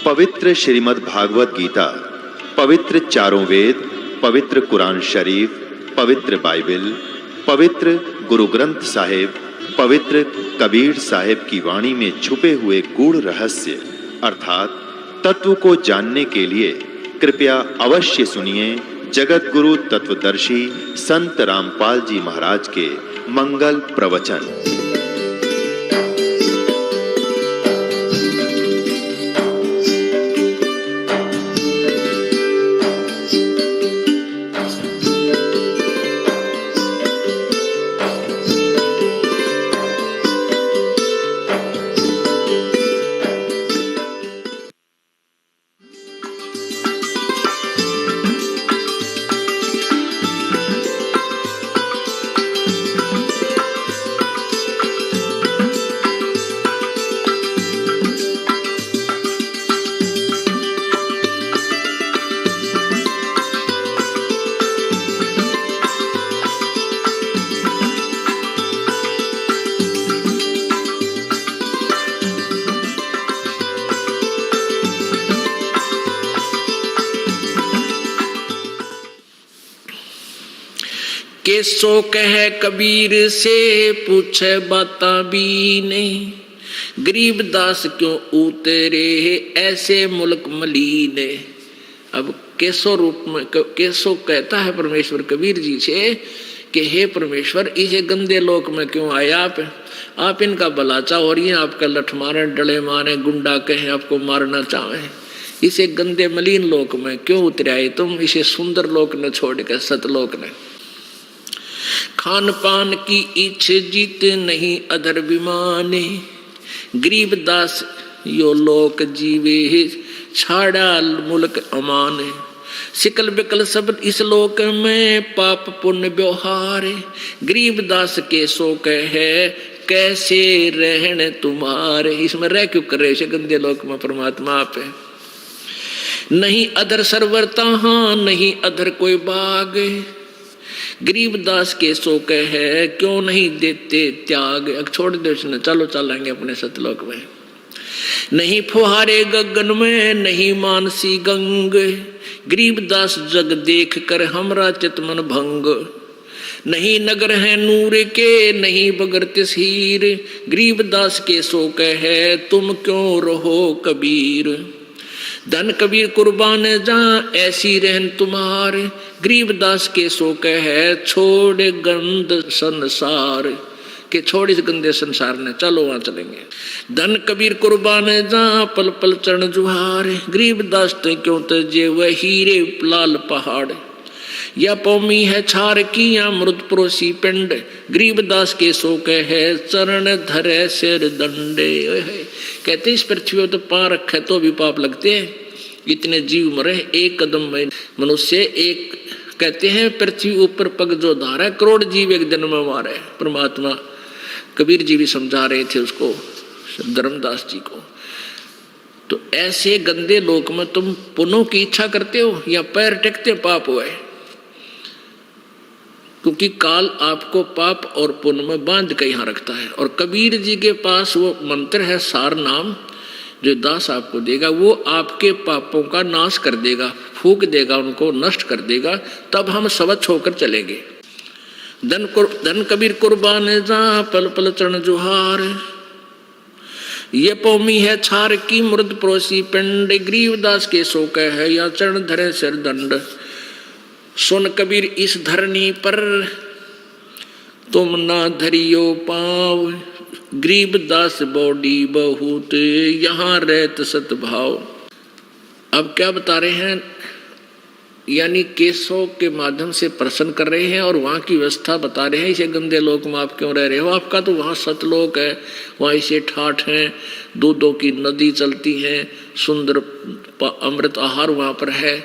पवित्र श्रीमद् भागवत गीता, पवित्र चारों वेद, पवित्र कुरान शरीफ, पवित्र बाइबल, पवित्र गुरु ग्रंथ साहिब, पवित्र कबीर साहिब की वाणी में छुपे हुए गूढ़ रहस्य अर्थात तत्व को जानने के लिए कृपया अवश्य सुनिए जगत गुरु तत्वदर्शी संत रामपाल जी महाराज के मंगल प्रवचन। केसो कह कबीर से पूछे बाता बीने, गरीबदास क्यों उतरे ऐसे मुल्क मलीने। अब केसो रूप में केसो कहता है परमेश्वर कबीर जी से कि हे परमेश्वर, इसे गंदे लोक में क्यों आए आप इनका भला चाहो और ये आपका लठ मारे, डले मारे, गुंडा कहें, आपको मारना चाहे, इसे गंदे मलिन लोक में क्यों उतरे आए तुम, इसे सुंदर लोक न छोड़ कर सतलोक ने। खान पान की इच्छ जीत नहीं अधर विमाने, गरीबदास यो लोक जीवे छाड़ा मुल्क अमाने। सिकल बिकल सब इस लोक में पाप पुण्य व्यवहार, गरीबदास के सो कहे कैसे रहने तुम्हारे। इसमें रह क्यों कर रहे गंदे लोक में परमात्मा आप है। नहीं अधर सरवरता हाँ नहीं अधर कोई बाग, गरीबदास के सो कहे क्यों नहीं देते त्याग। अब छोड़ दे उसने, चलो चलेंगे अपने सतलोक में। नहीं फुहारे गगन में नहीं मानसी गंग, गरीबदास जग देख कर हमरा चितमन भंग। नहीं नगर है नूर के नहीं बगर तस्हीर, गरीबदास के सो कहे तुम क्यों रहो कबीर। धन कबीर कुर्बान जा ऐसी रहन तुम्हार, गरीबदास के सो कहे छोड़ गंद संसार। के छोड़ इस गंदे संसार ने, चलो वहां चलेंगे। धन कबीर कुर्बान जा पल पल चरण जुहार, गरीबदास ते क्यों तजे वह हीरे लाल पहाड़। या पौमी है छार की या मृत परोसी पिंड, गरीबदास के सो कहे चरण धरे सिर दंडे। कहते इस पृथ्वी तो पां रखे तो भी पाप लगते हैं, इतने जीव मरे एक कदम में मनुष्य एक। कहते हैं पृथ्वी ऊपर पग जो धारा करोड़ जीव एक दिन में मारे। परमात्मा कबीर जी भी समझा रहे थे उसको, धर्मदास जी को। तो ऐसे गंदे लोक में तुम पुण्यों की इच्छा करते हो या पैर टेकते पाप हुए, क्योंकि काल आपको पाप और पुण्य में बांध के यहाँ रखता है। और कबीर जी के पास वो मंत्र है सार नाम, जो दास आपको देगा वो आपके पापों का नाश कर देगा, फूक देगा, उनको नष्ट कर देगा, तब हम स्वच्छ होकर चलेंगे। धन कबीर कुर्बान जा पल पल चरण जुहार, ये पौमी है छार की मृद परोसी पिंड, गरीबदास के सो कहे या चरण धरे सिर दंड। सुन कबीर इस धरनी पर तुम ना धरियो पाव, गरीबदास बॉडी बहुत यहाँ रहत सतभाव। अब क्या बता रहे हैं, यानी केसों के माध्यम से प्रश्न कर रहे हैं और वहाँ की व्यवस्था बता रहे हैं। इसे गंदे लोक में आप क्यों रह रहे हो, आपका तो वहाँ सतलोक है, वहाँ इसे ठाठ हैं, दूधों की नदी चलती है, सुंदर अमृत आहार वहाँ पर है,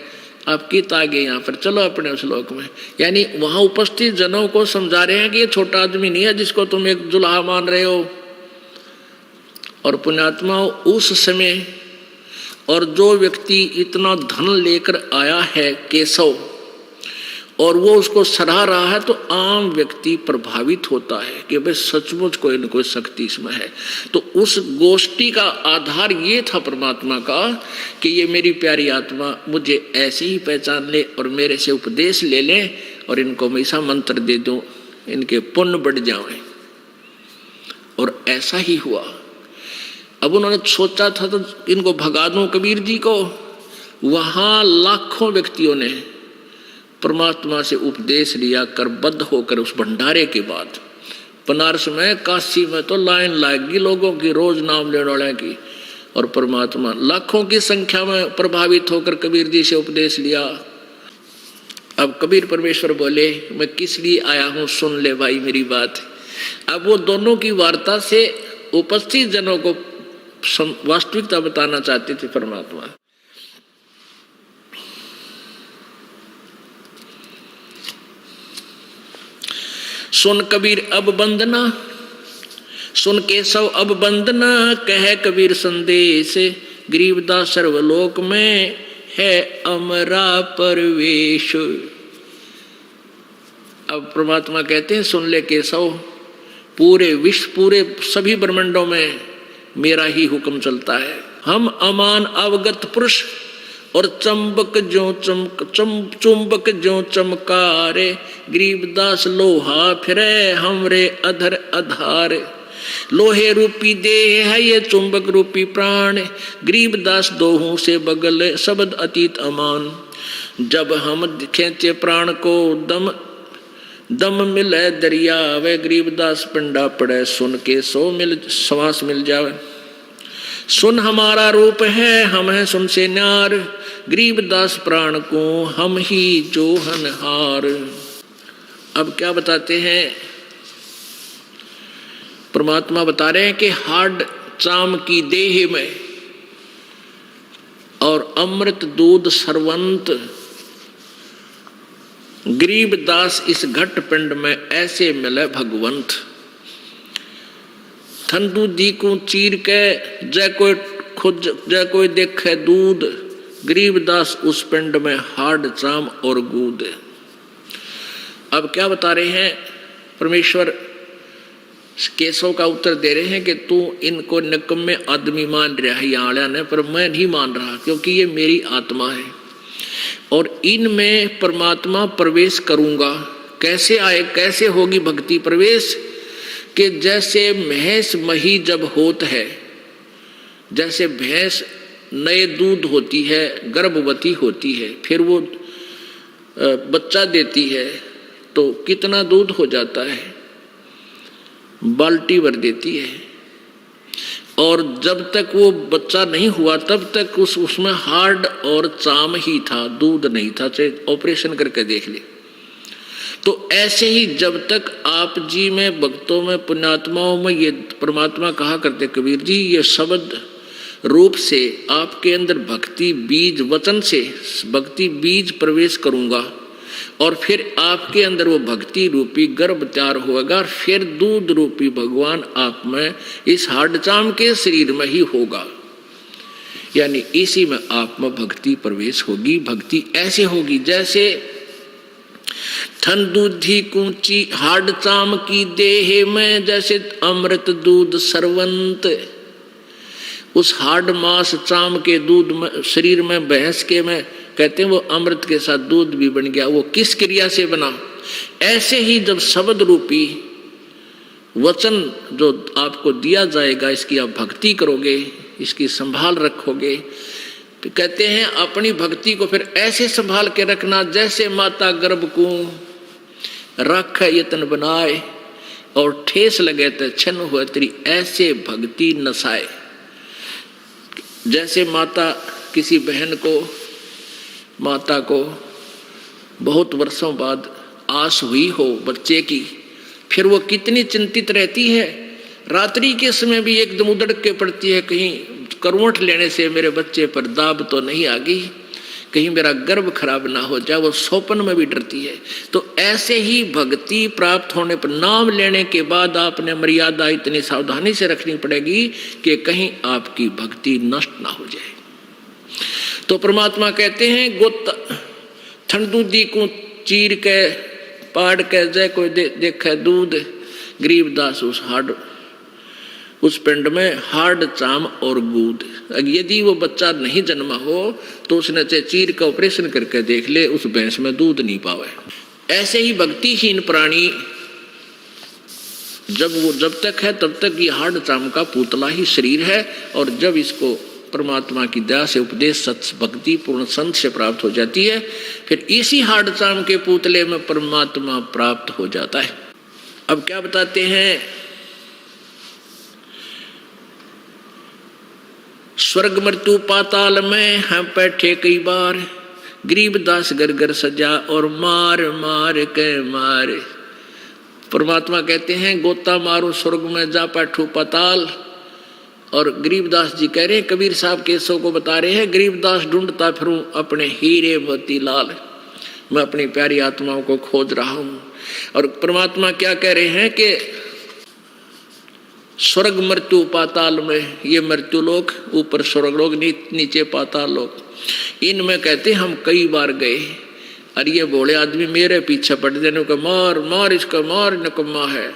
आपकी तागे यहाँ पर, चलो अपने उस लोक में। यानी वहाँ उपस्थित जनों को समझा रहे हैं कि ये छोटा आदमी नहीं है जिसको तुम एक जुल्हा मान रहे हो। और पुण्यात्मा उस समय और जो व्यक्ति इतना धन लेकर आया है केशव, और वो उसको सराह रहा है तो आम व्यक्ति प्रभावित होता है कि भाई सचमुच कोई न कोई शक्ति इसमें है। तो उस गोष्ठी का आधार ये था परमात्मा का कि ये मेरी प्यारी आत्मा मुझे ऐसे ही पहचान ले और मेरे से उपदेश ले ले और इनको मैं ऐसा मंत्र दे दूं, इनके पुण्य बढ़ जाए। और ऐसा ही हुआ। अब उन्होंने सोचा था तो इनको भगा दूं कबीर जी को। वहां लाखों व्यक्तियों ने परमात्मा से उपदेश लिया, करबद्ध होकर उस भंडारे के बाद। बनारस में, काशी में तो लाइन लगेगी लोगों की, रोज नाम लेने वाले की। और परमात्मा लाखों की संख्या में प्रभावित होकर कबीर जी से उपदेश लिया। अब कबीर परमेश्वर बोले, मैं किस लिए आया हूं, सुन ले भाई मेरी बात। अब वो दोनों की वार्ता से उपस्थित जनों को वास्तविकता बताना चाहते थे परमात्मा। सुन कबीर अब बंदना, सुन केशव अब बंदना, कह कबीर संदेश, गरीबदास सर्वलोक में है अमरा परवेश। अब परमात्मा कहते हैं, सुन ले केशव, पूरे विश्व, पूरे सभी ब्रह्मांडों में मेरा ही हुक्म चलता है। हम अमान अवगत पुरुष और चुंबक जो चमकारे, गरीबदास लोहा फिरे हमरे अधर आधार। लोहे रूपी देह है ये चुंबक रूपी प्राण, गरीबदास दोहों से बगल शब्द अतीत अमान। जब हम खींचे प्राण को दम मिले दरिया, वे गरीबदास पिंडा पड़े, सुन के श्वास मिल जावे। सुन हमारा रूप है, हम हैं सुन से न्यार, गरीबदास प्राण को हम ही जोहनहार। अब क्या बताते हैं परमात्मा, बता रहे हैं कि हाड चाम की देह में और अमृत दूध सर्वंत, गरीबदास इस घट पिंड में ऐसे मिले भगवंत। ठंडू दी को चीर के जय कोई देखे दूध, गरीबदास उस पिंड में हाड चाम और गूद। अब क्या बता रहे हैं परमेश्वर, केशव का उत्तर दे रहे हैं कि तू इनको निकम्मे आदमी मान रहा है यहाँ ने, पर मैं नहीं मान रहा, क्योंकि ये मेरी आत्मा है और इनमें परमात्मा प्रवेश करूंगा। कैसे आए, कैसे होगी भक्ति प्रवेश? कि जैसे भैंस मही जब होत है, जैसे भैंस नए दूध होती है, गर्भवती होती है, फिर वो बच्चा देती है तो कितना दूध हो जाता है, बाल्टी भर देती है। और जब तक वो बच्चा नहीं हुआ तब तक उसमें हार्ड और चाम ही था, दूध नहीं था, चाहे ऑपरेशन करके देख ले। तो ऐसे ही जब तक आप जी में, भक्तों में, पुण्यात्माओं में ये परमात्मा कहा करते कबीर जी, ये शब्द रूप से आपके अंदर भक्ति बीज, वचन से भक्ति बीज प्रवेश करूंगा और फिर आपके अंदर वो भक्ति रूपी गर्भ तैयार होगा और फिर दूध रूपी भगवान आप में इस हाडचाम के शरीर में ही होगा, यानी इसी में आप में भक्ति प्रवेश होगी। भक्ति ऐसे होगी जैसे ठन दूधी कूची हाडचाम की देह में, जैसे अमृत दूध सरवंत। उस हाड मास चाम के दूध में, शरीर में, भैंस के में कहते हैं वो अमृत के साथ दूध भी बन गया। वो किस क्रिया से बना? ऐसे ही जब शब्द रूपी वचन जो आपको दिया जाएगा, इसकी आप भक्ति करोगे, इसकी संभाल रखोगे, तो कहते हैं अपनी भक्ति को फिर ऐसे संभाल के रखना जैसे माता गर्भ को रख यतन बनाए और ठेस लगे तो छन हुए तेरी ऐसे भक्ति नसाए। जैसे माता किसी बहन को, माता को बहुत वर्षों बाद आस हुई हो बच्चे की, फिर वो कितनी चिंतित रहती है। रात्रि के समय भी एकदम उधड़ के पड़ती है, कहीं करवट लेने से मेरे बच्चे पर दाब तो नहीं आ गई, कहीं मेरा गर्भ खराब ना हो जाए, वो स्वप्न में भी डरती है। तो ऐसे ही भक्ति प्राप्त होने पर, नाम लेने के बाद आपने मर्यादा इतनी सावधानी से रखनी पड़ेगी कि कहीं आपकी भक्ति नष्ट ना हो जाए। तो परमात्मा कहते हैं गोत ठंडू दी को चीर के पाड़ के जय कोई देखे दूध, गरीबदास उस पिंड में हार्ड चाम और गूद। यदि वो बच्चा नहीं जन्मा हो तो उसने चाहे चीर का ऑपरेशन करके देख ले, उस भैंस में दूध नहीं पावे। ऐसे ही भक्तिहीन प्राणी जब तक है तब तक ये हार्ड चाम का पुतला ही शरीर है, और जब इसको परमात्मा की दया से उपदेश सत्य भक्ति पूर्ण संत से प्राप्त हो जाती है, फिर इसी हार्ड चाम के पुतले में परमात्मा प्राप्त हो जाता है। अब क्या बताते हैं, स्वर्ग मृत्यु पाताल में हम बैठे कई बार, गरीबदास घर घर सजा और मार मार के मारे। परमात्मा कहते हैं गोता मारो स्वर्ग में जा बैठू पाताल, और गरीबदास जी कह रहे हैं, कबीर साहब केसों को बता रहे हैं, गरीबदास ढूंढता फिरूं अपने हीरे मोती लाल, मैं अपनी प्यारी आत्माओं को खोज रहा हूं। और परमात्मा क्या कह रहे हैं कि स्वर्ग मृत्यु पाताल में, ये मृत्यु लोक ऊपर स्वर्ग लोक, नीचे पाताल लोक, इनमें कहते हम कई बार गए, और ये बोले आदमी मेरे पीछे पड़ देने को, मार मार इसका मार, नकम्मा है,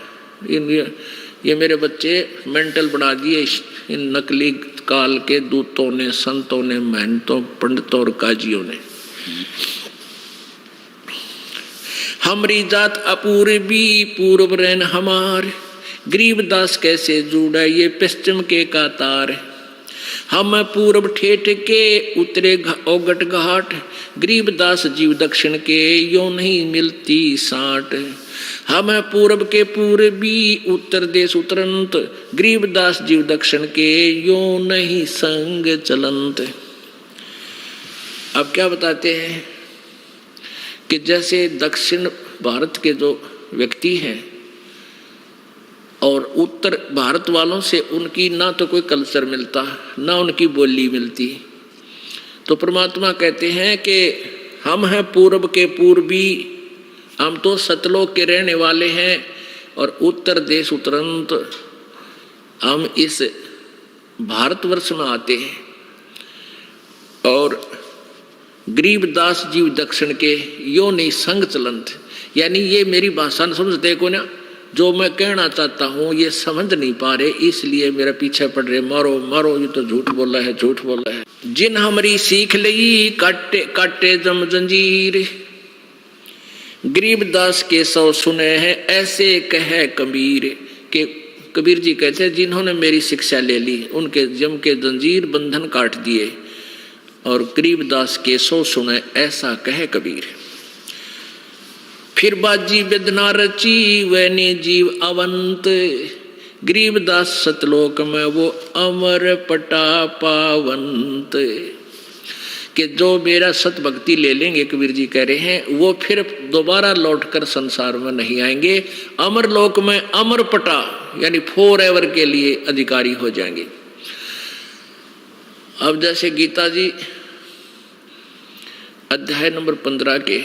ये मेरे बच्चे मेंटल बना दिए इन नकली काल के दूतों ने, संतों ने, महंतों, पंडितों और काजियों ने। हमारी जात अपूर्वी पूर्व रैन हमार, गरीबदास कैसे जुड़ा ये पश्चिम के कातार। हम पूर्व ठेठ के उतरे ओगट घाट, गरीबदास जीव दक्षिण के यो नहीं मिलती साट। हम पूर्व के पूर्वी उत्तर देश उतरंत, गरीबदास जीव दक्षिण के यो नहीं संग चलंत। अब क्या बताते हैं कि जैसे दक्षिण भारत के जो व्यक्ति हैं और उत्तर भारत वालों से उनकी ना तो कोई कल्चर मिलता, ना उनकी बोली मिलती, तो परमात्मा कहते हैं कि हम हैं पूर्व के पूर्वी, हम तो सतलोक के रहने वाले हैं, और उत्तर देश उतरंत हम इस भारतवर्ष में आते हैं, और गरीबदास जीव दक्षिण के यो नहीं संग चलंत, यानी ये मेरी भाषा न समझते को ना, जो मैं कहना चाहता हूँ ये समझ नहीं पा रहे, इसलिए मेरे पीछे पड़ रहे, मारो मारो, ये तो झूठ बोला है, झूठ बोला है। जिन हमारी सीख लई काटे काटे जम जंजीर, गरीबदास के सौ सुने हैं ऐसे कहे कबीर। के कबीर जी कहते हैं जिन्होंने मेरी शिक्षा ले ली उनके जम के जंजीर बंधन काट दिए, और गरीबदास के सौ सुने ऐसा कहे कबीर। फिर बाजी वेदना रची वैनी जीव अवंत, गरीबदास सतलोक में वो अमर पटा पावंत। कि जो मेरा सत भक्ति ले लेंगे, कबीर जी कह रहे हैं, वो फिर दोबारा लौटकर संसार में नहीं आएंगे, अमर लोक में अमर पटा यानी फॉर एवर के लिए अधिकारी हो जाएंगे। अब जैसे गीता जी अध्याय नंबर 15 के,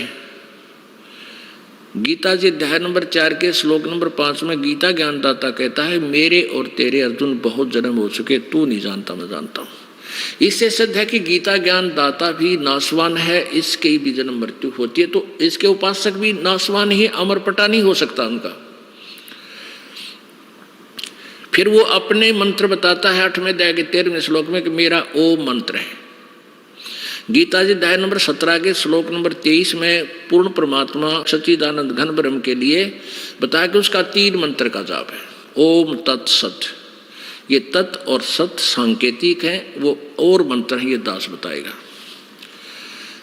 गीता जी अध्याय नंबर 4 के श्लोक नंबर 5 में गीता ज्ञानदाता कहता है, मेरे और तेरे अर्जुन बहुत जन्म हो चुके, तू नहीं जानता मैं जानता हूं। इससे सिद्ध है कि गीता ज्ञान दाता भी नाशवान है, इसके भी जन्म मृत्यु होती है, तो इसके उपासक भी नाशवान ही, अमरपटा नहीं हो सकता उनका। फिर वो अपने मंत्र बताता है 8वें अध्याय के 13वें श्लोक में कि मेरा ओम मंत्र है। गीता जी अध्याय नंबर 17 के श्लोक नंबर 23 में पूर्ण परमात्मा सच्चिदानंद घन ब्रह्म के लिए बताया कि उसका 3 मंत्र का जाप है, ओम तत्सत। ये तत् और सत सांकेतिक हैं, वो और मंत्र है, ये दास बताएगा।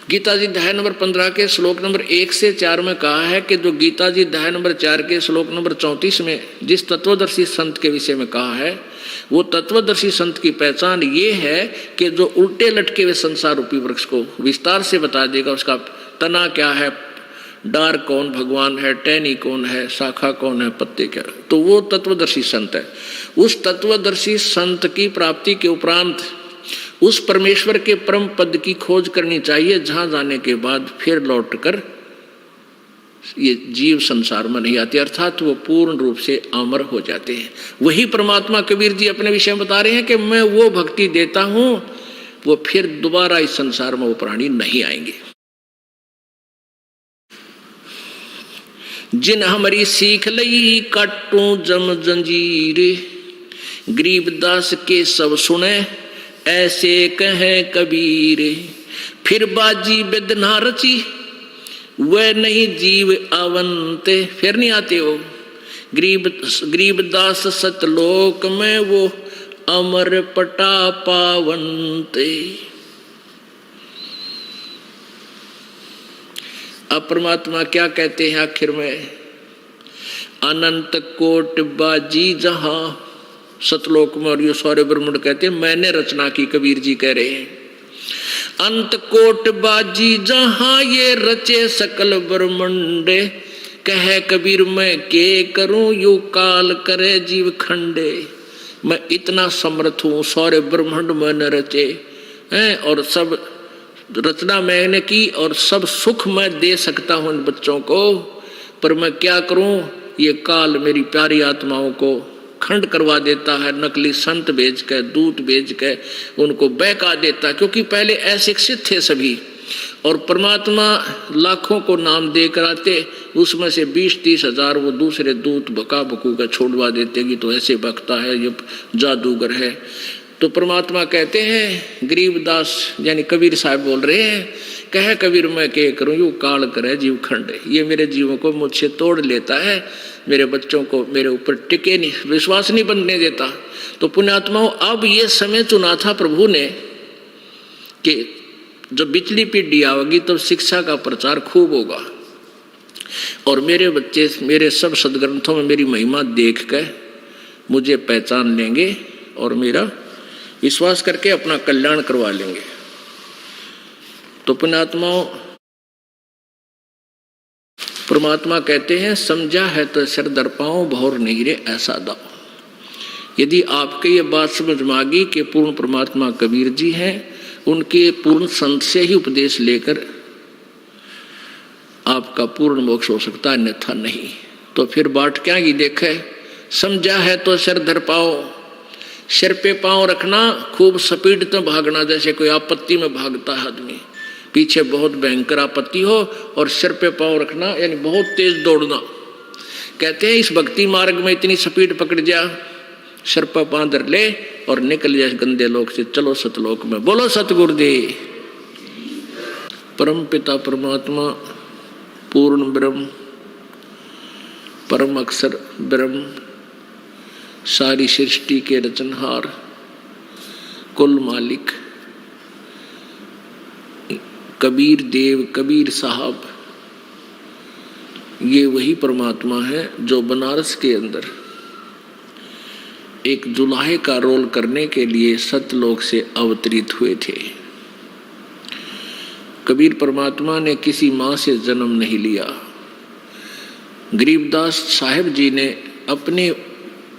गीता जी अध्याय नंबर 15 के श्लोक नंबर 1 से 4 में कहा है कि जो गीता जी अध्याय नंबर 4 के श्लोक नंबर 34 में जिस तत्वदर्शी संत के विषय में कहा है, वो तत्वदर्शी संत की पहचान ये है कि जो उल्टे लटके हुए संसार रूपी वृक्ष को विस्तार से बता देगा, उसका तना क्या है, डार कौन भगवान है, टहनी कौन है, शाखा कौन है, पत्ते क्या, तो वो तत्वदर्शी संत है। उस तत्वदर्शी संत की प्राप्ति के उपरांत उस परमेश्वर के परम पद की खोज करनी चाहिए, जहां जाने के बाद फिर लौटकर ये जीव संसार में नहीं आते, अर्थात वो पूर्ण रूप से अमर हो जाते हैं। वही परमात्मा कबीर जी अपने विषय में बता रहे हैं कि मैं वो भक्ति देता हूं, वो फिर दोबारा इस संसार में वो प्राणी नहीं आएंगे। जिन हमारी सीख लई काटूं जम जंजीर। गरीबदास के सब सुने ऐसे कहे कबीर। फिर बाजी बेदना रची वह नहीं जीव आवंते। फिर नहीं आते हो गरीबदास सतलोक में वो अमर पटा पावंते। अब परमात्मा क्या कहते हैं आखिर में, अनंत कोट बाजी जहां सतलोक में, और ये सारे ब्रह्मांड कहते हैं मैंने रचना की, कबीर जी कह रहे हैं। अंत कोट बाजी जहां ये रचे सकल ब्रह्मंडे। कहे कबीर मैं के करूं यू काल करे जीव खंडे। मैं इतना समर्थ हूं, सारे ब्रह्मांड मैंने रचे हैं और सब रचना मैंने की और सब सुख मैं दे सकता हूं इन बच्चों को, पर मैं क्या करूं, ये काल मेरी प्यारी आत्माओं को खंड करवा देता है। नकली संत भेज के, दूत भेज के उनको बहका देता है, क्योंकि पहले अशिक्षित थे सभी और परमात्मा लाखों को नाम दे कर आते, उसमें से 20-30 हजार वो दूसरे दूत बका बकू का छोड़वा देते कि तो ऐसे बकता है, ये जादूगर है। तो परमात्मा कहते हैं, गरीबदास यानी कबीर साहब बोल रहे हैं, कह कबीर मैं के करूं यू काल करे जीव खंडे। ये मेरे जीवों को मुझसे तोड़ लेता है, मेरे बच्चों को मेरे ऊपर टिके नहीं, विश्वास नहीं बनने देता। तो पुण्यात्माओं, अब ये समय चुना था प्रभु ने कि जब बिचली पीढ़ी आवेगी तब शिक्षा का प्रचार खूब होगा और मेरे बच्चे मेरे सब सदग्रंथों में मेरी महिमा देख कर मुझे पहचान लेंगे और मेरा विश्वास करके अपना कल्याण करवा लेंगे। तो पुण्यात्माओं, परमात्मा कहते हैं समझा है तो सिर दर पाओ भौर नहीं रे ऐसा दाओ। यदि आपके ये बात समझ में आ गई कि पूर्ण परमात्मा कबीर जी हैं, उनके पूर्ण संत से ही उपदेश लेकर आपका पूर्ण मोक्ष हो सकता है, अन्यथा नहीं। तो फिर बाट क्या ही देखे, समझा है तो सिर धर पाओ। सिर पे पांव रखना, खूब स्पीड तो भागना, जैसे कोई आपत्ति में भागता है आदमी, पीछे बहुत भयंकर आपत्ति हो और सिर पे पांव रखना यानी बहुत तेज दौड़ना। कहते हैं इस भक्ति मार्ग में इतनी स्पीड पकड़ जा, सिर पर पांव धर ले और निकल जाए गंदे लोक से, चलो सतलोक में। बोलो सतगुरुदेव। परम पिता परमात्मा पूर्ण ब्रह्म, परम अक्षर ब्रह्म, सारी सृष्टि के रचनहार, कुल मालिक कबीर देव, कबीर साहब, ये वही परमात्मा है जो बनारस के अंदर एक जुलाहे का रोल करने के लिए सतलोक से अवतरित हुए थे। कबीर परमात्मा ने किसी मां से जन्म नहीं लिया। गरीबदास साहिब जी ने अपने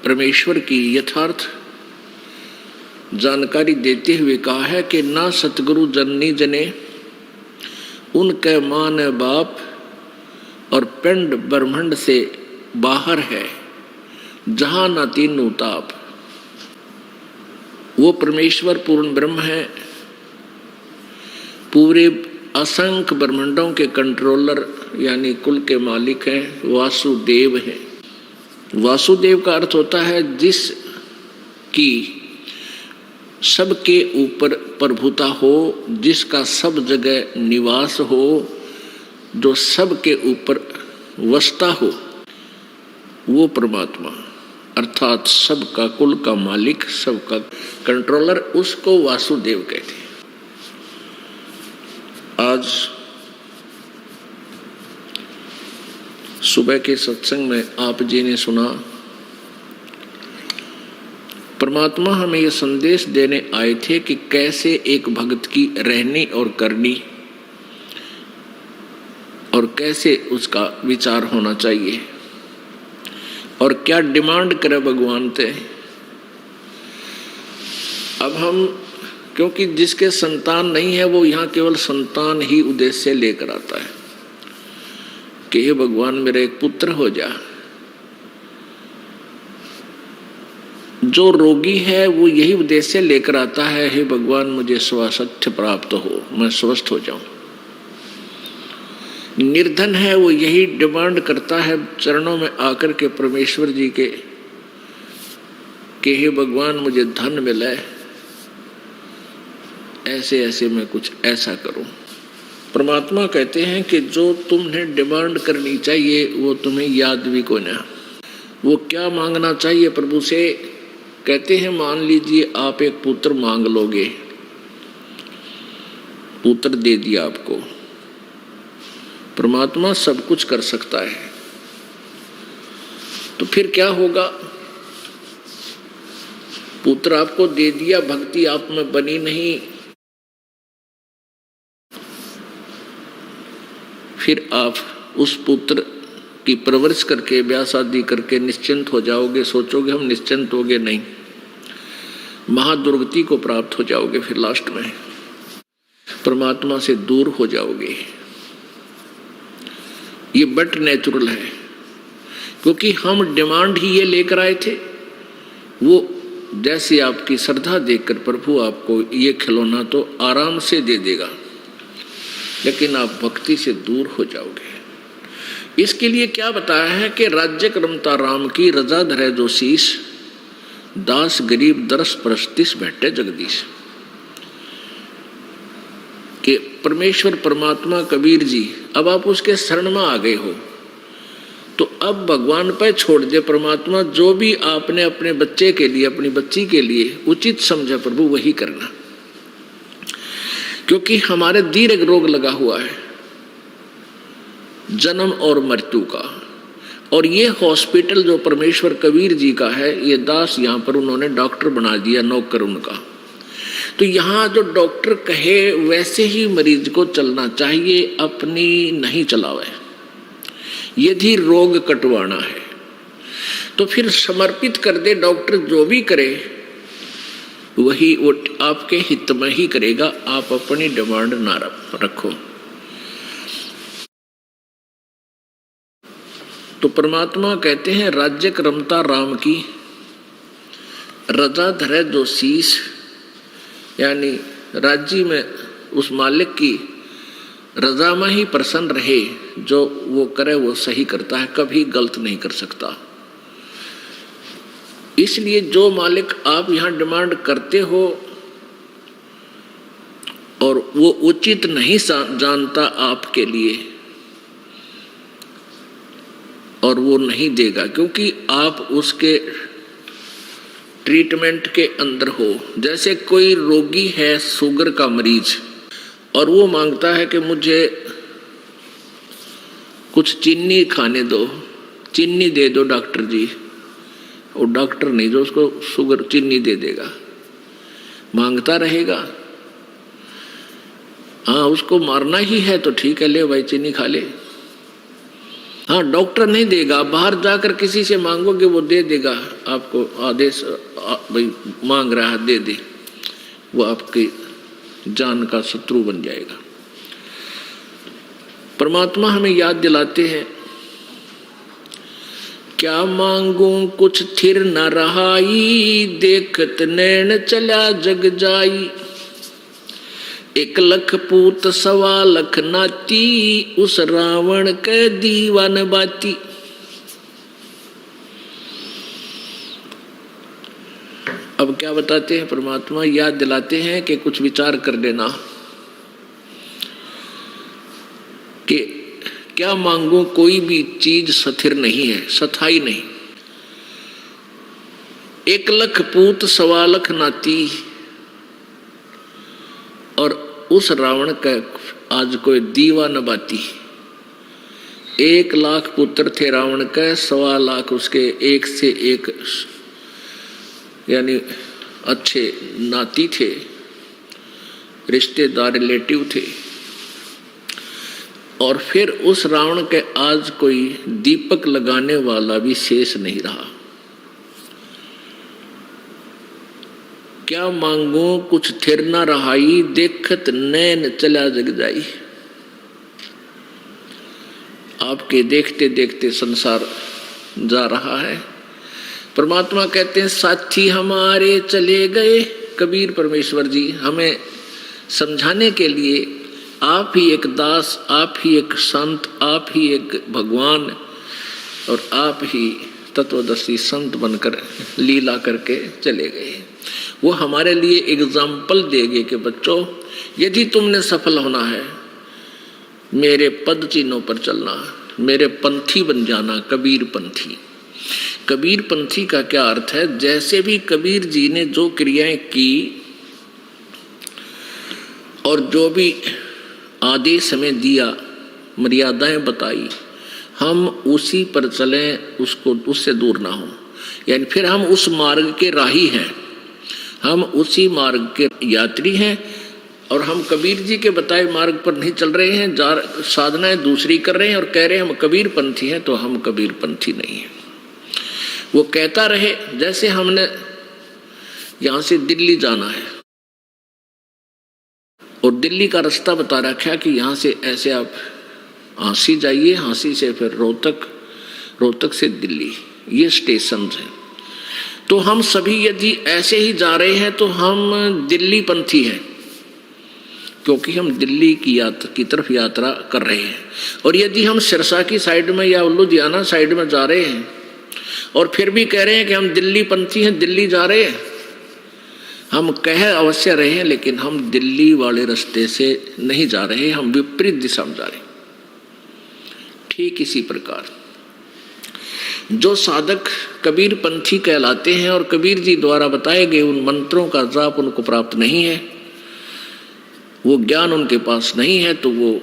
परमेश्वर की यथार्थ जानकारी देते हुए कहा है कि ना सतगुरु जननी जने, उनके मां ने बाप और पिंड ब्रह्मांड से बाहर है, जहां ना तीनों ताप। वो परमेश्वर पूर्ण ब्रह्म है, पूरे असंख्य ब्रह्मांडों के कंट्रोलर यानी कुल के मालिक हैं, वासुदेव हैं। वासुदेव का अर्थ होता है जिस की सबके ऊपर प्रभुता हो, जिसका सब जगह निवास हो, जो सबके ऊपर वसता हो, वो परमात्मा अर्थात सबका कुल का मालिक, सबका कंट्रोलर, उसको वासुदेव कहते हैं। आज सुबह के सत्संग में आप जी ने सुना, परमात्मा हमें यह संदेश देने आए थे कि कैसे एक भक्त की रहनी और करनी और कैसे उसका विचार होना चाहिए और क्या डिमांड करे भगवान से। अब हम, क्योंकि जिसके संतान नहीं है वो यहाँ केवल संतान ही उद्देश्य लेकर आता है कि हे भगवान मेरा एक पुत्र हो जा। जो रोगी है वो यही उद्देश्य लेकर आता है, हे भगवान मुझे स्वास्थ्य प्राप्त हो, मैं स्वस्थ हो जाऊं। निर्धन है वो यही डिमांड करता है चरणों में आकर के परमेश्वर जी के कि हे भगवान मुझे धन मिले, ऐसे ऐसे मैं कुछ ऐसा करूं। परमात्मा कहते हैं कि जो तुम्हें डिमांड करनी चाहिए वो तुम्हें याद भी को ना। वो क्या मांगना चाहिए प्रभु से? कहते हैं मान लीजिए आप एक पुत्र मांग लोगे, पुत्र दे दिया आपको, परमात्मा सब कुछ कर सकता है, तो फिर क्या होगा? पुत्र आपको दे दिया, भक्ति आप में बनी नहीं, फिर आप उस पुत्र की परवरिश करके ब्याह शादी करके निश्चिंत हो जाओगे, सोचोगे हम निश्चिंत होगे, नहीं, महादुर्गति को प्राप्त हो जाओगे, फिर लास्ट में परमात्मा से दूर हो जाओगे। ये बट नेचुरल है, क्योंकि हम डिमांड ही ये लेकर आए थे। वो जैसे आपकी श्रद्धा देखकर प्रभु आपको ये खिलौना तो आराम से दे देगा, लेकिन आप भक्ति से दूर हो जाओगे। इसके लिए क्या बताया है कि राज्य क्रमता राम की रजा धरे जो शीश, दास गरीब दरस परस्तिस बैठे जगदीश। कि परमेश्वर परमात्मा कबीर जी, अब आप उसके शरण में आ गए हो, तो अब भगवान पर छोड़ दे परमात्मा, जो भी आपने अपने बच्चे के लिए, अपनी बच्ची के लिए उचित समझा प्रभु वही करना। क्योंकि हमारे दीर्घ रोग लगा हुआ है, जन्म और मृत्यु का, और ये हॉस्पिटल जो परमेश्वर कबीर जी का है, ये दास यहाँ पर उन्होंने डॉक्टर बना दिया, नौकर उनका। तो यहाँ जो डॉक्टर कहे वैसे ही मरीज को चलना चाहिए, अपनी नहीं चलावे। यदि रोग कटवाना है तो फिर समर्पित कर दे, डॉक्टर जो भी करे वही वो आपके हित में ही करेगा, आप अपनी डिमांड ना रखो। तो परमात्मा कहते हैं राज्य क्रमता राम की रजा धरे जो शीश, यानी राज्य में उस मालिक की रजा में ही प्रसन्न रहे, जो वो करे वो सही करता है, कभी गलत नहीं कर सकता। इसलिए जो मालिक आप यहाँ डिमांड करते हो और वो उचित नहीं जानता आपके लिए, और वो नहीं देगा, क्योंकि आप उसके ट्रीटमेंट के अंदर हो। जैसे कोई रोगी है, शुगर का मरीज, और वो मांगता है कि मुझे कुछ चीनी खाने दो, चीनी दे दो डॉक्टर जी, और डॉक्टर नहीं जो उसको शुगर चीनी दे देगा, मांगता रहेगा। हाँ, उसको मारना ही है तो ठीक है, ले भाई चीनी खा ले। हाँ, डॉक्टर नहीं देगा, बाहर जाकर किसी से मांगोगे वो दे देगा, आपको आदेश भाई मांग रहा है दे दे, वो आपकी जान का शत्रु बन जाएगा। परमात्मा हमें याद दिलाते हैं, क्या मांगू कुछ थिर न रहाई, देखत नैन चला जग जाई। 1 लाख पूत 1.25 लाख नाती, उस रावण के दीवान बाती। अब क्या बताते हैं परमात्मा? याद दिलाते हैं कि कुछ विचार कर लेना कि क्या मांगो, कोई भी चीज स्थिर नहीं है, स्थायी नहीं। 1 लाख पूत 1.25 लाख नाती, और उस रावण का आज कोई दीवा न बाती। 1 लाख पुत्र थे रावण के, 1.25 लाख उसके एक से एक यानी अच्छे नाती थे, रिश्तेदार रिलेटिव थे, और फिर उस रावण के आज कोई दीपक लगाने वाला भी शेष नहीं रहा। क्या मांगू कुछ थिर न रहाई, देखत नैन चला जग जाई। आपके देखते देखते संसार जा रहा है। परमात्मा कहते हैं साथी हमारे चले गए। कबीर परमेश्वर जी हमें समझाने के लिए आप ही एक दास, आप ही एक संत, आप ही एक भगवान और आप ही तत्वदर्शी संत बनकर लीला करके चले गए। वो हमारे लिए एग्जाम्पल देंगे कि बच्चों, यदि तुमने सफल होना है, मेरे पद चिन्हों पर चलना, मेरे पंथी बन जाना, कबीर पंथी। कबीर पंथी का क्या अर्थ है? जैसे भी कबीर जी ने जो क्रियाएं की और जो भी आदेश हमें दिया, मर्यादाएं बताई, हम उसी पर चलें, उससे दूर ना हो। यानी फिर हम उस मार्ग के राही हैं, हम उसी मार्ग के यात्री हैं और हम कबीर जी के बताए मार्ग पर नहीं चल रहे हैं, साधनाएं दूसरी कर रहे हैं और कह रहे हैं हम कबीर पंथी हैं, तो हम कबीर पंथी नहीं हैं। वो कहता रहे, जैसे हमने यहां से दिल्ली जाना है और दिल्ली का रास्ता बता रखा कि यहां से ऐसे आप हाँसी जाइए, हाँसी से फिर रोहतक, रोहतक से दिल्ली, ये स्टेशन है। तो हम सभी यदि ऐसे ही जा रहे हैं तो हम दिल्ली पंथी हैं, क्योंकि हम दिल्ली की तरफ यात्रा कर रहे हैं। और यदि हम सिरसा की साइड में या लुधियाना साइड में जा रहे हैं और फिर भी कह रहे हैं कि हम दिल्ली पंथी हैं, दिल्ली जा रहे हैं, हम कह अवश्य रहे हैं लेकिन हम दिल्ली वाले रास्ते से नहीं जा रहे, हम विपरीत दिशा में जा रहे हैं। ठीक इसी प्रकार जो साधक कबीर पंथी कहलाते हैं और कबीर जी द्वारा बताए गए उन मंत्रों का जाप उनको प्राप्त नहीं है, वो ज्ञान उनके पास नहीं है, तो वो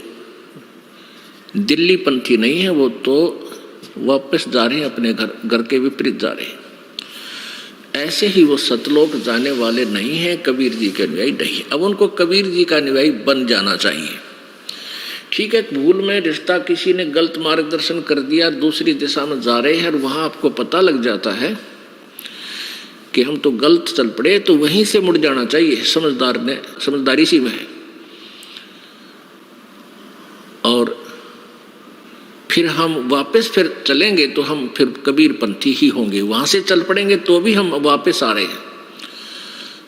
दिल्ली पंथी नहीं है, वो तो वापस जा रहे हैं अपने घर के विपरीत जा रहे हैं। ऐसे ही वो सतलोक जाने वाले नहीं हैं, कबीर जी के अनुयायी नहीं है। अब उनको कबीर जी का अनुयायी बन जाना चाहिए। ठीक है, भूल में रिश्ता किसी ने गलत मार्गदर्शन कर दिया, दूसरी दिशा में जा रहे हैं और वहां आपको पता लग जाता है कि हम तो गलत चल पड़े, तो वहीं से मुड़ जाना चाहिए। समझदारी सी में है। और फिर हम वापस फिर चलेंगे तो हम फिर कबीर पंथी ही होंगे। वहां से चल पड़ेंगे तो भी हम वापस आ रहे हैं,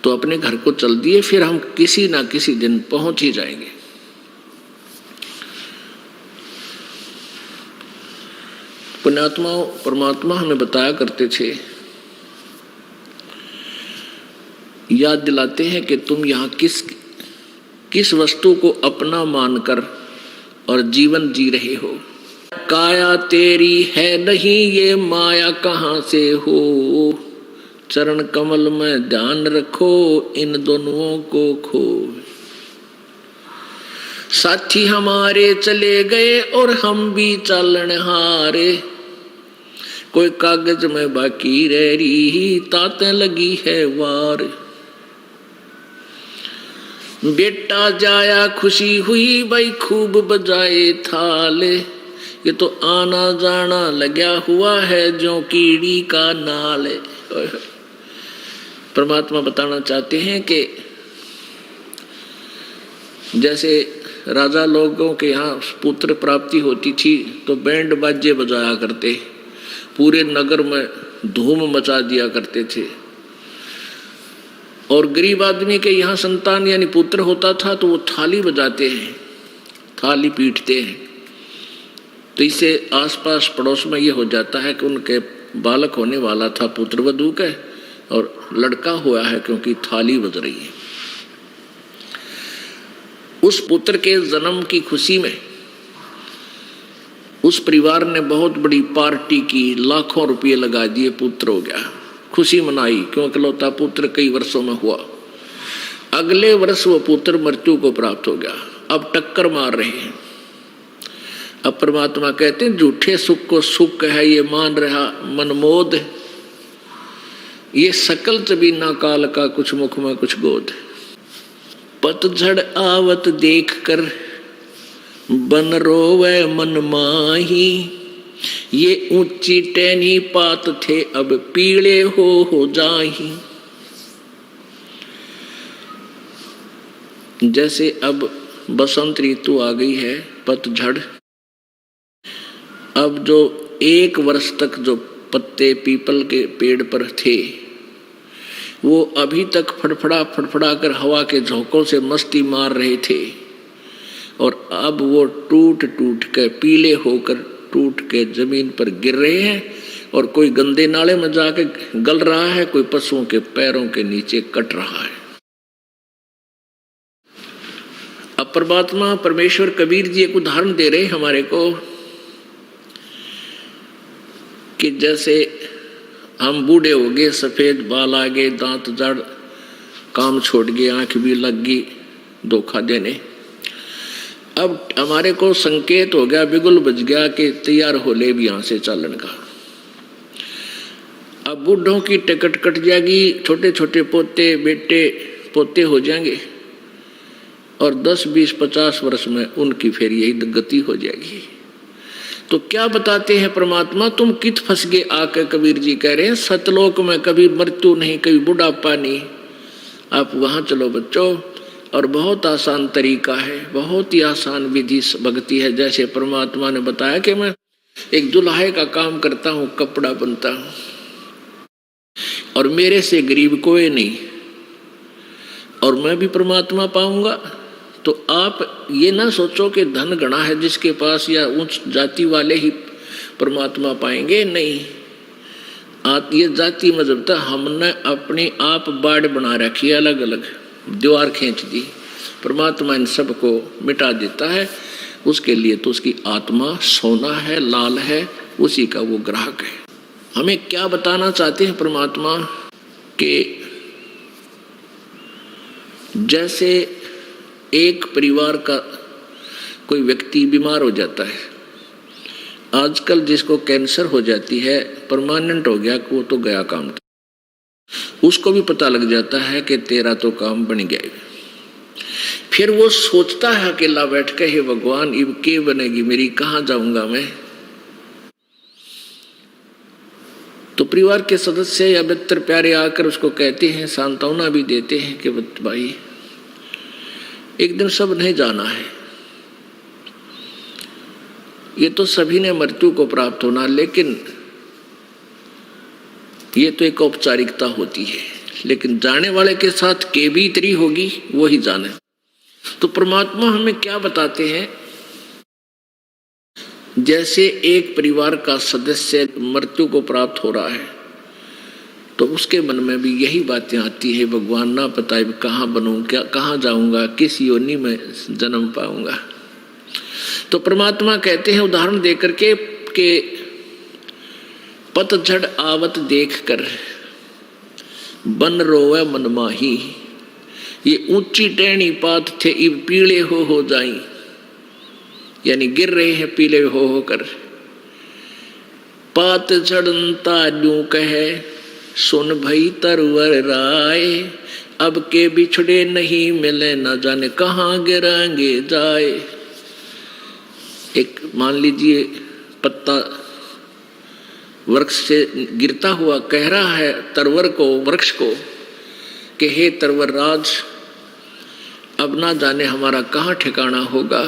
तो अपने घर को चल दिए, फिर हम किसी ना किसी दिन पहुंच ही जाएंगे। पुण्यात्मा परमात्मा हमें बताया करते थे, याद दिलाते हैं कि तुम यहाँ किस वस्तु को अपना मानकर और जीवन जी रहे हो। काया तेरी है नहीं, ये माया कहाँ से हो। चरण कमल में ध्यान रखो, इन दोनों को खो। साथी हमारे चले गए और हम भी चलन हारे। कोई कागज में बाकी रह रही, ताते लगी है वार। बेटा जाया खुशी हुई, भाई खूब बजाए थाले। ये तो आना जाना लगा हुआ है, जो कीड़ी का नाल। परमात्मा बताना चाहते हैं कि जैसे राजा लोगों के यहाँ पुत्र प्राप्ति होती थी तो बैंड बाजे बजाया करते, पूरे नगर में धूम मचा दिया करते थे। और गरीब आदमी के यहाँ संतान यानी पुत्र होता था तो वो थाली बजाते हैं, थाली पीटते हैं। तो इससे आसपास पड़ोस में ये हो जाता है कि उनके बालक होने वाला था पुत्र वधू के, और लड़का हुआ है क्योंकि थाली बज रही है। उस पुत्र के जन्म की खुशी में उस परिवार ने बहुत बड़ी पार्टी की, लाखों रुपये लगा दिए, पुत्र हो गया, खुशी मनाई, क्योंकि लौता पुत्र कई वर्षों में हुआ। अगले वर्ष वो पुत्र मृत्यु को प्राप्त हो गया। अब टक्कर मार रहे हैं। अब परमात्मा कहते हैं झूठे सुख को सुख है, ये मान रहा मनमोद। ये सकल चबीना काल का, कुछ मुख में कुछ गोद। पतझड़ आवत देख कर बन रोवे मन माही। ये ऊंची टहनी पात थे, अब पीले हो जाही। जैसे अब बसंत ऋतु आ गई है, पतझड़। अब जो एक वर्ष तक जो पत्ते पीपल के पेड़ पर थे वो अभी तक फड़फड़ा कर हवा के झोंकों से मस्ती मार रहे थे। और अब वो टूट टूट के पीले होकर टूट के जमीन पर गिर रहे हैं और कोई गंदे नाले में जाके गल रहा है, कोई पशुओं के पैरों के नीचे कट रहा है। अब परमात्मा परमेश्वर कबीर जी एक उदाहरण दे रहे हमारे को कि जैसे हम बूढ़े हो गए, सफेद बाल आ गए, दांत जड़, काम छोड़ गए, आंख भी लग गई धोखा देने। अब हमारे को संकेत हो गया, बिगुल बज गया कि तैयार हो ले भी यहां से चलन का। अब बूढ़ों की टिकट कट जाएगी, छोटे छोटे पोते बेटे पोते हो जाएंगे और 10, 20, 50 वर्ष में उनकी फिर यही गति हो जाएगी। तो क्या बताते हैं परमात्मा, तुम कित फंस गए आकर। कबीर जी कह रहे हैं सतलोक में कभी मृत्यु नहीं, कभी बुढ़ापा नहीं। आप वहां चलो बच्चों, और बहुत आसान तरीका है, बहुत ही आसान विधि भक्ति है। जैसे परमात्मा ने बताया कि मैं एक दुल्हे का काम करता हूं, कपड़ा बनता हूं, और मेरे से गरीब कोई नहीं, और मैं भी परमात्मा पाऊंगा। तो आप ये ना सोचो कि धन गणा है जिसके पास या उच्च जाति वाले ही परमात्मा पाएंगे, नहीं। ये जाति मजहब था, हमने अपने आप बाढ़ बना रखी है, अलग अलग दीवार खींच दी। परमात्मा इन सबको मिटा देता है, उसके लिए तो उसकी आत्मा सोना है, लाल है, उसी का वो ग्राहक है। हमें क्या बताना चाहते हैं परमात्मा कि जैसे एक परिवार का कोई व्यक्ति बीमार हो जाता है, आजकल जिसको कैंसर हो जाती है, परमानेंट हो गया, वो तो गया काम था, उसको भी पता लग जाता है कि तेरा तो काम बन गया। फिर वो सोचता है अकेला बैठ के, हे भगवान इब के बनेगी मेरी, कहाँ जाऊंगा मैं। तो परिवार के सदस्य या मित्र प्यारे आकर उसको कहते हैं, सांत्वना भी देते हैं कि भाई एक दिन सब नहीं जाना है, ये तो सभी ने मृत्यु को प्राप्त होना, लेकिन ये तो एक औपचारिकता होती है, लेकिन जाने वाले के साथ के बीतरी होगी वो ही जाने। तो परमात्मा हमें क्या बताते हैं, जैसे एक परिवार का सदस्य मृत्यु को प्राप्त हो रहा है तो उसके मन में भी यही बातें आती है, भगवान ना पता है कहाँ बनूं, क्या कहाँ जाऊंगा, किस योनि में जन्म पाऊंगा। तो परमात्मा कहते हैं उदाहरण देकर के पतझड़ आवत देख कर बन रोवे मन माही, ये ऊंची टहनी पात थे इब पीले हो जाई, यानी गिर रहे हैं पीले हो कर। पात झड़ता यूं कहे सुन भई तरवर राय, अब के बिछड़े नहीं मिले न जाने कहाँ गिरांगे जाए। एक मान लीजिए पत्ता वृक्ष से गिरता हुआ कह रहा है तरवर को, वृक्ष को कि हे तरवर राज, अब ना जाने हमारा कहाँ ठिकाना होगा,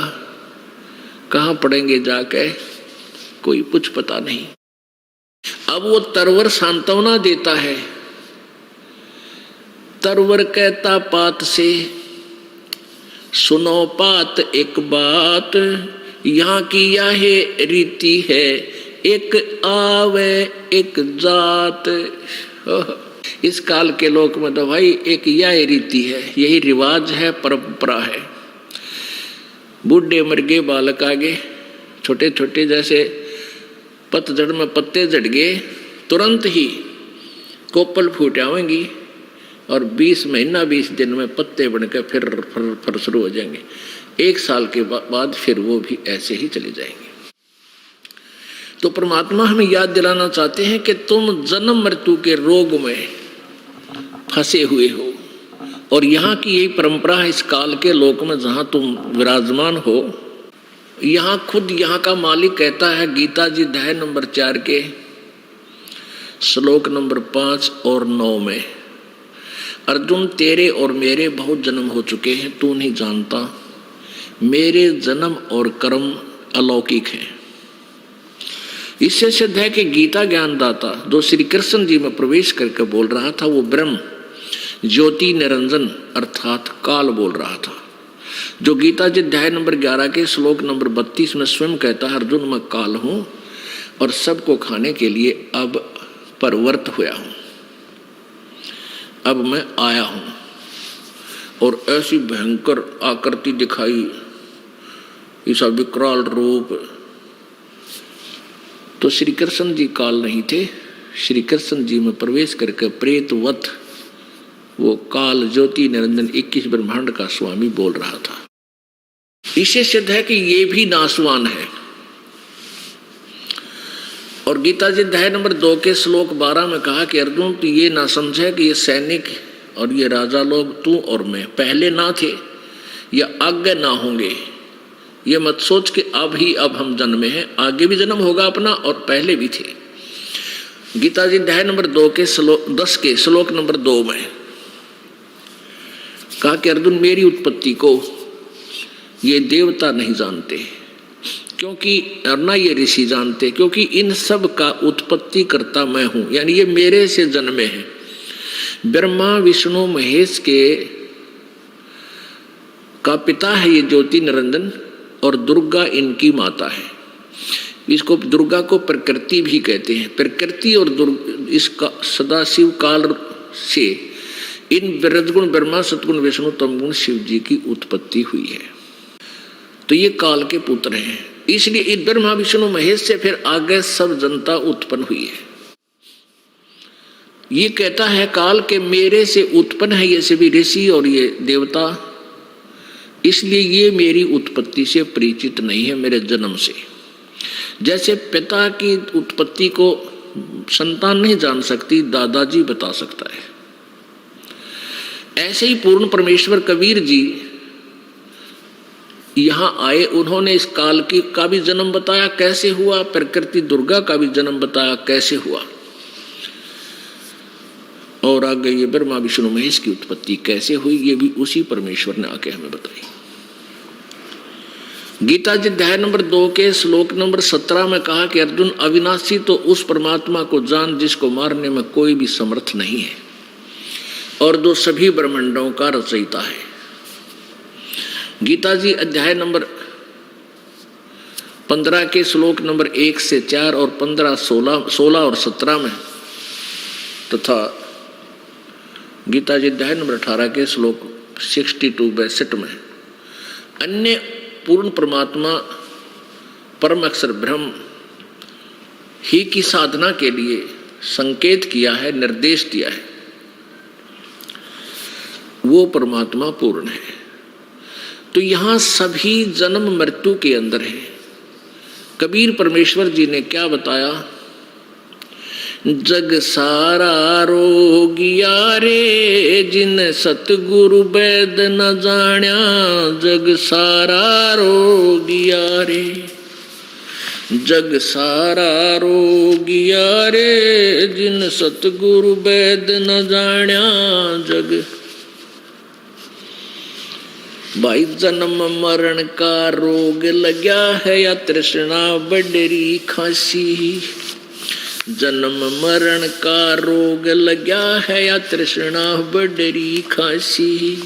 कहाँ पड़ेंगे जाके, कोई कुछ पता नहीं। अब वो तरवर सांत्वना देता है। तरवर कहता पात से सुनो पात एक बात, यहाँ की यह रीति है एक आवे एक जात। इस काल के लोक में तो भाई एक यह रीति है, यही रिवाज है, परंपरा है। बूढ़े मर गए, बालक आगे, छोटे छोटे जैसे पतझड़ में पत्ते झड़ गए, तुरंत ही कोपल फूट आवेंगी और 20 महीना 20 दिन में पत्ते बनकर फिर शुरू हो जाएंगे। 1 साल के बाद फिर वो भी ऐसे ही चले जाएंगे। तो परमात्मा हमें याद दिलाना चाहते हैं कि तुम जन्म मृत्यु के रोग में फंसे हुए हो, और यहाँ की यही परंपरा है इस काल के लोक में जहाँ तुम विराजमान हो। यहाँ खुद यहाँ का मालिक कहता है गीता जी अध्याय नंबर 4 के श्लोक नंबर 5 और 9 में, अर्जुन तेरे और मेरे बहुत जन्म हो चुके हैं, तू नहीं जानता, मेरे जन्म और कर्म अलौकिक हैं। इससे सिद्ध है कि गीता ज्ञानदाता जो श्री कृष्ण जी में प्रवेश करके बोल रहा था वो ब्रह्म ज्योति निरंजन अर्थात काल बोल रहा था। जो गीता जी अध्याय नंबर 11 के श्लोक नंबर 32 में स्वयं कहता है, अर्जुन मैं काल हूं और सबको खाने के लिए अब परवर्त हुआ हूं, अब मैं आया हूं। और ऐसी भयंकर आकृति दिखाई, ऐसा विकराल रूप। तो श्री कृष्ण जी काल नहीं थे, श्री कृष्ण जी में प्रवेश करके प्रेतवत वो काल ज्योति निरंजन 21 ब्रह्मांड का स्वामी बोल रहा था। इससे सिद्ध है कि ये भी नासवान है। और गीता जी अध्याय नंबर 2 के श्लोक 12 में कहा कि अर्जुन तू ये ना समझे कि ये सैनिक और ये राजा लोग तू और मैं पहले ना थे या आगे ना होंगे। ये मत सोच कि अब हम जन्मे हैं, आगे भी जन्म होगा अपना और पहले भी थे। गीता जी अध्याय नंबर 2 के श्लोक 10 के श्लोक नंबर 2 में कहा कि अर्जुन मेरी उत्पत्ति को ये देवता नहीं जानते, क्योंकि और ना ये ऋषि जानते, क्योंकि इन सब का उत्पत्ति करता मैं हूं, यानी ये मेरे से जन्मे हैं। ब्रह्मा विष्णु महेश के का पिता है ये ज्योति निरंजन, और दुर्गा इनकी माता है। इसको दुर्गा को प्रकृति भी कहते हैं। प्रकृति और इसका सदाशिव काल से इन रजगुण ब्रह्मा सतगुण विष्णु तमगुण शिव जी की उत्पत्ति हुई है। तो ये काल के पुत्र हैं, इसलिए इन ब्रह्मा विष्णु महेश से फिर आगे सब जनता उत्पन्न हुई है। ये कहता है काल के मेरे से उत्पन्न है ये सभी ऋषि और ये देवता, इसलिए ये मेरी उत्पत्ति से परिचित नहीं है, मेरे जन्म से। जैसे पिता की उत्पत्ति को संतान नहीं जान सकती, दादाजी बता सकता है। ऐसे ही पूर्ण परमेश्वर कबीर जी यहां आए, उन्होंने इस काल की का भी जन्म बताया कैसे हुआ, प्रकृति दुर्गा का भी जन्म बताया कैसे हुआ, और आगे ये ब्रह्मा विष्णु महेश की उत्पत्ति कैसे हुई, ये भी उसी परमेश्वर ने आके हमें बताई। गीता जी अध्याय नंबर 2 के श्लोक नंबर 17 में कहा कि अर्जुन अविनाशी तो उस परमात्मा को जान जिसको मारने में कोई भी समर्थ नहीं है और जो सभी ब्रह्मांडों का रचयिता है। गीता जी अध्याय नंबर 15 के श्लोक नंबर 1 से 4 और 15, 16 और 17 में, तथा गीता जी अध्याय नंबर 18 के श्लोक 62-62 में अन्य पूर्ण परमात्मा परम अक्षर ब्रह्म ही की साधना के लिए संकेत किया है, निर्देश दिया है। वो परमात्मा पूर्ण है। तो यहां सभी जन्म मृत्यु के अंदर है। कबीर परमेश्वर जी ने क्या बताया, जग सारा रोगिया रे जिन सतगुरु वैद न जाण्या, जग सारा रोगिया रे, जग सारा रोगिया रे जिन सतगुरु वैद न जाण्या। जग भाई जन्म मरण का रोग लग्या है या तृष्णा बडरी खांसी, जन्म मरण का रोग लग्या है या तृष्णा बडरी खांसी।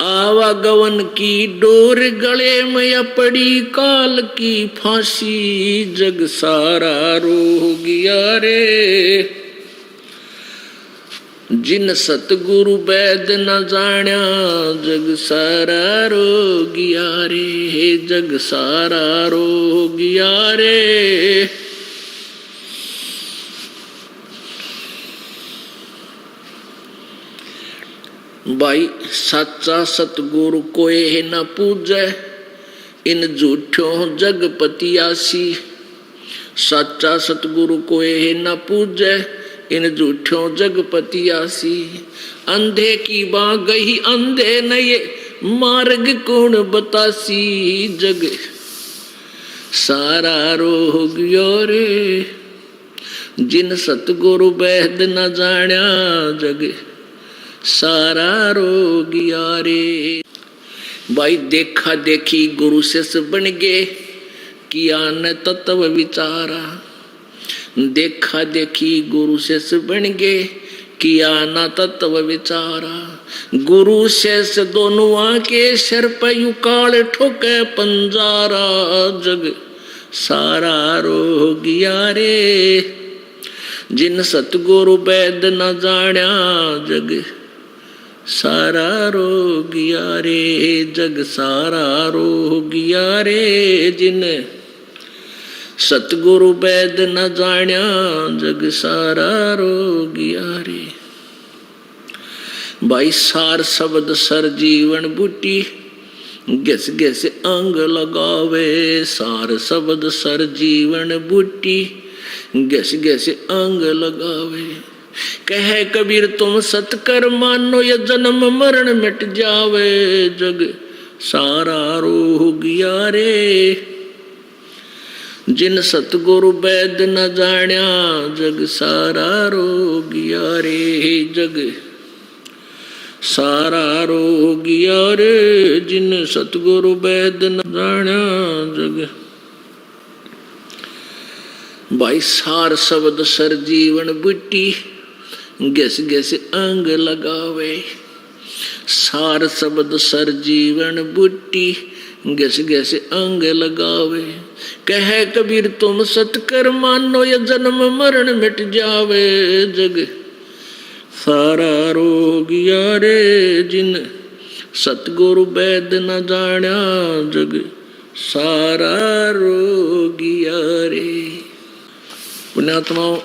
आवागवन की डोर गले में या पड़ी काल की फांसी, जग सारा रोगिया रे जिन सतगुरु वैद न जाण्या। जग सारा रोगिया रे, जग सारा रोगिया रे। भाई सच्चा सतगुरु कोई न पूजे, इन झूठों जगपतियासी। सच्चा सतगुरु कोई न पूजे, इन झूठों जगपतियासी। अंधे की बाँ गई अंधे न ये मार्ग कौन बतासी, जग सारा रोगियो रे जिन सतगुरु वैद न जाण्या। जग सारा रोगिया रे। भाई देखा देखी गुरु शिष्य बन गे, किया न तत्व विचारा। देखा देखी गुरु शिष्य बन गे, किया ना तत्व विचारा। गुरु शेष दोनों आके सिर पे युकाल ठोके पंजारा। जग सारा रोगिया रे जिन सतगुरु वैद न जाण्या। जग सारा रोगिया रे जग सारा रोगिया रे जिन सतगुरु वैद न जाण्या। जग सारा रोगिया रे। भाई सार शब्द सर जीवन बूटी घिस घिस अंग लगावे। सार शब्द सर जीवन बूटी घिस घिस अंग लगावे। कहे कबीर तुम सतकर मानो ये जन्म मरण मिट जावे। जग सारा रोगिया रे जिन सतगुरु वैद न जाण्या। जग सारा रोगिया रे जग सारा रोगिया रे जिन सतगुरु वैद न जाण्या। जग भाई सार शब्द सर जीवन बूटी घिस घिस अंग लगावे। सार शब्द सर जीवन बूटी घिस घिस अंग लगावे। कहे कबीर तुम सतकर मानो ये जन्म मरण मिट जावे। जग सारा रोगिया रे जिन सतगुरु वैद न जाण्या। जग सारा रोगिया रे। पुण्यात्माओं,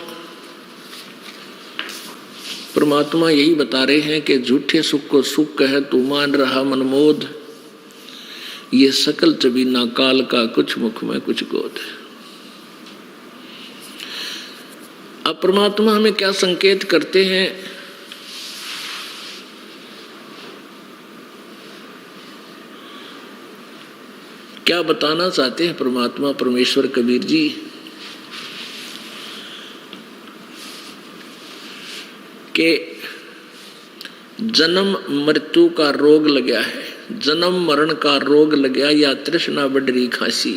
परमात्मा यही बता रहे हैं कि झूठे सुख को सुख कह तू मान रहा मनमोद। ये सकल चबीना काल का कुछ मुख में कुछ गोद। अब परमात्मा हमें क्या संकेत करते हैं? क्या बताना चाहते हैं परमात्मा परमेश्वर कबीर जी? कि जन्म मृत्यु का रोग लगा है, जन्म मरण का रोग लगा या तृष्णा बढ़ी खांसी।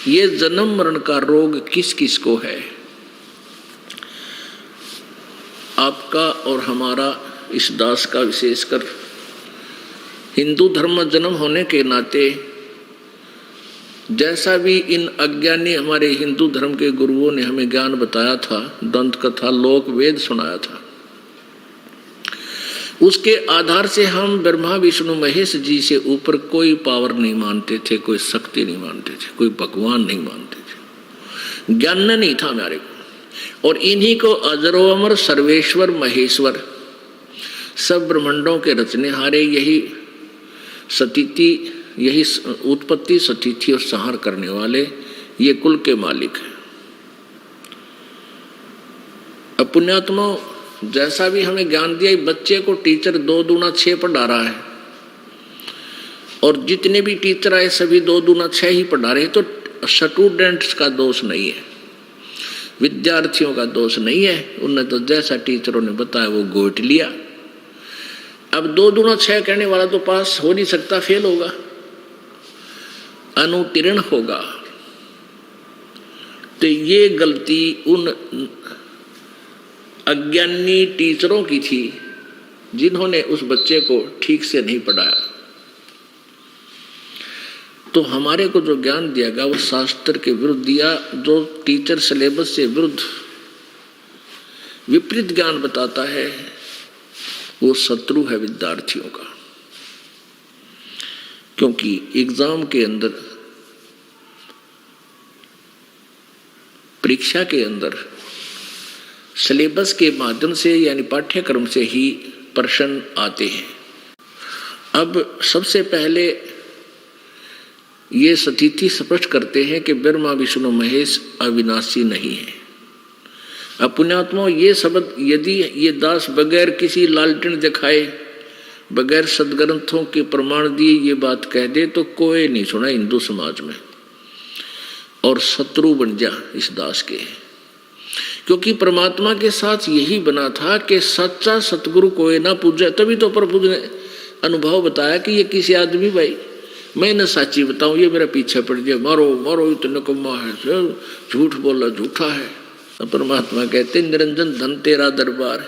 ये जन्म मरण का रोग किस किस को है? आपका और हमारा, इस दास का विशेषकर। हिंदू धर्म में जन्म होने के नाते जैसा भी इन अज्ञानी हमारे हिंदू धर्म के गुरुओं ने हमें ज्ञान बताया था, दंत कथा लोक वेद सुनाया था, उसके आधार से हम ब्रह्मा विष्णु महेश जी से ऊपर कोई पावर नहीं मानते थे, कोई शक्ति नहीं मानते थे, कोई भगवान नहीं मानते थे। ज्ञान नहीं था हमारे को। और इन्हीं को अजरो अमर सर्वेश्वर महेश्वर, सब ब्रह्मांडों के रचनेहारे, यही सतीति, यही उत्पत्ति स्थिति और संहार करने वाले, ये कुल के मालिक हैं। अब पुण्यात्मा, जैसा भी हमें ज्ञान दिया, बच्चे को टीचर 2 दूना 6 पढ़ा रहा है, और जितने भी टीचर आए सभी 2 दूना 6 ही पढ़ा रहे हैं। तो स्टूडेंट्स का दोष नहीं है, विद्यार्थियों का दोष नहीं है। उन्हें तो जैसा टीचरों ने बताया वो गोट लिया। अब 2 दूना 6 कहने वाला तो पास हो नहीं सकता, फेल होगा, अनुत्तीर्ण होगा। तो ये गलती उन अज्ञानी टीचरों की थी जिन्होंने उस बच्चे को ठीक से नहीं पढ़ाया। तो हमारे को जो ज्ञान दिया गया वो शास्त्र के विरुद्ध दिया। जो टीचर सिलेबस से विरुद्ध विपरीत ज्ञान बताता है वो शत्रु है विद्यार्थियों का। क्योंकि एग्जाम के अंदर, परीक्षा के अंदर सिलेबस के माध्यम से यानी पाठ्यक्रम से ही प्रश्न आते हैं। अब सबसे पहले ये स्थिति स्पष्ट करते हैं कि ब्रह्मा विष्णु महेश अविनाशी नहीं है। अब पुण्यात्मा, ये शब्द यदि ये दास बगैर किसी लालटेन दिखाए, बगैर सदग्रंथों के प्रमाण दिए ये बात कह दे तो कोई नहीं सुना हिंदू समाज में, और शत्रु बन जा इस दास के। क्योंकि परमात्मा के साथ यही बना था कि सच्चा सतगुरु कोई ना पूजे। तभी तो प्रभु ने अनुभव बताया कि ये किसी आदमी, भाई मैं न साची बताऊं, ये मेरा पीछे पड़ गया, मारो मारो, इतना निकम्मा है, झूठ बोला, झूठा है। परमात्मा कहते निरंजन धन तेरा दरबार,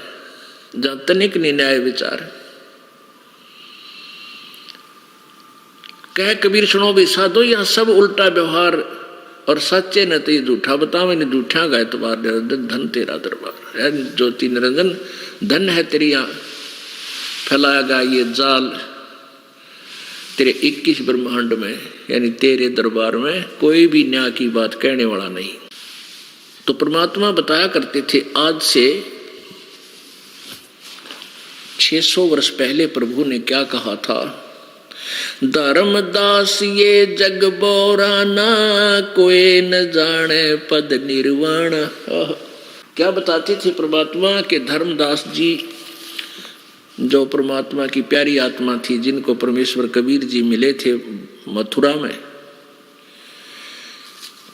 जहां तनिक नहीं न्याय विचार। कह कबीर सुनो भी साधो, यहाँ सब उल्टा व्यवहार और सच्चे न तो ये झूठा बतावे न झूठा गाय तुम्हार निरंजन धन तेरा दरबार है। ज्योति निरंजन धन है तेरी यहाँ फैलाया गया ये जाल तेरे 21 ब्रह्मांड में, यानी तेरे दरबार में कोई भी न्याय की बात कहने वाला नहीं। तो परमात्मा बताया करते थे, आज से 600 वर्ष पहले प्रभु ने क्या कहा था, धर्मदास ये जग बोराना कोई न जाने पद निर्वाण। क्या बताते थे परमात्मा के धर्मदास जी जो परमात्मा की प्यारी आत्मा थी, जिनको परमेश्वर कबीर जी मिले थे मथुरा में,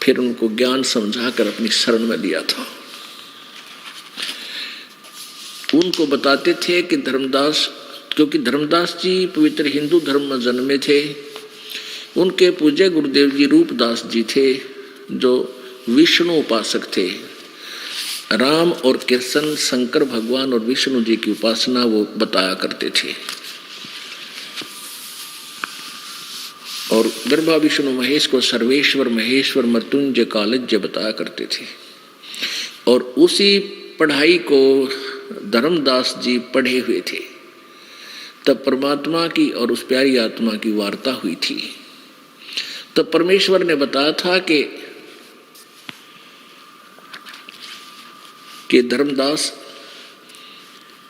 फिर उनको ज्ञान समझाकर अपनी शरण में लिया था। उनको बताते थे कि धर्मदास, क्योंकि धर्मदास जी पवित्र हिंदू धर्म में जन्मे थे, उनके पूज्य गुरुदेव जी रूपदास जी थे जो विष्णु उपासक थे। राम और कृष्ण, शंकर भगवान और विष्णु जी की उपासना वो बताया करते थे। और ब्रह्मा विष्णु महेश को सर्वेश्वर महेश्वर मृत्युंजय कालज्य बताया करते थे। और उसी पढ़ाई को धर्मदास जी पढ़े हुए थे। तब परमात्मा की और उस प्यारी आत्मा की वार्ता हुई थी। तब परमेश्वर ने बताया था कि धर्मदास,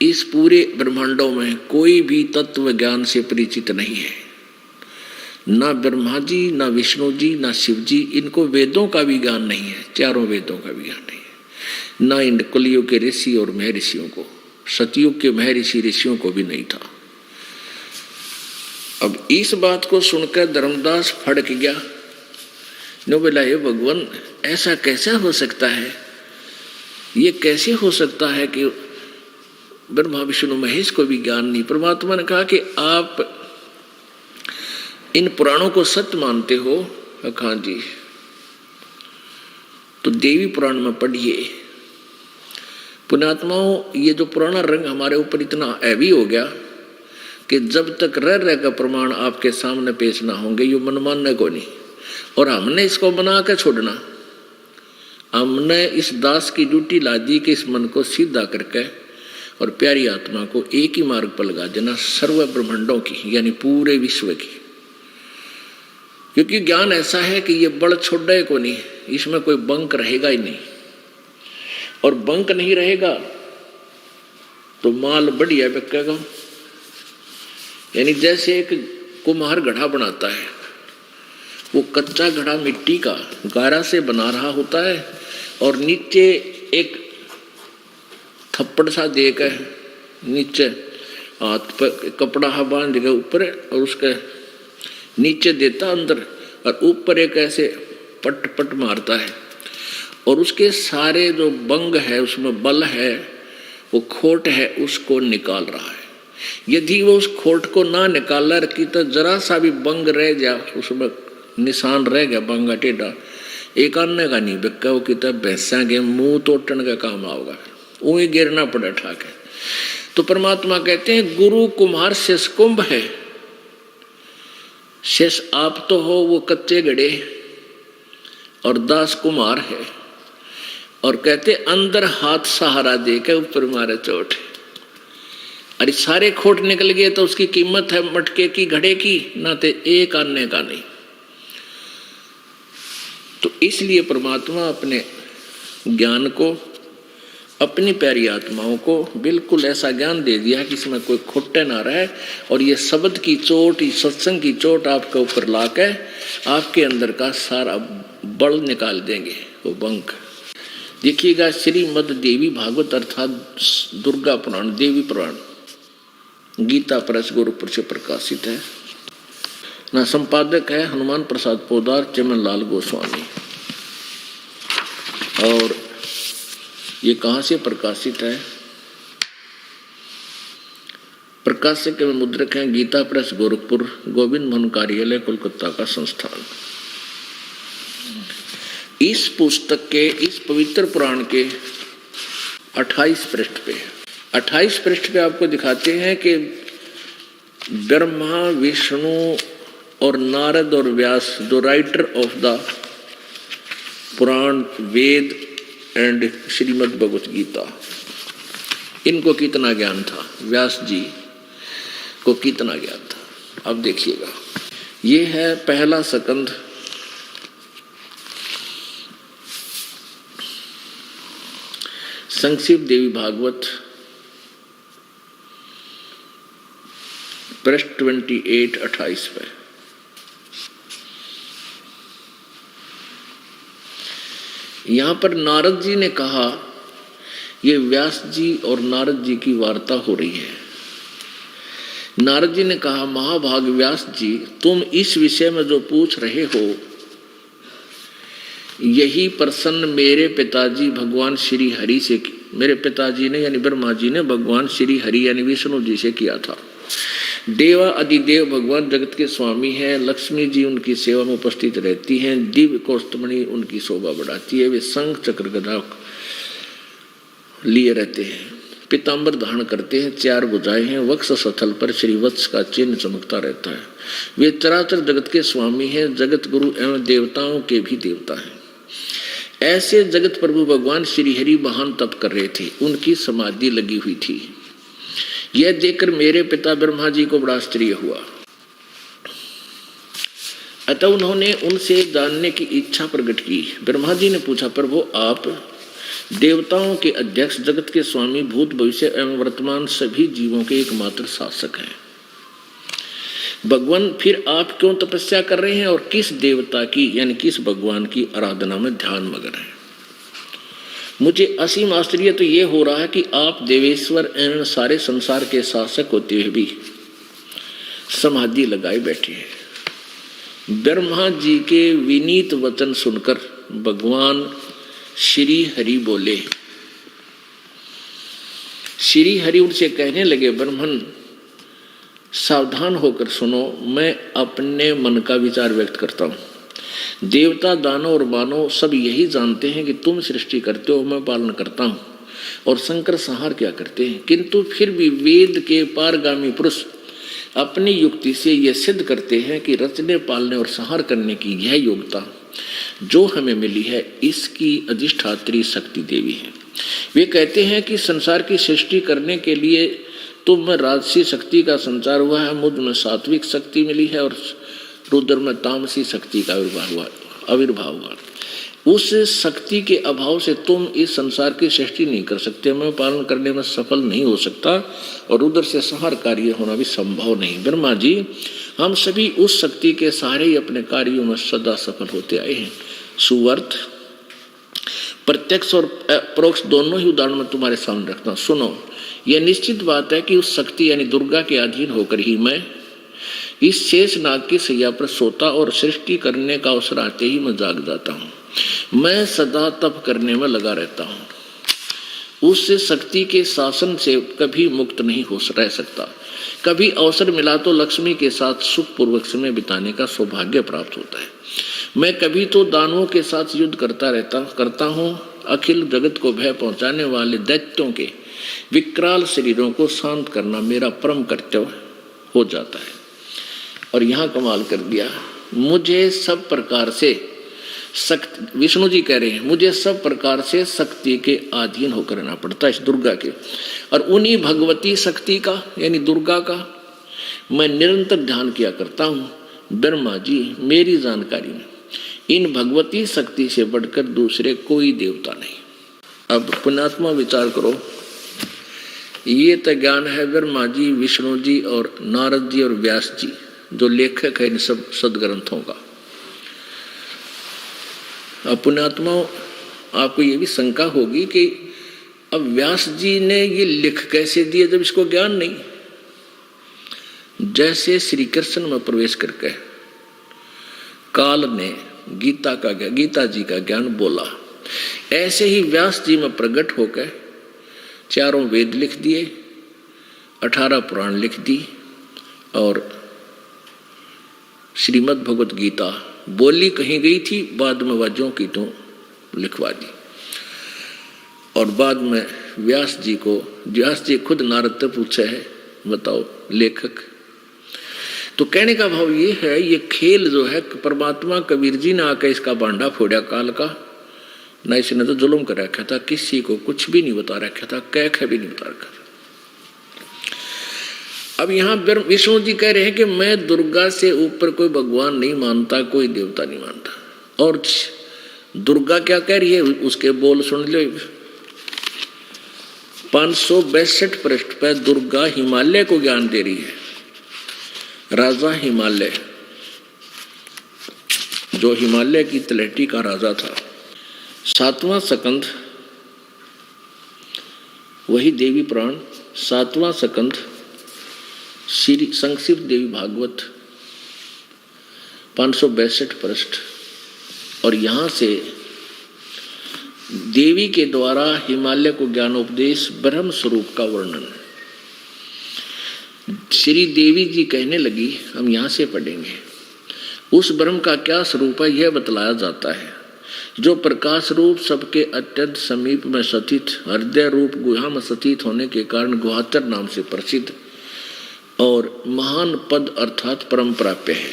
इस पूरे ब्रह्मांडों में कोई भी तत्व ज्ञान से परिचित नहीं है, ना ब्रह्मा जी, ना विष्णु जी, ना शिव जी, इनको वेदों का भी ज्ञान नहीं है, चारों वेदों का भी ज्ञान नहीं है, ना इन कलियुग के ऋषि और महर्षियों को, सतयुग के महर्षि ऋषियों को भी नहीं था। अब इस बात को सुनकर धर्मदास फड़क गया, नो बोला, हे भगवान, ऐसा कैसा हो सकता है, ये कैसे हो सकता है कि ब्रह्मा विष्णु महेश को भी ज्ञान नहीं। परमात्मा ने कहा कि आप इन पुराणों को सत्य मानते हो? हाँ जी। तो देवी पुराण में पढ़िए। पुण्यात्माओं, ये जो पुराना रंग हमारे ऊपर इतना हैवी हो गया कि जब तक रह का प्रमाण आपके सामने पेश ना होंगे, ये मन मानने को नहीं। और हमने इसको बना के छोड़ना, हमने इस दास की ड्यूटी ला दी कि इस मन को सीधा करके और प्यारी आत्मा को एक ही मार्ग पर लगा देना, सर्व ब्रह्मांडों की, यानी पूरे विश्व की। क्योंकि ज्ञान ऐसा है कि ये बड़ छोड़े को नहीं, इसमें कोई बंक रहेगा ही नहीं। और बंक नहीं रहेगा तो माल बढ़िया बिकेगा। यानी जैसे एक कुम्हार घड़ा बनाता है, वो कच्चा घड़ा मिट्टी का गारा से बना रहा होता है और नीचे एक थप्पड़ सा देकर नीचे हाथ पर कपड़ा बांध के ऊपर और उसके नीचे देता अंदर, और ऊपर एक ऐसे पट पट मारता है और उसके सारे जो बंग है, उसमें बल है, वो खोट है, उसको निकाल रहा है। यदि वो उस खोट को ना निकाला रखी तो जरा सा भी बंग रह जाए, उसमें निशान रह गया बंगा टेढ़ा, एक आने का नहीं बिका, वो किताब भैंसा के मुंह तोड़ने का काम आओगा, वही गिरना पड़ा ठाके। तो परमात्मा कहते हैं, गुरु कुम्हार शेष कुंभ है, शेष आप तो हो वो कच्चे घड़े और दास कुम्हार है। और कहते अंदर हाथ सहारा देकर ऊपर मारे चोट। अरे सारे खोट निकल गए तो उसकी कीमत है मटके की, घड़े की, ना तो एक आने का नहीं। तो इसलिए परमात्मा अपने ज्ञान को, अपनी प्यारी आत्माओं को बिल्कुल ऐसा ज्ञान दे दिया कि इसमें कोई खोटे ना रहे। और ये शब्द की चोट, ये सत्संग की चोट आपके ऊपर लाके आपके अंदर का सारा बल निकाल देंगे, वो बंक। देखिएगा, श्रीमद देवी भागवत अर्थात दुर्गा पुराण, देवी पुराण गीता प्रेस गोरखपुर से प्रकाशित है ना। संपादक है हनुमान प्रसाद पोदार, चमन लाल गोस्वामी। और ये कहाँ से प्रकाशित है? प्रकाशक एवं मुद्रक हैं गीता प्रेस गोरखपुर, गोविंद मोहन कार्यालय कोलकाता का संस्थान। इस पुस्तक के, इस पवित्र पुराण के 28 पृष्ठ पे 28 पृष्ठ पे आपको दिखाते हैं कि ब्रह्मा, विष्णु और नारद और Vyas, the writer of the Purana, Veda and Shrimad Bhagavad Gita, इनको कितना ज्ञान था, व्यास जी को कितना ज्ञान था। अब देखिएगा, ये है पहला स्कंद, संक्षिप्त देवी भागवत, पृष्ठ 28 पे। यहां पर नारद जी ने कहा, ये व्यास जी और नारद जी की वार्ता हो रही है। नारद जी ने कहा, महाभाग व्यास जी, तुम इस विषय में जो पूछ रहे हो, यही प्रश्न मेरे पिताजी भगवान श्री हरि से, मेरे पिताजी ने यानी ब्रह्मा जी ने भगवान श्री हरि यानी विष्णु जी से किया था। देवा अधिदेव भगवान जगत के स्वामी हैं, लक्ष्मी जी उनकी सेवा में उपस्थित रहती हैं, दिव्य कौस्तुभमणि उनकी शोभा बढ़ाती है, वे शंख चक्र गदा लिए रहते हैं, पीतांबर धारण करते हैं, 4 भुजाएं हैं, वक्ष स्थल पर श्रीवत्स का चिन्ह चमकता रहता है। वे चराचर जगत के स्वामी हैं, जगत गुरु एवं देवताओं के भी देवता हैं। ऐसे जगत प्रभु भगवान श्री हरि महान तप कर रहे थे, उनकी समाधि लगी हुई थी। यह देखकर मेरे पिता ब्रह्मा जी को बड़ा आश्चर्य हुआ, अतः उन्होंने उनसे जानने की इच्छा प्रकट की। ब्रह्मा जी ने पूछा, प्रभु आप देवताओं के अध्यक्ष, जगत के स्वामी, भूत भविष्य एवं वर्तमान सभी जीवों के एकमात्र शासक हैं। भगवान, फिर आप क्यों तपस्या कर रहे हैं और किस देवता की यानी किस भगवान की आराधना में ध्यान मग्न हैं? मुझे असीम आश्चर्य तो ये हो रहा है कि आप देवेश्वर एवं सारे संसार के शासक होते हुए भी समाधि लगाए बैठे हैं। ब्रह्मा जी के विनीत वचन सुनकर भगवान श्री हरि बोले। श्री हरि उनसे कहने लगे, ब्रह्मन सावधान होकर सुनो, मैं अपने मन का विचार व्यक्त करता हूँ। देवता, दानव और मानव सब यही जानते हैं कि तुम सृष्टि करते हो, मैं पालन करता हूँ, और शंकर संहार क्या करते हैं। किंतु फिर भी वेद के पारगामी पुरुष अपनी युक्ति से यह सिद्ध करते हैं कि रचने, पालने और संहार करने की यह योग्यता जो हमें मिली है, इसकी अधिष्ठात्री शक्ति देवी है। वे कहते हैं कि संसार की सृष्टि करने के लिए तुम में राजसी शक्ति का संचार हुआ है, मुझ में सात्विक शक्ति मिली है और रुद्र में तामसी शक्ति का आविर्भाव हुआ। उस शक्ति के अभाव से तुम इस संसार की सृष्टि नहीं कर सकते, मैं पालन करने में सफल नहीं हो सकता, और रुद्र से संहार कार्य होना भी संभव नहीं। ब्रह्मा जी, हम सभी उस शक्ति के सहारे ही अपने कार्यों में सदा सफल होते आए हैं। सुवर्त, प्रत्यक्ष और परोक्ष दोनों ही उदाहरण में तुम्हारे सामने रखता हूं। सुनो, यह निश्चित बात है कि उस शक्ति यानी दुर्गा के अधीन होकर ही मैं इस शेष नाग की सैया पर सोता और सृष्टि करने का अवसर आते ही मैं जाग जाता हूँ। मैं सदा तप करने में लगा रहता हूँ। उस शक्ति के शासन से कभी मुक्त नहीं हो रह सकता। कभी अवसर मिला तो लक्ष्मी के साथ सुखपूर्वक समय बिताने का सौभाग्य प्राप्त होता है। मैं कभी तो दानवों के साथ युद्ध करता हूँ। अखिल जगत को भय पहुंचाने वाले दैत्यों के विकराल शरीरों को शांत करना मेरा परम कर्तव्य हो जाता है। और यहाँ कमाल कर दिया, मुझे सब प्रकार से शक्ति, विष्णु जी कह रहे हैं, मुझे सब प्रकार से शक्ति के अधीन होकर रहना पड़ता है, इस दुर्गा के। और उन्हीं भगवती शक्ति का यानी दुर्गा का मैं निरंतर ध्यान किया करता हूँ। ब्रह्मा जी, मेरी जानकारी में इन भगवती शक्ति से बढ़कर दूसरे कोई देवता नहीं। अब पुण्यात्मा विचार करो, ये तो ज्ञान है ब्रह्मा जी, विष्णु जी और नारद जी और व्यास जी जो लेखक है इन सब सदग्रंथों का। अब पुण्यात्माओं, आपको ये भी शंका होगी कि अब व्यास जी ने ये लिख कैसे दिया जब इसको ज्ञान नहीं। जैसे श्री कृष्ण में प्रवेश करके काल ने गीता जी का ज्ञान बोला, ऐसे ही व्यास जी में प्रकट होकर 4 वेद लिख दिए, 18 पुराण लिख दी, और श्रीमद् भगवत गीता बोली कहीं गई थी, बाद में वाद्यों की तो लिखवा दी। और बाद में व्यास जी खुद नारद से पूछे है, बताओ लेखक। तो कहने का भाव ये है, ये खेल जो है परमात्मा कबीर जी ने आकर इसका बांडा फोड़ा काल का, ना इसने तो जुल्म कर रखा था, किसी को कुछ भी नहीं बता रखा था, कह भी नहीं बता रखा था। अब यहाँ विष्णु जी कह रहे हैं कि मैं दुर्गा से ऊपर कोई भगवान नहीं मानता, कोई देवता नहीं मानता। और दुर्गा क्या कह रही है उसके बोल सुन लो। 562 पृष्ठ पर दुर्गा हिमालय को ज्ञान दे रही है। राजा हिमालय, जो हिमालय की तलहटी का राजा था, 7वां स्कंद, वही देवी पुराण 7वां स्कंद श्री संक्षिप्त देवी भागवत 562 पृष्ठ। और यहाँ से देवी के द्वारा हिमालय को ज्ञानोपदेश ब्रह्म स्वरूप का वर्णन श्री देवी जी कहने लगी, हम यहाँ से पढ़ेंगे। उस ब्रह्म का क्या स्वरूप है यह बतलाया जाता है, जो प्रकाश रूप सबके अत्यंत समीप में स्थित, हृदय रूप गुहा में स्थित होने के कारण गुहातर नाम से प्रसिद्ध और महान पद अर्थात परम प्राप्य है।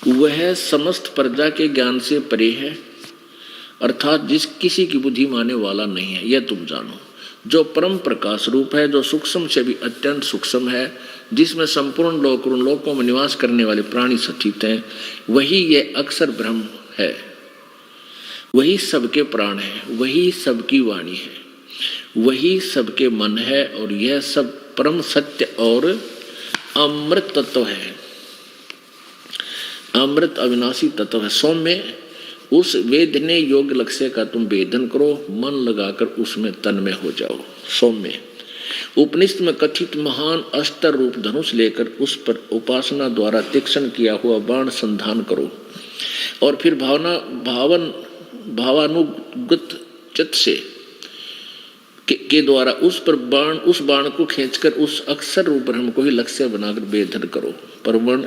वह समस्त प्रजा के ज्ञान से परे है, अर्थात जिस किसी की बुद्धि माने वाला नहीं है, यह तुम जानो। जो परम प्रकाश रूप है, जो सूक्ष्म से भी अत्यंत सूक्ष्म है, जिसमें संपूर्ण लोक उन लोकों में निवास करने वाले प्राणी स्थित हैं, वही ये अक्षर ब्रह्म है। वही सबके प्राण है, वही सबकी वाणी है, वही सबके मन है, और यह सब परम सत्य और अमृत तत्व है, अमृत अविनाशी तत्व है। सौम्य उस वेदने योग्य लक्ष्य का तुम वेदन करो, मन लगाकर उसमें तन्मय हो जाओ। सौम्य उपनिषद में कथित महान अस्त्र रूप धनुष लेकर उस पर उपासना द्वारा तीक्ष्ण किया हुआ बाण संधान करो, और फिर भावानुगत चित्त से के द्वारा उस बाण को खींचकर उस अक्षर रूप ब्रह्म को ही लक्ष्य बनाकर वेदन करो। परवण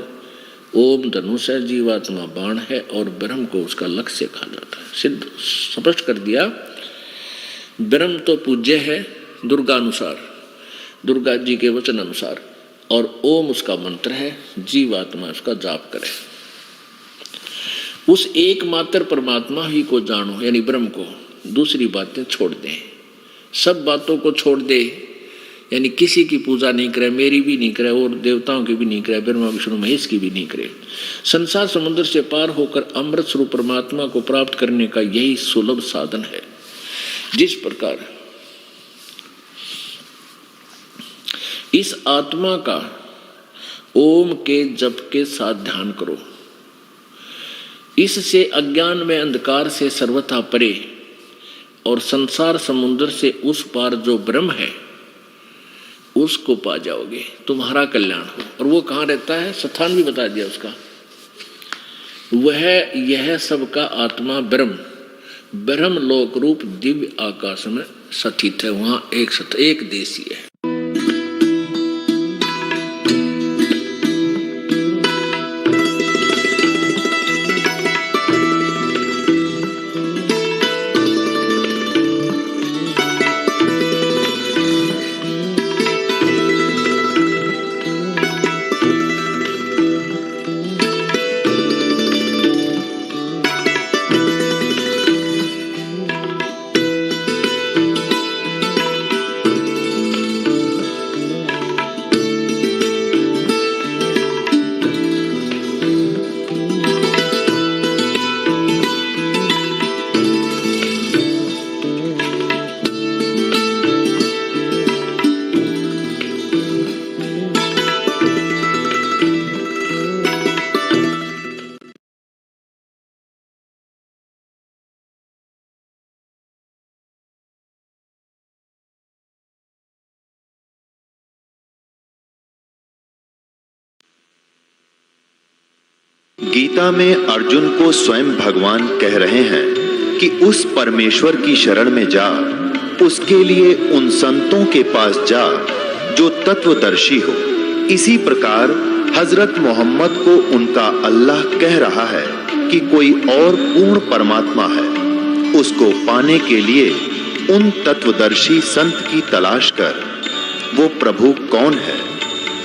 ओम धनुष है, जीवात्मा बाण है, और ब्रह्म को उसका लक्ष्य कहा जाता है। सिद्ध स्पष्ट कर दिया, ब्रह्म तो पूज्य है दुर्गा अनुसार, दुर्गा जी के वचन अनुसार, और ओम उसका मंत्र है, जीवात्मा उसका जाप करे। उस एकमात्र परमात्मा ही को जानो, यानी ब्रह्म को, दूसरी बातें छोड़ दें, सब बातों को छोड़ दे, यानी किसी की पूजा नहीं करे, मेरी भी नहीं करे, और देवताओं की भी नहीं करे, ब्रह्मा विष्णु महेश की भी नहीं करे। संसार समुद्र से पार होकर अमृत स्वरूप परमात्मा को प्राप्त करने का यही सुलभ साधन है। जिस प्रकार इस आत्मा का ओम के जप के साथ ध्यान करो, इससे अज्ञान में अंधकार से सर्वथा परे और संसार समुद्र से उस पार जो ब्रह्म है उसको पा जाओगे, तुम्हारा कल्याण हो। और वो कहाँ रहता है, स्थान भी बता दिया उसका, वह यह सबका आत्मा ब्रह्म लोक रूप दिव्य आकाश में स्थित है। वहां एक देशी है। गीता में अर्जुन को स्वयं भगवान कह रहे हैं कि उस परमेश्वर की शरण में जा, उसके लिए उन संतों के पास जा जो तत्वदर्शी हो। इसी प्रकार हजरत मोहम्मद को उनका अल्लाह कह रहा है कि कोई और पूर्ण परमात्मा है उसको पाने के लिए उन तत्वदर्शी संत की तलाश कर। वो प्रभु कौन है,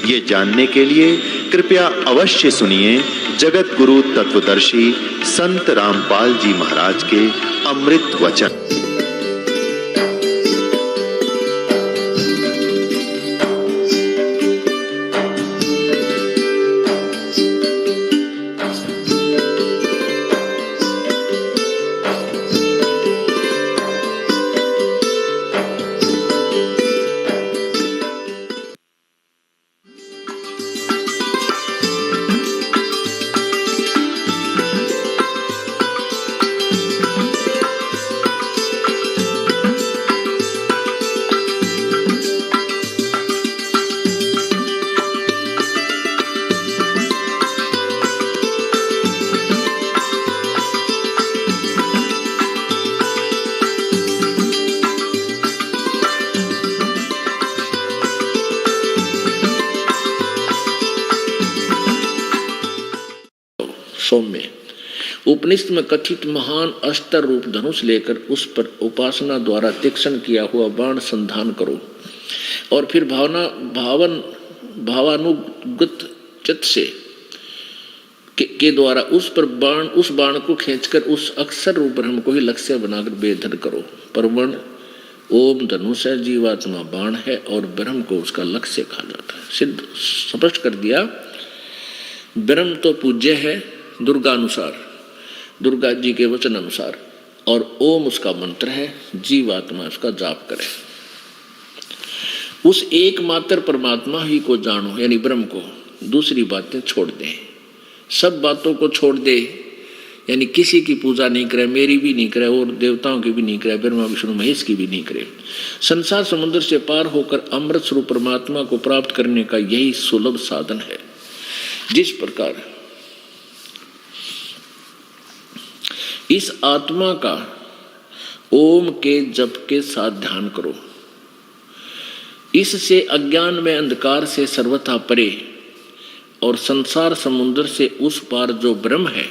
ये जानने के लिए कृपया अवश्य सुनिए जगत गुरु तत्वदर्शी संत रामपाल जी महाराज के अमृत वचन। सौम्य उपनिषद में कथित महान अस्त्र रूप धनुष लेकर उस पर उपासना द्वारा तीक्ष्ण किया हुआ बाण संधान करो और फिर भावानुगत चित्त से के द्वारा उस बाण को खींचकर उस अक्षर रूप ब्रह्म को ही लक्ष्य बनाकर वेधन करो। परवण ओम धनुष है, जीवात्मा बाण है और ब्रह्म को उसका लक्ष्य कहा जाता है। सिद्ध स्पष्ट कर दिया। ब्रह्म तो पूज्य है दुर्गा अनुसार, दुर्गा जी के वचन अनुसार, और ओम उसका मंत्र है, जीवात्मा उसका जाप करे। उस एकमात्र परमात्मा ही को जानो यानी ब्रह्म को, दूसरी बातें छोड़ दें, सब बातों को छोड़ दे यानी किसी की पूजा नहीं करे, मेरी भी नहीं करे और देवताओं की भी नहीं करे, ब्रह्मा विष्णु महेश की भी नहीं करे। संसार समुद्र से पार होकर अमृत स्वरूप परमात्मा को प्राप्त करने का यही सुलभ साधन है। जिस प्रकार इस आत्मा का ओम के जप के साथ ध्यान करो, इससे अज्ञान में अंधकार से सर्वथा परे और संसार समुद्र से उस पार जो ब्रह्म है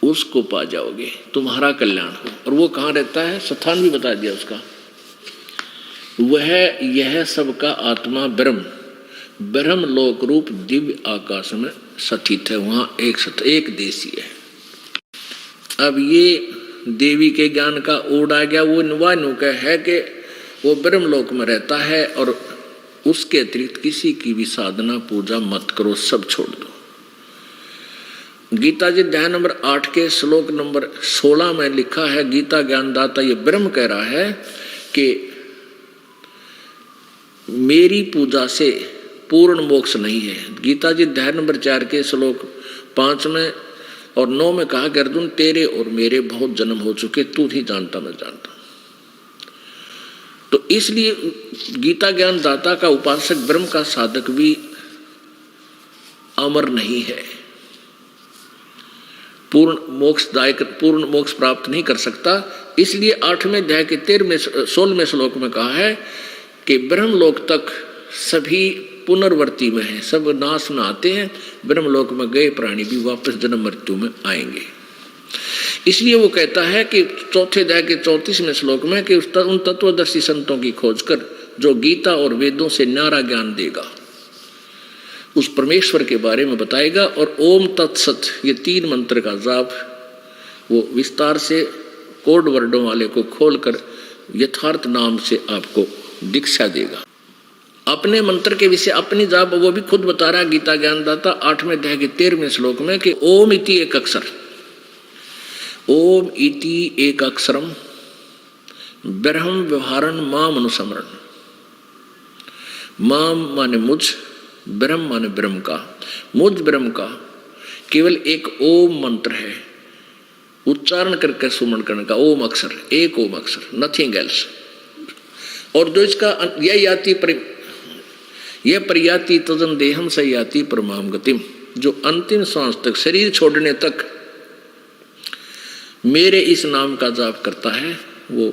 उसको पा जाओगे, तुम्हारा कल्याण हो। और वो कहाँ रहता है, स्थान भी बता दिया उसका। वह यह सबका आत्मा ब्रह्म लोक रूप दिव्य आकाश में स्थित है, वहां एक देशी है। अब ये देवी के ज्ञान का ओढ़ आ गया, वो निवानु का है कि वो ब्रह्म लोक में रहता है और उसके अतिरिक्त किसी की भी साधना पूजा मत करो, सब छोड़ दो। गीता जी अध्याय नंबर 8 के श्लोक नंबर 16 में लिखा है, गीता ज्ञानदाता ये ब्रह्म कह रहा है कि मेरी पूजा से पूर्ण मोक्ष नहीं है। गीता जी अध्याय नंबर 4 के श्लोक 5 में और 9 में कहा कि अर्जुन तेरे और मेरे बहुत जन्म हो चुके, तू ही जानता मैं जानता। तो इसलिए गीता ज्ञान दाता का उपासक ब्रह्म का साधक भी अमर नहीं है, पूर्ण मोक्ष प्राप्त नहीं कर सकता। इसलिए 8वें अध्याय के 16वें श्लोक में कहा है कि ब्रह्मलोक तक सभी पुनर्वर्ती में है, सब नाश में आते हैं, ब्रह्मलोक में गए प्राणी भी वापस जन्म मृत्यु में आएंगे। इसलिए वो कहता है कि 4th अध्याय के 34वें श्लोक में कि उन तत्वदर्शी संतों की खोज कर जो गीता और वेदों से न्यारा ज्ञान देगा, उस परमेश्वर के बारे में बताएगा। और ओम तत्सत ये 3 मंत्र का जाप वो विस्तार से कोड वर्डों वाले को खोलकर यथार्थ नाम से आपको दीक्षा देगा। अपने मंत्र के विषय अपनी जाप वो भी खुद बता रहा है गीता ज्ञानदाता 8वें अध्याय के 13वें श्लोक में कि ओम इति एक अक्षर, ओम इति एक अक्षरम ब्रह्म व्यवहारन माम अनुसमरण। माम माने मुझ, ब्रह्म माने ब्रह्म का, मुझ ब्रह्म का केवल एक ओम मंत्र है, उच्चारण करके सुमरण करने का ओम अक्षर, एक ओम अक्षर, नथिंग एल्स। और जो इसका यह प्रयाति तजन देहम से याति परमाम गतिम, जो अंतिम सांस तक शरीर छोड़ने तक मेरे इस नाम का जाप करता है वो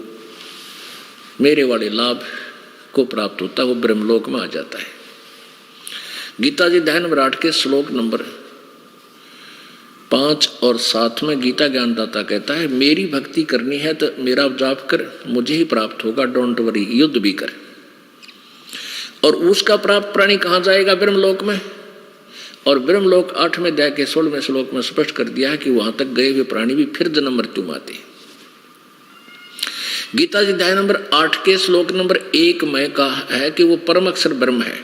मेरे वाले लाभ को प्राप्त होता है, वो ब्रह्मलोक में आ जाता है। गीता जी अध्याय नंबर 8 के श्लोक नंबर 5 और 7 में गीता ज्ञानदाता कहता है मेरी भक्ति करनी है तो मेरा जाप कर, मुझे ही प्राप्त होगा, डोंट वरी, युद्ध भी कर। और उसका प्राप्त प्राणी कहाँ जाएगा? ब्रह्मलोक में। और ब्रह्मलोक 8वें अध्याय के 16वें श्लोक में स्पष्ट कर दिया है कि वहां तक गए हुए प्राणी भी फिर जन्म मृत्यु में आते। गीता जी अध्याय नंबर 8 के श्लोक नंबर 1 में कहा है कि वो परम अक्षर ब्रह्म है।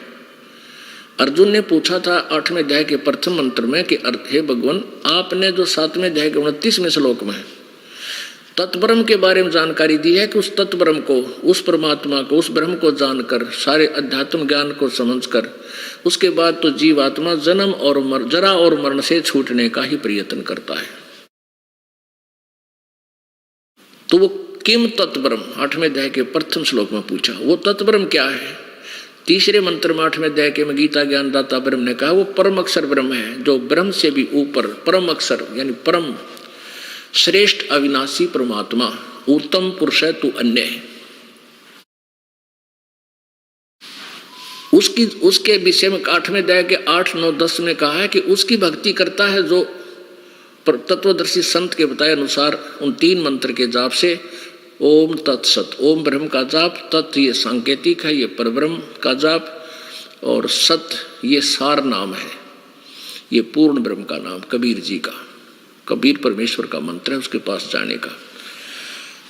अर्जुन ने पूछा था 8वें अध्याय के प्रथम मंत्र में कि हे भगवान, आपने जो 7वें अध्याय के 29वें श्लोक में तत्ब्रह्म के बारे में जानकारी दी है कि उस तत्ब्रह्म को, उस परमात्मा को, उस ब्रह्म को जानकर, सारे अध्यात्म ज्ञान को समझकर उसके बाद तो जीवात्मा जन्म और जरा और मरण से छूटने का ही प्रयत्न करता है। तो वो किम तत्ब्रह्म 8वें अध्याय के प्रथम श्लोक में पूछा, वो तत्ब्रह्म क्या है? तीसरे मंत्र में 8वें अध्याय के में गीता ज्ञानदाता ब्रह्म ने कहा वो परम अक्षर ब्रह्म है, जो ब्रह्म से भी ऊपर, परम अक्षर यानी परम श्रेष्ठ अविनाशी परमात्मा, उत्तम पुरुष है तू अन्य है। उसके विषय में 8वें अध्याय के 8, 9, 10 में कहा है कि उसकी भक्ति करता है जो तत्वदर्शी संत के बताए अनुसार उन 3 मंत्र के जाप से ओम तत्सत, ओम ब्रह्म का जाप, तत् ये सांकेतिक है, ये परब्रह्म का जाप, और सत ये सार नाम है, ये पूर्ण ब्रह्म का नाम, कबीर जी का, कबीर परमेश्वर का मंत्र है उसके पास जाने का।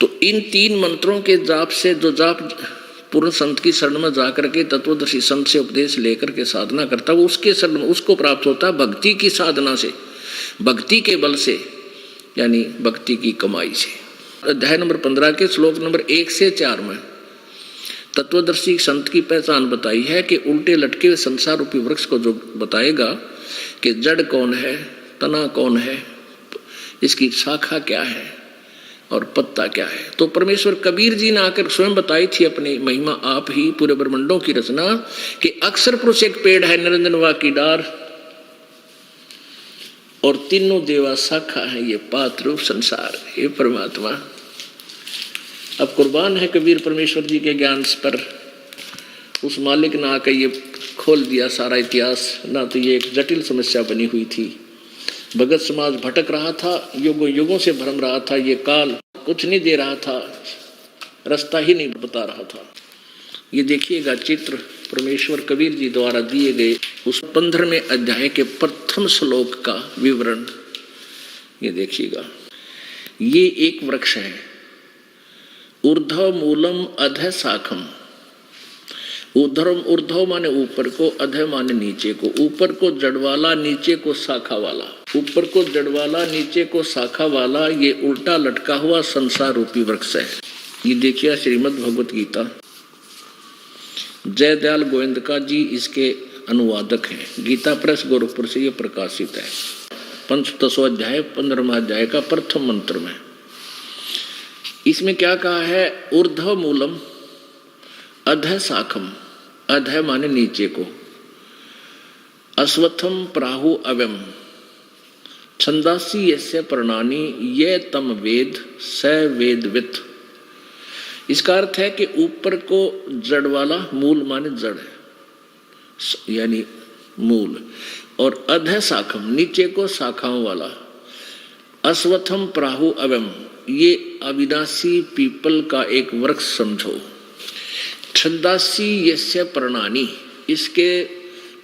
तो इन 3 मंत्रों के जाप से जो जाप पूर्ण संत की शरण में जाकर के तत्वदर्शी संत से उपदेश लेकर के साधना करता है, वो उसके शरण में उसको प्राप्त होता है भक्ति की साधना से, भक्ति के बल से, यानी भक्ति की कमाई से। अध्याय नंबर 15 के श्लोक नंबर 1 से 4 में तत्वदर्शी संत की पहचान बताई है कि उल्टे लटके हुए संसार रूपी वृक्ष को जो बताएगा कि जड़ कौन है, तना कौन है, इसकी शाखा क्या है और पत्ता क्या है। तो परमेश्वर कबीर जी ने आकर स्वयं बताई थी अपनी महिमा, आप ही पूरे ब्रह्मांडों की रचना, कि अक्षर पुरुष एक पेड़ है, निरंजन वा की डार, और तीनों देवा शाखा है, ये पात्र रूप संसार। ये परमात्मा अब कुर्बान है कबीर परमेश्वर जी के ज्ञान पर। उस मालिक ने आकर ये खोल दिया सारा इतिहास, ना तो ये एक जटिल समस्या बनी हुई थी। भगत समाज भटक रहा था, युगों युगों से भ्रम रहा था, ये काल कुछ नहीं दे रहा था, रास्ता ही नहीं बता रहा था। ये देखिएगा चित्र परमेश्वर कबीर जी द्वारा दिए गए उस 15वें अध्याय के प्रथम श्लोक का विवरण, ये देखिएगा। ये एक वृक्ष है, ऊर्ध्व मूलम अधः शाखम। ऊर्ध्व माने ऊपर को, अधः माने नीचे को। ऊपर को जड़ वाला, नीचे को शाखा वाला। ऊपर को जड़ वाला, नीचे को शाखा वाला, ये उल्टा लटका हुआ संसार रूपी वृक्ष है। ये देखिए श्रीमद् भगवत गीता, जयदयाल गोविंदका जी इसके अनुवादक हैं। गीता प्रेस गोरखपुर से ये प्रकाशित है। 15वां अध्याय 15वां अध्याय का प्रथम मंत्र में इसमें क्या कहा है? ऊर्ध्व मूलम अधः शाखम। अधः माने नीचे को। अश्वत्थम प्राहु अव्यम छंदासी यस्य प्रणानी ये तम वेद स वेदवित्। इसका अर्थ है कि ऊपर को जड़ वाला, मूल माने जड़ है यानी मूल, और अधः शाखम नीचे को शाखाओं वाला। अश्वत्थम प्राहु अव्यम ये अविनाशी पीपल का एक वृक्ष समझो। छंदासी यस्य प्रणानी इसके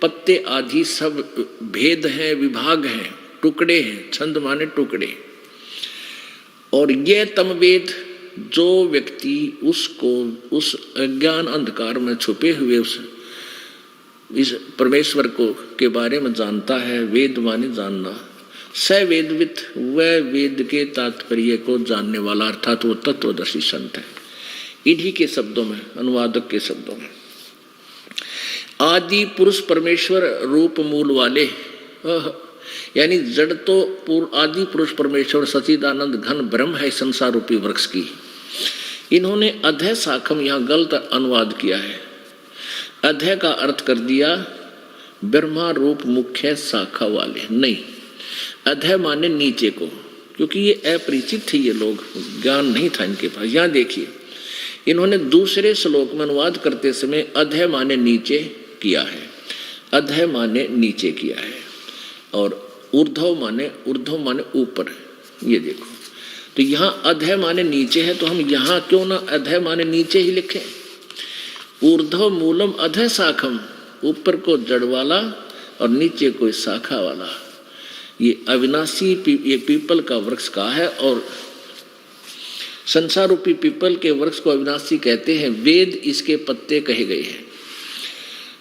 पत्ते आदि सब भेद हैं, विभाग हैं, टुकड़े हैं। छंद माने टुकड़े। और ये तम वेद जो व्यक्ति उसको उस अज्ञान अंधकार में छुपे हुए इस परमेश्वर को के बारे में जानता है, वेद माने जानना, स वेदवित् वह वेद के तात्पर्य को जानने वाला, अर्थात वो तत्वदर्शी संत है। इन्हीं के शब्दों में, अनुवादक के शब्दों में, आदि पुरुष परमेश्वर रूप मूल वाले, यानी जड़ तो पूर्व आदि पुरुष परमेश्वर सच्चिदानंद घन ब्रह्म है संसार रूपी वृक्ष की। इन्होंने अधः शाखम यहाँ गलत अनुवाद किया है। अधः का अर्थ कर दिया ब्रह्मा रूप मुख्य शाखा वाले, नहीं, अधः माने नीचे को, क्योंकि ये अपरिचित थे, ये लोग ज्ञान नहीं था इनके पास। यहाँ देखिए इन्होंने दूसरे श्लोक में अनुवाद करते समय अधः माने नीचे किया है, अधः माने नीचे किया है, और ऊर्ध्व माने ऊपर, ये देखो। तो यहाँ अधः माने नीचे है, तो हम यहाँ क्यों ना अधः माने नीचे ही लिखें। ऊर्ध्व मूलम अधः शाखम, ऊपर को जड़ वाला और नीचे कोई शाखा वाला। ये अविनाशी ये पीपल का वृक्ष का है, और संसार रूपी पीपल के वृक्ष को अविनाशी कहते हैं। वेद इसके पत्ते कहे गए हैं।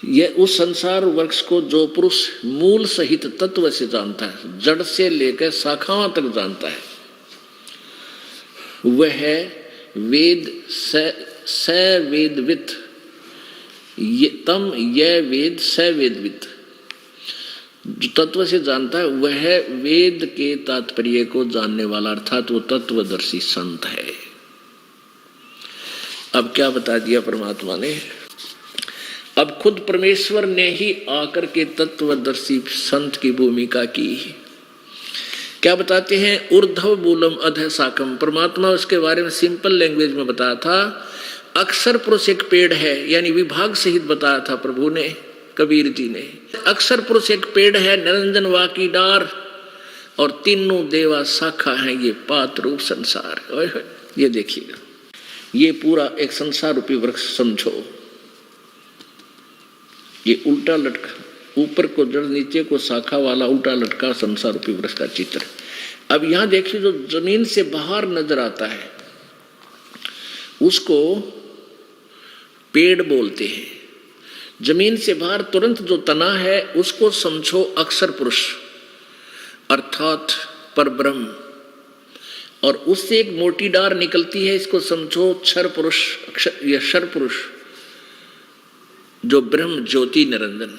यह उस संसार वृक्ष को जो पुरुष मूल सहित तत्व से जानता है, जड़ से लेकर शाखाओं तक जानता है, वह वेद स वेदवित, तम यह वेद स वेदवित। जो तत्व से जानता है वह वेद के तात्पर्य को जानने वाला, अर्थात वो तत्वदर्शी संत है। अब क्या बता दिया परमात्मा ने, अब खुद परमेश्वर ने ही आकर के तत्वदर्शी संत की भूमिका की। क्या बताते हैं, ऊर्ध्व मूलम अधः शाखम। परमात्मा उसके बारे में सिंपल लैंग्वेज में बताया था। अक्षर पुरुष एक पेड़ है, यानी विभाग सहित बताया था प्रभु ने, कबीर जी ने। अक्षर पुरुष एक पेड़ है, निरंजन वाकी डार, और तीनों देवा शाखा है, ये पात रूप संसार। ये देखिएगा, ये पूरा एक संसार रूपी वृक्ष समझो। ये उल्टा लटका, ऊपर को जड़ नीचे को शाखा वाला उल्टा लटका संसार रूपी वृक्ष का चित्र। अब यहां देखिए, जो जमीन से बाहर नजर आता है उसको पेड़ बोलते हैं। जमीन से बाहर तुरंत जो तना है उसको समझो अक्षर पुरुष, अर्थात परब्रह्म। और उससे एक मोटी डार निकलती है, इसको समझो क्षर पुरुष, या क्षर पुरुष, जो ब्रह्म ज्योति निरंजन।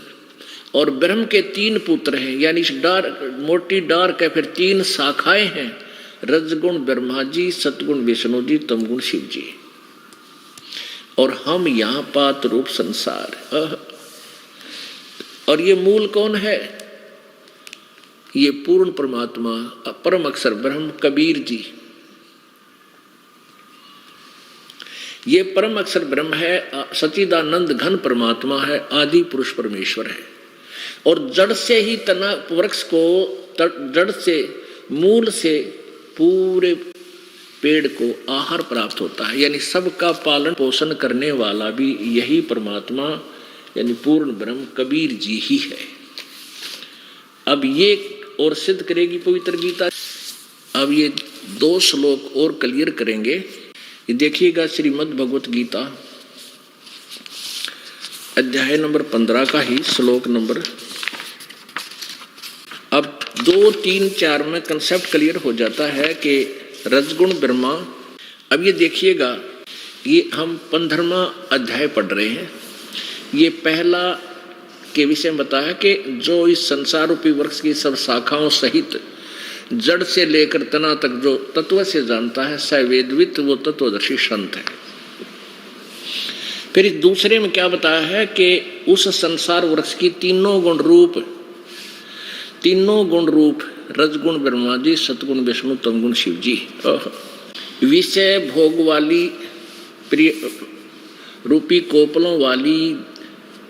और ब्रह्म के तीन पुत्र हैं, यानी इस डार, मोटी डार के फिर तीन शाखाएं हैं, रजगुण ब्रह्मा जी, सतगुण विष्णु जी, तमगुण शिव जी। और हम यहाँ पात रूप संसार। और ये मूल कौन है, ये पूर्ण परमात्मा, परम अक्षर ब्रह्म कबीर जी। ये परम अक्षर ब्रह्म है, सच्चिदानंद घन परमात्मा है, आदि पुरुष परमेश्वर है। और जड़ से ही तना वृक्ष को, जड़ से मूल से पूरे पेड़ को आहार प्राप्त होता है, यानी सबका पालन पोषण करने वाला भी यही परमात्मा, यानी पूर्ण ब्रह्म कबीर जी ही है। अब ये और सिद्ध करेगी पवित्र गीता। अब ये 2 श्लोक और क्लियर करेंगे। ये देखिएगा, श्रीमद् भगवत गीता अध्याय नंबर 15 का ही श्लोक नंबर। अब 2, 3, 4 में कंसेप्ट क्लियर हो जाता है कि रजगुण ब्रह्मा। अब ये देखिएगा, ये हम 15वां अध्याय पढ़ रहे हैं। ये पहला के विषय में बताया कि जो इस संसार रूपी वृक्ष की सब शाखाओं सहित जड़ से लेकर तना तक जो तत्व से जानता है, स वेदवित, वो तत्वदर्शी संत है। फिर इस दूसरे में क्या बताया है कि उस संसार वृक्ष की तीनों गुण रूप रजगुण ब्रह्मा जी, सतगुण विष्णु, तमगुण शिव जी, विषय भोग वाली प्रिय रूपी कोपलों वाली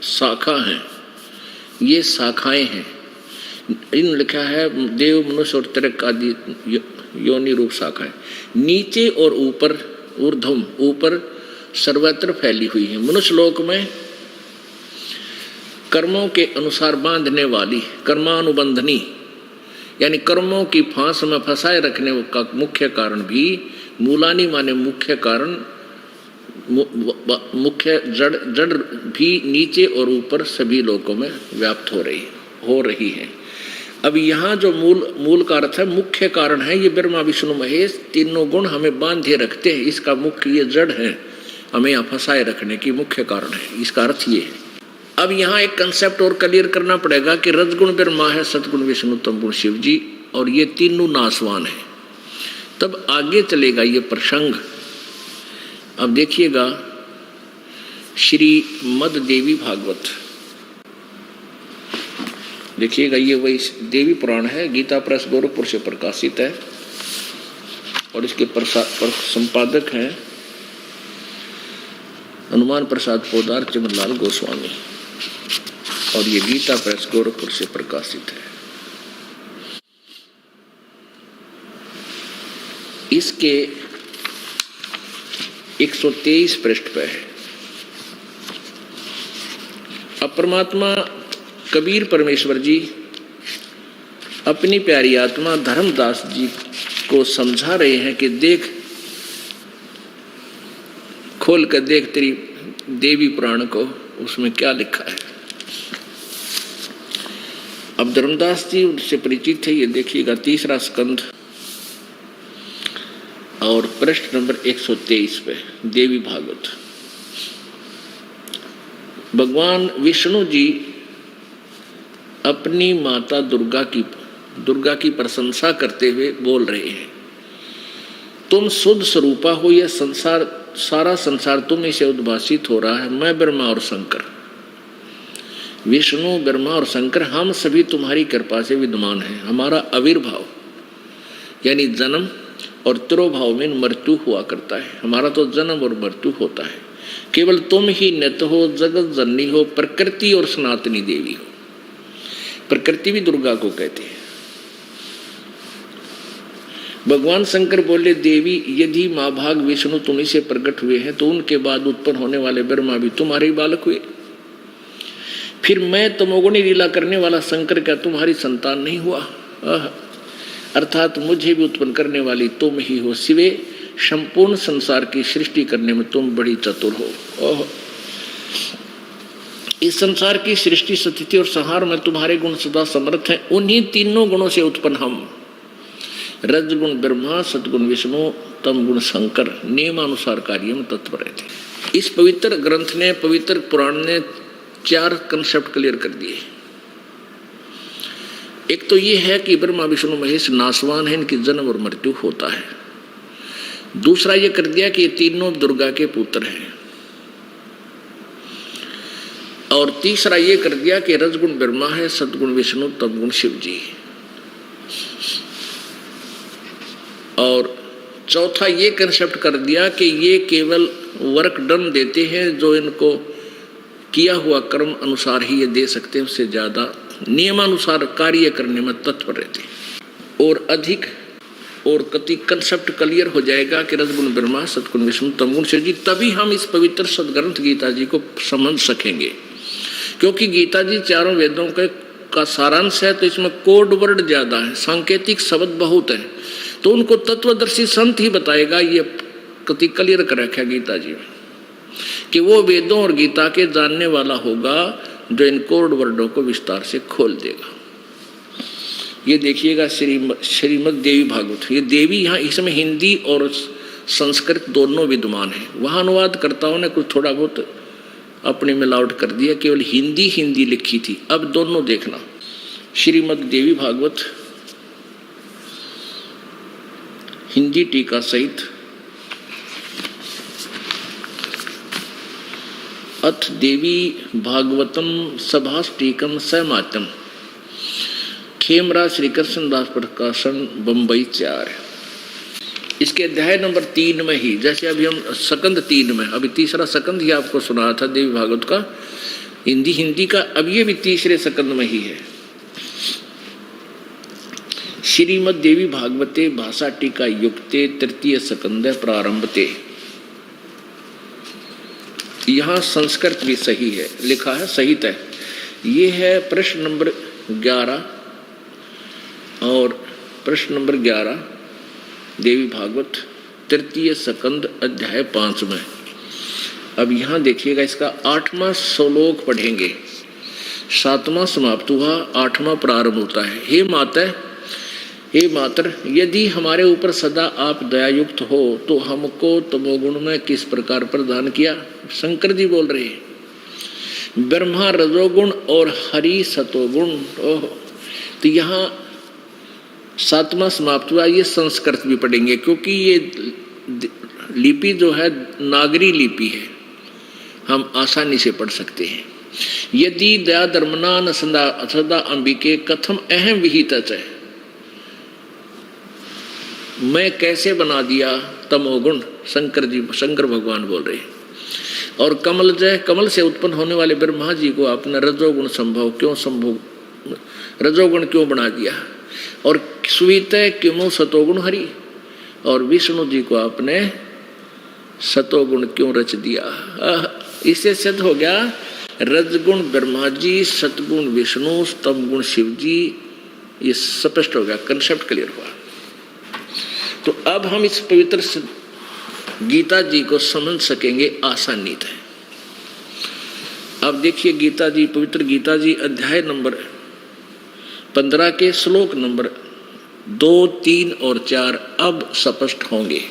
शाखा हैं। ये शाखाएं हैं, इन लिखा है देव मनुष्य और त्रिक आदि योनि रूप शाखाएं। नीचे और ऊपर, ऊर्ध्वम, ऊपर सर्वत्र फैली हुई है। मनुष्य लोक में कर्मों के अनुसार बांधने वाली, कर्मानुबंधनी, यानी कर्मों की फांस में फंसाए रखने का मुख्य कारण भी, मूलानी माने मुख्य कारण, मुख्य जड़ भी नीचे और ऊपर सभी लोकों में व्याप्त हो रही है। अब यहाँ जो मूल का अर्थ है, मुख्य कारण है, ये ब्रह्मा विष्णु महेश तीनों गुण हमें बांधे रखते हैं। इसका मुख्य ये जड़ है, हमें यहाँ फंसाए रखने की मुख्य कारण है। इसका अर्थ ये है। अब यहाँ एक कंसेप्ट और क्लियर करना पड़ेगा कि रजगुण ब्रह्मा है, सतगुण विष्णु, तमगुण शिव जी, और ये तीनों नासवान है। तब आगे चलेगा ये प्रसंग। अब देखिएगा, श्रीमद् देवी भागवत देखिएगा, ये वही देवी पुराण है, गीता प्रेस गोरखपुर से प्रकाशित है, और इसके संपादक हैं हनुमान प्रसाद पोदार चिमनलाल गोस्वामी, और ये गीता प्रेस गोरखपुर से प्रकाशित है। इसके 123 पृष्ठ पे है। अब परमात्मा कबीर परमेश्वर जी अपनी प्यारी आत्मा धर्मदास जी को समझा रहे हैं कि देख, खोल कर देख तेरी देवी पुराण को, उसमें क्या लिखा है। अब धर्मदास जी उनसे परिचित थे। ये देखिएगा 3रा स्कंध और पृष्ठ नंबर 123 पे देवी भागवत। भगवान विष्णु जी अपनी माता दुर्गा की प्रशंसा करते हुए बोल रहे हैं, तुम शुद्ध स्वरूपा हो, यह संसार, सारा संसार तुम ही से उद्भासित हो रहा है। मैं ब्रह्मा और शंकर, विष्णु ब्रह्मा और शंकर, हम सभी तुम्हारी कृपा से विद्यमान हैं। हमारा आविर्भाव यानी जन्म और तिरोभाव में मृत्यु हुआ करता है। हमारा तो जन्म और मृत्यु होता है। केवल तुम ही नित हो, जगत जननी हो, प्रकृति और सनातनी देवी हो। प्रकृति भी दुर्गा को कहते हैं। भगवान शंकर बोले, देवी यदि माँ भाग विष्णु तुम्ही से प्रकट हुए हैं तो उनके बाद उत्पन्न होने वाले ब्रह्मा भी तुम्हारे ही बालक हुए। फिर मैं तमोगुणी लीला करने वाला शंकर क्या तुम्हारी संतान नहीं हुआ? अर्थात मुझे भी उत्पन्न करने वाली तुम ही हो। सिवे संपूर्ण संसार की सृष्टि करने में तुम बड़ी चतुर हो। इस संसार की सृष्टि, स्थिति और संहार में तुम्हारे गुण सदा समर्थ हैं। उन्हीं तीनों गुणों से उत्पन्न हम, रजगुण ब्रह्मा, सद्गुण विष्णु, तम गुण शंकर, नियमानुसार कार्य में तत्पर रहते। इस पवित्र ग्रंथ ने, पवित्र पुराण ने 4 कंसेप्ट क्लियर कर दिए। एक तो ये है कि ब्रह्मा विष्णु महेश नासवान है, इनकी जन्म और मृत्यु होता है। दूसरा ये कर दिया कि ये तीनों दुर्गा के पुत्र हैं। और तीसरा ये कर दिया कि रजगुण ब्रह्मा है, सद्गुण विष्णु, तमगुण शिव जी। और चौथा ये कंसेप्ट कर दिया कि ये केवल वर्क डन देते हैं, जो इनको किया हुआ कर्म अनुसार ही ये दे सकते हैं, उससे ज्यादा नियमानुसार कार्य करने में तत्पर रहते हैं। और अधिक और कति कंसेप्ट क्लियर हो जाएगा कि रजगुण ब्रह्मा, सद्गुण विष्णु, तमगुण शिव जी, तभी हम इस पवित्र सदग्रंथ गीता जी को समझ सकेंगे। क्योंकि गीता जी चारों वेदों का सारांश है, तो इसमें कोड वर्ड ज्यादा है, सांकेतिक शब्द बहुत है, तो उनको तत्वदर्शी संत ही बताएगा। ये कति क्लियर कर रखा है गीता जी में कि वो वेदों और गीता के जानने वाला होगा जो इन कोड वर्डों को विस्तार से खोल देगा। ये देखिएगा श्रीमद् देवी भागवत। ये देवी यहाँ इसमें हिंदी और संस्कृत दोनों विद्यमान है। वहाँ अनुवादकर्ताओं ने कुछ थोड़ा बहुत अपनी मिलावट कर दिया, केवल हिंदी लिखी थी। अब दोनों देखना, श्रीमद् देवी भागवत हिंदी टीका सहित, अथ देवी भागवतम सभाष्टीकम समातम, खेमरा श्री कृष्णदास प्रकाशन, बम्बई 4। इसके अध्याय नंबर 3 में ही, जैसे अभी हम सकंद 3 में, अभी तीसरा सकंद ही आपको सुना था देवी भागवत का हिंदी का, अब ये भी तीसरे सकंद में ही है। श्रीमद् देवी भागवते भाषा टीका युक्ते तृतीय सकंद प्रारंभते। यहाँ संस्कृत भी सही है, लिखा है सहित है। ये है प्रश्न नंबर 11 और प्रश्न नंबर 11 देवी भागवत तृतीय सकंद अध्याय 5 में। अब यहाँ देखिएगा, इसका 8वां श्लोक पढ़ेंगे। 7वां समाप्त हुआ, 8वां प्रारंभ होता है। हे मातर, यदि हमारे ऊपर सदा आप दयायुक्त हो तो हमको तमोगुण में किस प्रकार प्रदान किया। शंकर जी बोल रहे हैं, ब्रह्मा रजोगुण और हरि सतोगुण। ओह, तो यहाँ 7वां समाप्त हुआ। ये संस्कृत भी पढ़ेंगे क्योंकि ये लिपि जो है नागरी लिपि है, हम आसानी से पढ़ सकते हैं। यदि दया धर्मना न सदा अंबिके कथम अहम विहित है, मैं कैसे बना दिया तमोगुण। शंकर भगवान बोल रहे हैं। और कमल से उत्पन्न होने वाले ब्रह्मा जी को आपने रजोगुण रजोगुण क्यों बना दिया। और सुवित क्यों सतोगुण हरि, और विष्णु जी को आपने सतोगुण क्यों रच दिया। इससे सिद्ध हो गया रजगुण ब्रह्मा जी, सतगुण विष्णु, तमगुण शिव जी। ये स्पष्ट हो गया, कंसेप्ट क्लियर हुआ। तो अब हम इस पवित्र गीता जी को समझ सकेंगे आसानी से। अब देखिए गीता जी, पवित्र गीता जी अध्याय नंबर 15 के श्लोक नंबर 2, 3 और 4 अब स्पष्ट होंगे।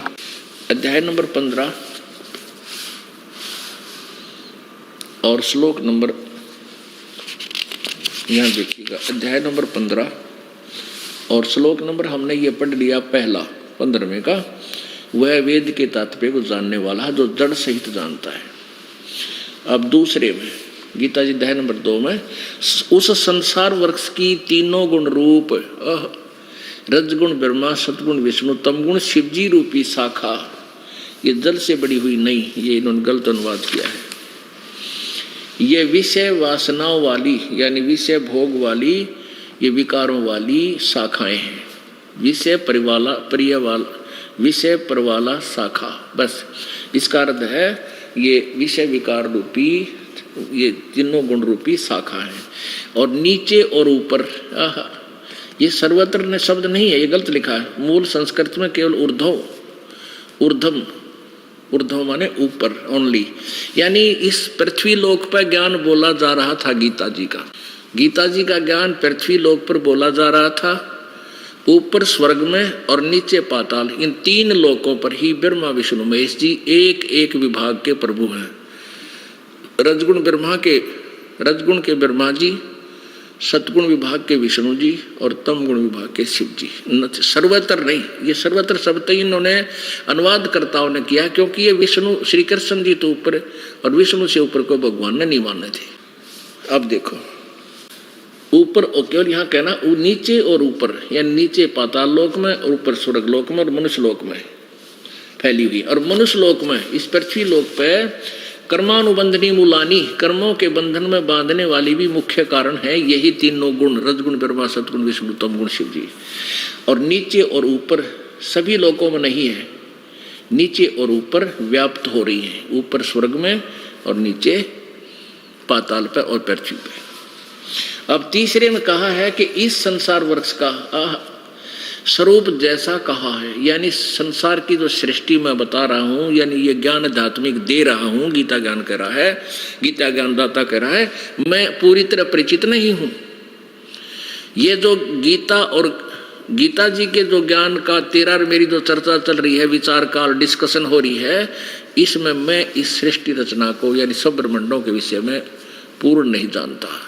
अध्याय नंबर 15 और श्लोक नंबर, यहां देखिएगा, अध्याय नंबर 15 और श्लोक नंबर हमने ये पढ़ लिया पहला 15वें का, वह वेद के तात्पर्य को जानने वाला है जो जड़ सहित जानता है। अब दूसरे में गीता जी अध्याय नंबर 2 में उस संसार वृक्ष की तीनों गुण रूप रजगुण ब्रह्मा, सतगुण विष्णु, तमगुण शिवजी रूपी शाखा, ये जल से बड़ी हुई नहीं, ये इन्होंने गलत अनुवाद किया है। ये विषय वासनाओं वाली यानी विषय भोग वाली, ये विकारों वाली शाखाएं हैं। विषय विषय पर वाला शाखा, बस इसका अर्थ है ये विषय विकार रूपी, ये तीनों गुण रूपी शाखा है। और नीचे और ऊपर, ये सर्वत्र ने शब्द नहीं है, ये गलत लिखा है। मूल संस्कृत में केवल ऊर्ध्व माने ऊपर ओनली, यानी इस पृथ्वी लोक पर ज्ञान बोला जा रहा था। गीता जी का ज्ञान पृथ्वी लोक पर बोला जा रहा था। ऊपर स्वर्ग में और नीचे पाताल, इन 3 लोकों पर ही ब्रह्मा विष्णु महेश जी एक एक विभाग के प्रभु हैं। रजगुण के ब्रह्मा जी, सतगुण विभाग के विष्णु जी और तमगुण विभाग के शिव जी। सर्वत्र नहीं, ये सर्वत्र शब्द इन्होंने अनुवादकर्ताओं ने किया, क्योंकि ये विष्णु श्री कृष्ण जी तो ऊपर और विष्णु से ऊपर को भगवान ने नहीं माने थे। अब देखो ऊपर और केवल यहाँ कहना नीचे और ऊपर, यानी नीचे पाताल लोक में और ऊपर स्वर्ग लोक में और मनुष्य लोक में फैली हुई। और मनुष्य लोक में, इस पृथ्वी लोक पे कर्मानुबंधनी मूलानी, कर्मों के बंधन में बांधने वाली भी मुख्य कारण है यही तीनों गुण, रजगुण ब्रह्मा, सतगुण विष्णु, तमगुण शिव जी। और नीचे और ऊपर सभी लोकों में नहीं है, नीचे और ऊपर व्याप्त हो रही है, ऊपर स्वर्ग में और नीचे पाताल पे और पृथ्वी पे। अब तीसरे में कहा है कि इस संसार वृक्ष का स्वरूप जैसा कहा है, यानी संसार की जो सृष्टि मैं बता रहा हूं, यानी ये ज्ञान आध्यात्मिक दे रहा हूं, गीता ज्ञान कह रहा है, गीता ज्ञानदाता कह रहा है, मैं पूरी तरह परिचित नहीं हूं। ये जो गीता और गीता जी के जो ज्ञान का तेरा मेरी जो चर्चा चल रही है, विचार काल डिस्कशन हो रही है, इसमें मैं इस सृष्टि रचना को यानी सब ब्रह्मांडों के विषय में पूर्ण नहीं जानता।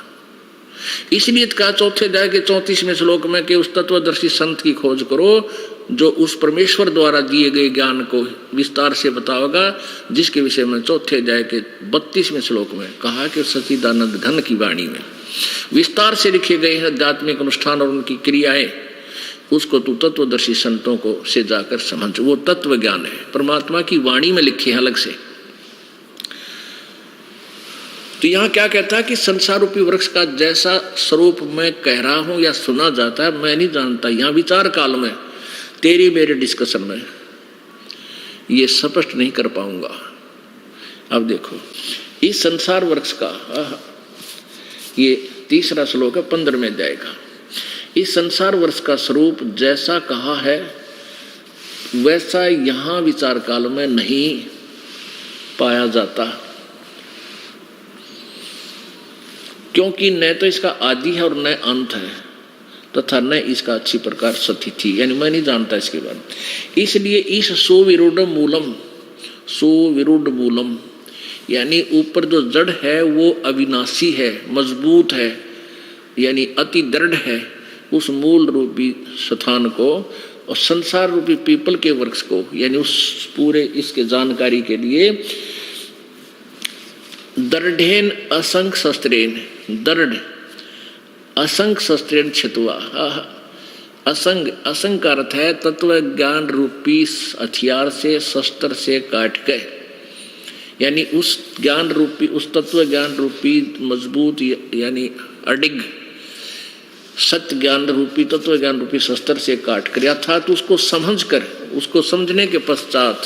इसलिए कहा चौथे अध्याय के 34वें श्लोक में कि उस तत्वदर्शी संत की खोज करो जो उस परमेश्वर द्वारा दिए गए ज्ञान को विस्तार से बताओगा, जिसके विषय में चौथे अध्याय के 32वें श्लोक में कहा कि सच्चिदानंद घन की वाणी में विस्तार से लिखे गए हैं आध्यात्मिक अनुष्ठान और उनकी क्रियाएं, उसको तू तत्वदर्शी संतों को से जाकर समझ। वो तत्व ज्ञान है, परमात्मा की वाणी में लिखे हैं अलग से। तो यहाँ क्या कहता है कि संसार रूपी वृक्ष का जैसा स्वरूप मैं कह रहा हूं या सुना जाता है, मैं नहीं जानता। यहाँ विचार काल में तेरी मेरे डिस्कशन में ये स्पष्ट नहीं कर पाऊंगा। अब देखो इस संसार वृक्ष का ये तीसरा श्लोक है 15वें अध्याय का। इस संसार वृक्ष का स्वरूप जैसा कहा है वैसा यहाँ विचार काल में नहीं पाया जाता, क्योंकि न तो इसका आदि है और न अंत है, तथा न इसका अच्छी प्रकार सतिथि, यानी मैं नहीं जानता इसके बारे में। इसलिए इस सुविरूढ़ मूलम यानी ऊपर जो जड़ है वो अविनाशी है, मजबूत है, यानी अति दृढ़ है। उस मूल रूपी स्थान को और संसार रूपी पीपल के वृक्ष को, यानी उस पूरे इसके जानकारी के लिए दृढ़ेन असंख्य शस्त्रेन, दृढ़ असंख्य शस्त्रेन छित्वा, असंग का अर्थ है तत्व ज्ञान रूपी हथियार से, शस्त्र से काट के, यानी उस ज्ञान रूपी, उस तत्व ज्ञान रूपी मजबूत यानी अडिग सत्य ज्ञान रूपी, तत्व ज्ञान रूपी शस्त्र से काट कर, अर्थात उसको समझ कर उसको समझने के पश्चात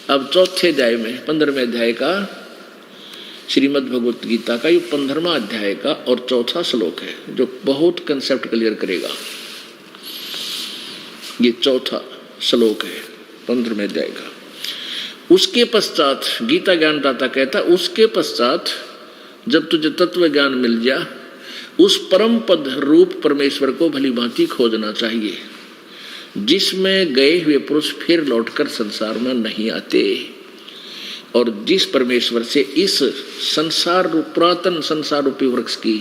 अब चौथे अध्याय में 15वें अध्याय का श्रीमद् भगवत गीता का ये 15वां अध्याय का और चौथा श्लोक है जो बहुत कंसेप्ट क्लियर करेगा। ये चौथा श्लोक है 15वें अध्याय का। उसके पश्चात गीता ज्ञानदाता कहता, उसके पश्चात जब तुझे तत्व ज्ञान मिल जाए उस परम पद रूप परमेश्वर को भली भांति खोजना चाहिए जिसमें गए हुए पुरुष फिर लौटकर संसार में नहीं आते और जिस परमेश्वर से इस संसार रूप पुरातन संसार रूपी वृक्ष की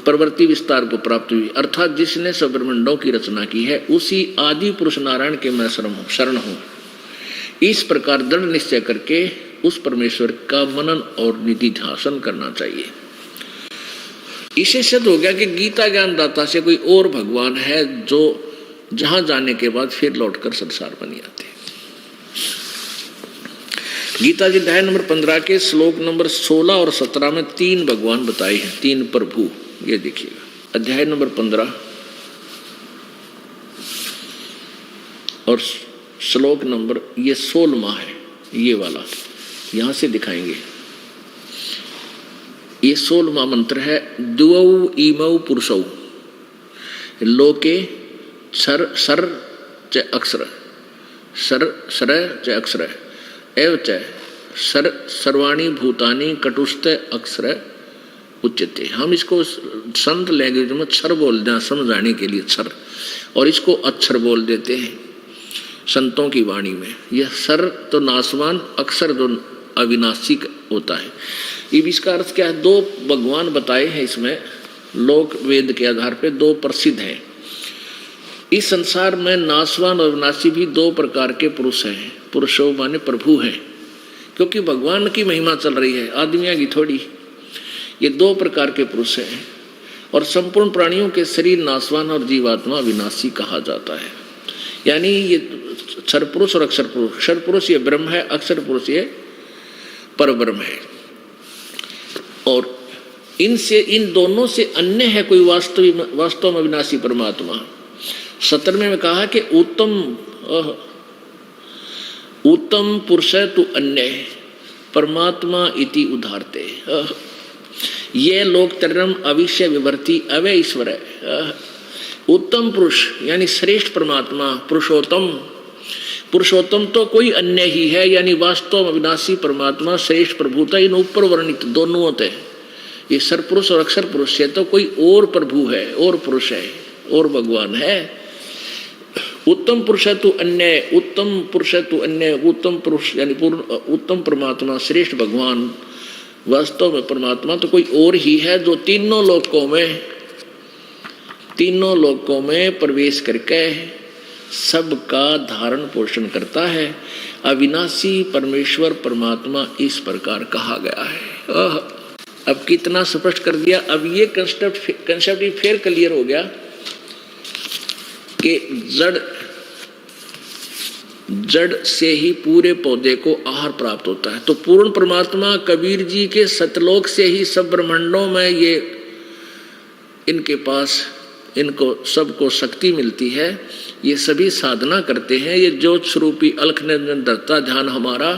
प्रवृत्ति विस्तार को प्राप्त हुई, अर्थात जिसने सब ब्रह्मांडों की रचना की है उसी आदि पुरुष नारायण के मैं शरण हूं। इस प्रकार दृढ़ निश्चय करके उस परमेश्वर का मनन और निधि ध्यान करना चाहिए। इसे सिद्ध हो गया कि गीता ज्ञानदाता से कोई और भगवान है जो जहां जाने के बाद फिर लौटकर संसार में नहीं आते। गीता जी अध्याय नंबर 15 के श्लोक नंबर 16 और 17 में 3 भगवान बताए हैं, 3 प्रभु। ये देखिएगा अध्याय नंबर 15 और श्लोक नंबर ये 16वां है, ये वाला यहां से दिखाएंगे। ये 16वां मंत्र है, द्वौ इमौ पुरुषौ लोके सर च अक्षर सर च अक्षर एव च सर्वाणी भूतानि कटुस्थ अक्षर उच्यते। हम इसको संत लैंग्वेज में क्षर बोलते हैं समझाने के लिए क्षर, और इसको अक्षर बोल देते हैं संतों की वाणी में। यह सर तो नासवान, अक्षर तो अविनाशी होता है। ये इसका अर्थ क्या है? 2 भगवान बताए हैं इसमें लोक वेद के आधार पे, 2 प्रसिद्ध हैं। इस संसार में नासवान और अविनाशी भी 2 प्रकार के पुरुष हैं। पुरुषों माने प्रभु हैं, क्योंकि भगवान की महिमा चल रही है, आदमियों की थोड़ी। ये 2 प्रकार के पुरुष हैं और संपूर्ण प्राणियों के शरीर नासवान और जीवात्मा विनाशी कहा जाता है। यानी ये क्षर पुरुष और अक्षर पुरुष, क्षर पुरुष ये ब्रह्म है, अक्षर पुरुष ये परब्रह्म है। और इनसे इन दोनों से अन्य है कोई वास्तव में विनाशी परमात्मा। 17वें में कहा कि उत्तम पुरुष तु अन्य परमात्मा इति उदाहरते। ये लोक तरम अविश्य विवर्ती अवय ईश्वर है। उत्तम पुरुष यानी श्रेष्ठ परमात्मा, पुरुषोत्तम तो कोई अन्य ही है, यानी वास्तव में अविनाशी परमात्मा श्रेष्ठ प्रभुता। इन ऊपर वर्णित दोनों होते हैं, ये सरपुरुष और अक्षर पुरुष है, तो कोई और प्रभु है, और पुरुष है, और भगवान है। उत्तम पुरुष है तू अन्य, उत्तम पुरुष है तू अन्य, उत्तम पुरुष यानी उत्तम परमात्मा श्रेष्ठ भगवान वास्तव में परमात्मा तो कोई और ही है जो तीनों लोकों में प्रवेश करके सबका धारण पोषण करता है। अविनाशी परमेश्वर परमात्मा इस प्रकार कहा गया है। अब कितना स्पष्ट कर दिया। अब ये कंसेप्ट फिर क्लियर हो गया कि जड़ से ही पूरे पौधे को आहार प्राप्त होता है। तो पूर्ण परमात्मा कबीर जी के सतलोक से ही सब ब्रह्मांडों में ये इनके पास इनको सबको शक्ति मिलती है। ये सभी साधना करते हैं। ये ज्योत स्वरूपी अलख निरंजन दत्ता ध्यान हमारा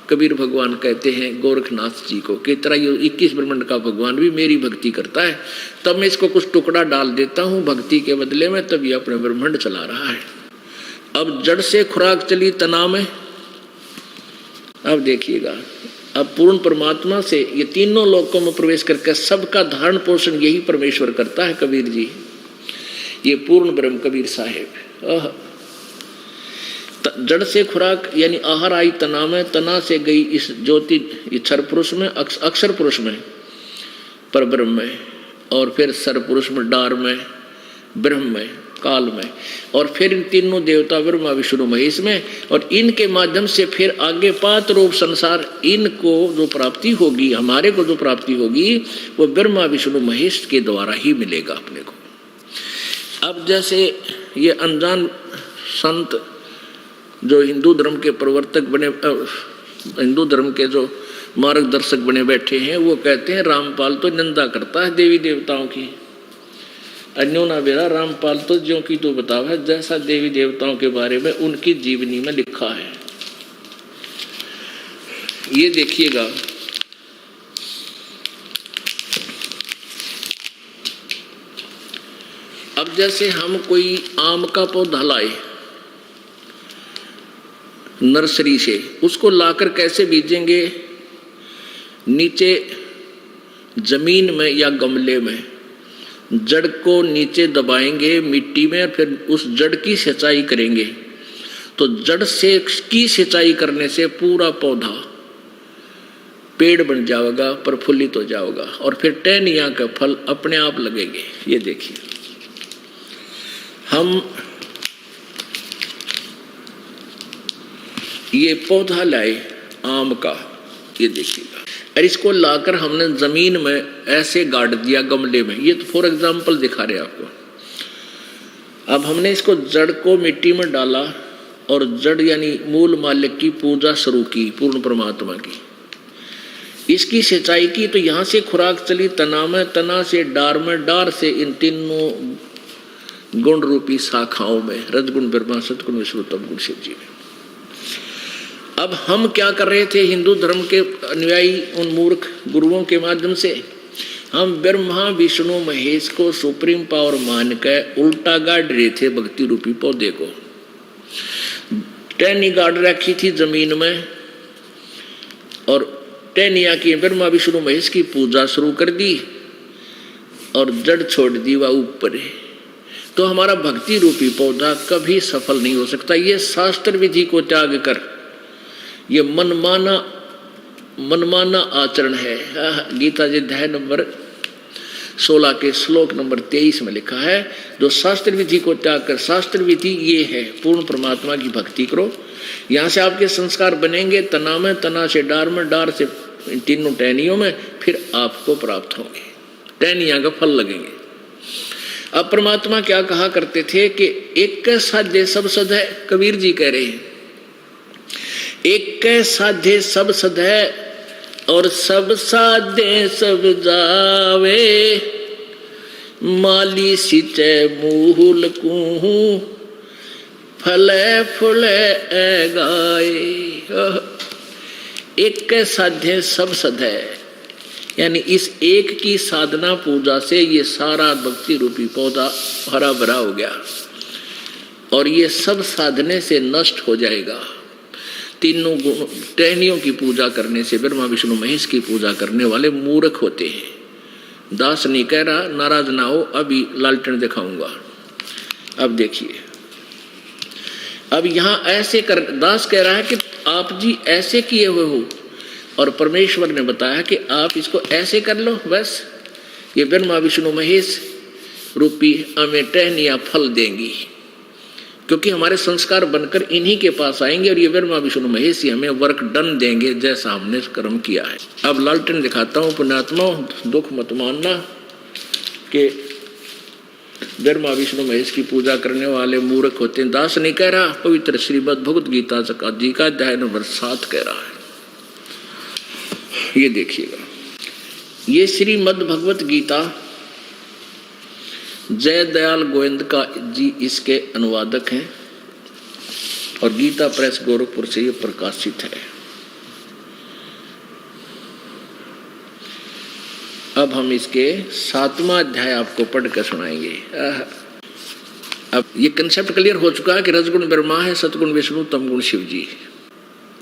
कबीर भगवान कहते हैं गोरखनाथ जी को कि तरह ये 21 ब्रह्मांड का भगवान भी मेरी भक्ति करता है। तब मैं इसको कुछ टुकड़ा डाल देता हूँ भक्ति के बदले में, तब ये अपने ब्रह्मांड चला रहा है। अब जड़ से खुराक चली तना में। अब देखिएगा, अब पूर्ण परमात्मा से ये तीनों लोकों में प्रवेश करके सबका धारण पोषण यही परमेश्वर करता है कबीर जी। ये पूर्ण ब्रह्म कबीर साहेब। जड़ से खुराक यानी आहार आई तना में, तना से गई इस ज्योति क्षर पुरुष में, अक्षर पुरुष में, पर ब्रह्म में, और फिर सर पुरुष में, डार में, ब्रह्म में, काल में, और फिर इन तीनों देवता ब्रह्मा विष्णु महेश में, और इनके माध्यम से फिर आगे पात रूप संसार इनको जो प्राप्ति होगी, हमारे को जो प्राप्ति होगी वो ब्रह्मा विष्णु महेश के द्वारा ही मिलेगा अपने को। अब जैसे ये अनजान संत जो हिंदू धर्म के प्रवर्तक बने, हिंदू धर्म के जो मार्गदर्शक बने बैठे हैं, वो कहते हैं रामपाल तो निंदा करता है देवी देवताओं की। अन्यो ना बेरा रामपाल तो ज्यों की तो बतावा, जैसा देवी देवताओं के बारे में उनकी जीवनी में लिखा है। ये देखिएगा, अब जैसे हम कोई आम का पौधा लाए नर्सरी से, उसको लाकर कैसे बीजेंगे? नीचे जमीन में या गमले में जड़ को नीचे दबाएंगे मिट्टी में, फिर उस जड़ की सिंचाई करेंगे। तो जड़ से की सिंचाई करने से पूरा पौधा पेड़ बन जाएगा, प्रफुल्लित हो जाएगा, और फिर टहनियाँ के फल अपने आप लगेंगे। ये देखिए, हम ये पौधा लाए आम का, ये देखिएगा, और इसको लाकर हमने जमीन में ऐसे गाड़ दिया गमले में। ये तो फॉर एग्जाम्पल दिखा रहे आपको। अब हमने इसको जड़ को मिट्टी में डाला और जड़ यानी मूल मालिक की पूजा शुरू की, पूर्ण परमात्मा की। इसकी सिंचाई की तो यहाँ से खुराक चली तना में, तना से डार में, डार से इन तीनों गुण रूपी शाखाओं में, रजगुण ब्रह्मा, सतगुण विष्णु, तमगुण शिव जी में। अब हम क्या कर रहे थे? हिंदू धर्म के अनुयायी उन मूर्ख गुरुओं के माध्यम से हम ब्रह्मा विष्णु महेश को सुप्रीम पावर मान कर उल्टा गाड़ रहे थे भक्ति रूपी पौधे को। टहनी गाड़ रखी थी जमीन में और टहनिया की ब्रह्मा विष्णु महेश की पूजा शुरू कर दी और जड़ छोड़ दी वह ऊपर। तो हमारा भक्ति रूपी पौधा कभी सफल नहीं हो सकता। ये शास्त्र विधि को त्याग कर ये मनमाना आचरण है। गीता जी अध्याय नंबर 16 के श्लोक नंबर 23 में लिखा है, जो शास्त्र विधि को त्याग कर, शास्त्र विधि ये है पूर्ण परमात्मा की भक्ति करो। यहाँ से आपके संस्कार बनेंगे तना में, तना से डार में, डार से तीनों टहनियों में, फिर आपको प्राप्त होंगे, टहनियाँ का फल लगेंगे। अब परमात्मा क्या कहा करते थे कि एक साध्य सब सद है। कबीर जी कह रहे हैं एक साध्य सब सद है और सब साध्य सब जावे, माली सिंचे मूल कुहू फले फुले गाए। एक साध्य सब सद है, यानी इस एक की साधना पूजा से ये सारा भक्ति रूपी पौधा हरा भरा हो गया और ये सब साधने से नष्ट हो जाएगा। तीनों टहनियों की पूजा करने से, ब्रह्मा विष्णु महेश की पूजा करने वाले मूर्ख होते हैं। दास नहीं कह रहा, नाराज ना हो, अभी लालटेन दिखाऊंगा। अब देखिए, अब यहाँ ऐसे कर, दास कह रहा है कि आप जी ऐसे किए हुए हो और परमेश्वर ने बताया कि आप इसको ऐसे कर लो, बस ये ब्रह्मा विष्णु महेश रूपी हमें टहनियाँ फल देंगी, क्योंकि हमारे संस्कार बनकर इन्हीं के पास आएंगे और ये ब्रह्मा विष्णु महेश ही हमें वर्क डन देंगे जैसा हमने कर्म किया है। अब लालटेन दिखाता हूँ। पुण्यात्माओं, दुख मत मानना कि ब्रह्मा विष्णु महेश की पूजा करने वाले मूर्ख होते हैं। दास नहीं कह रहा, पवित्र श्रीमद् भगवत गीता जी का अध्याय नंबर 7 कह रहा है। ये देखिएगा, ये श्रीमद् भगवत गीता जय दयाल गोविंद का जी इसके अनुवादक हैं और गीता प्रेस गोरखपुर से ये प्रकाशित है। अब हम इसके 7वां अध्याय आपको पढ़कर सुनाएंगे। अब ये कंसेप्ट क्लियर हो चुका है कि रजगुण ब्रह्मा है, सतगुण विष्णु, तमगुण शिव जी।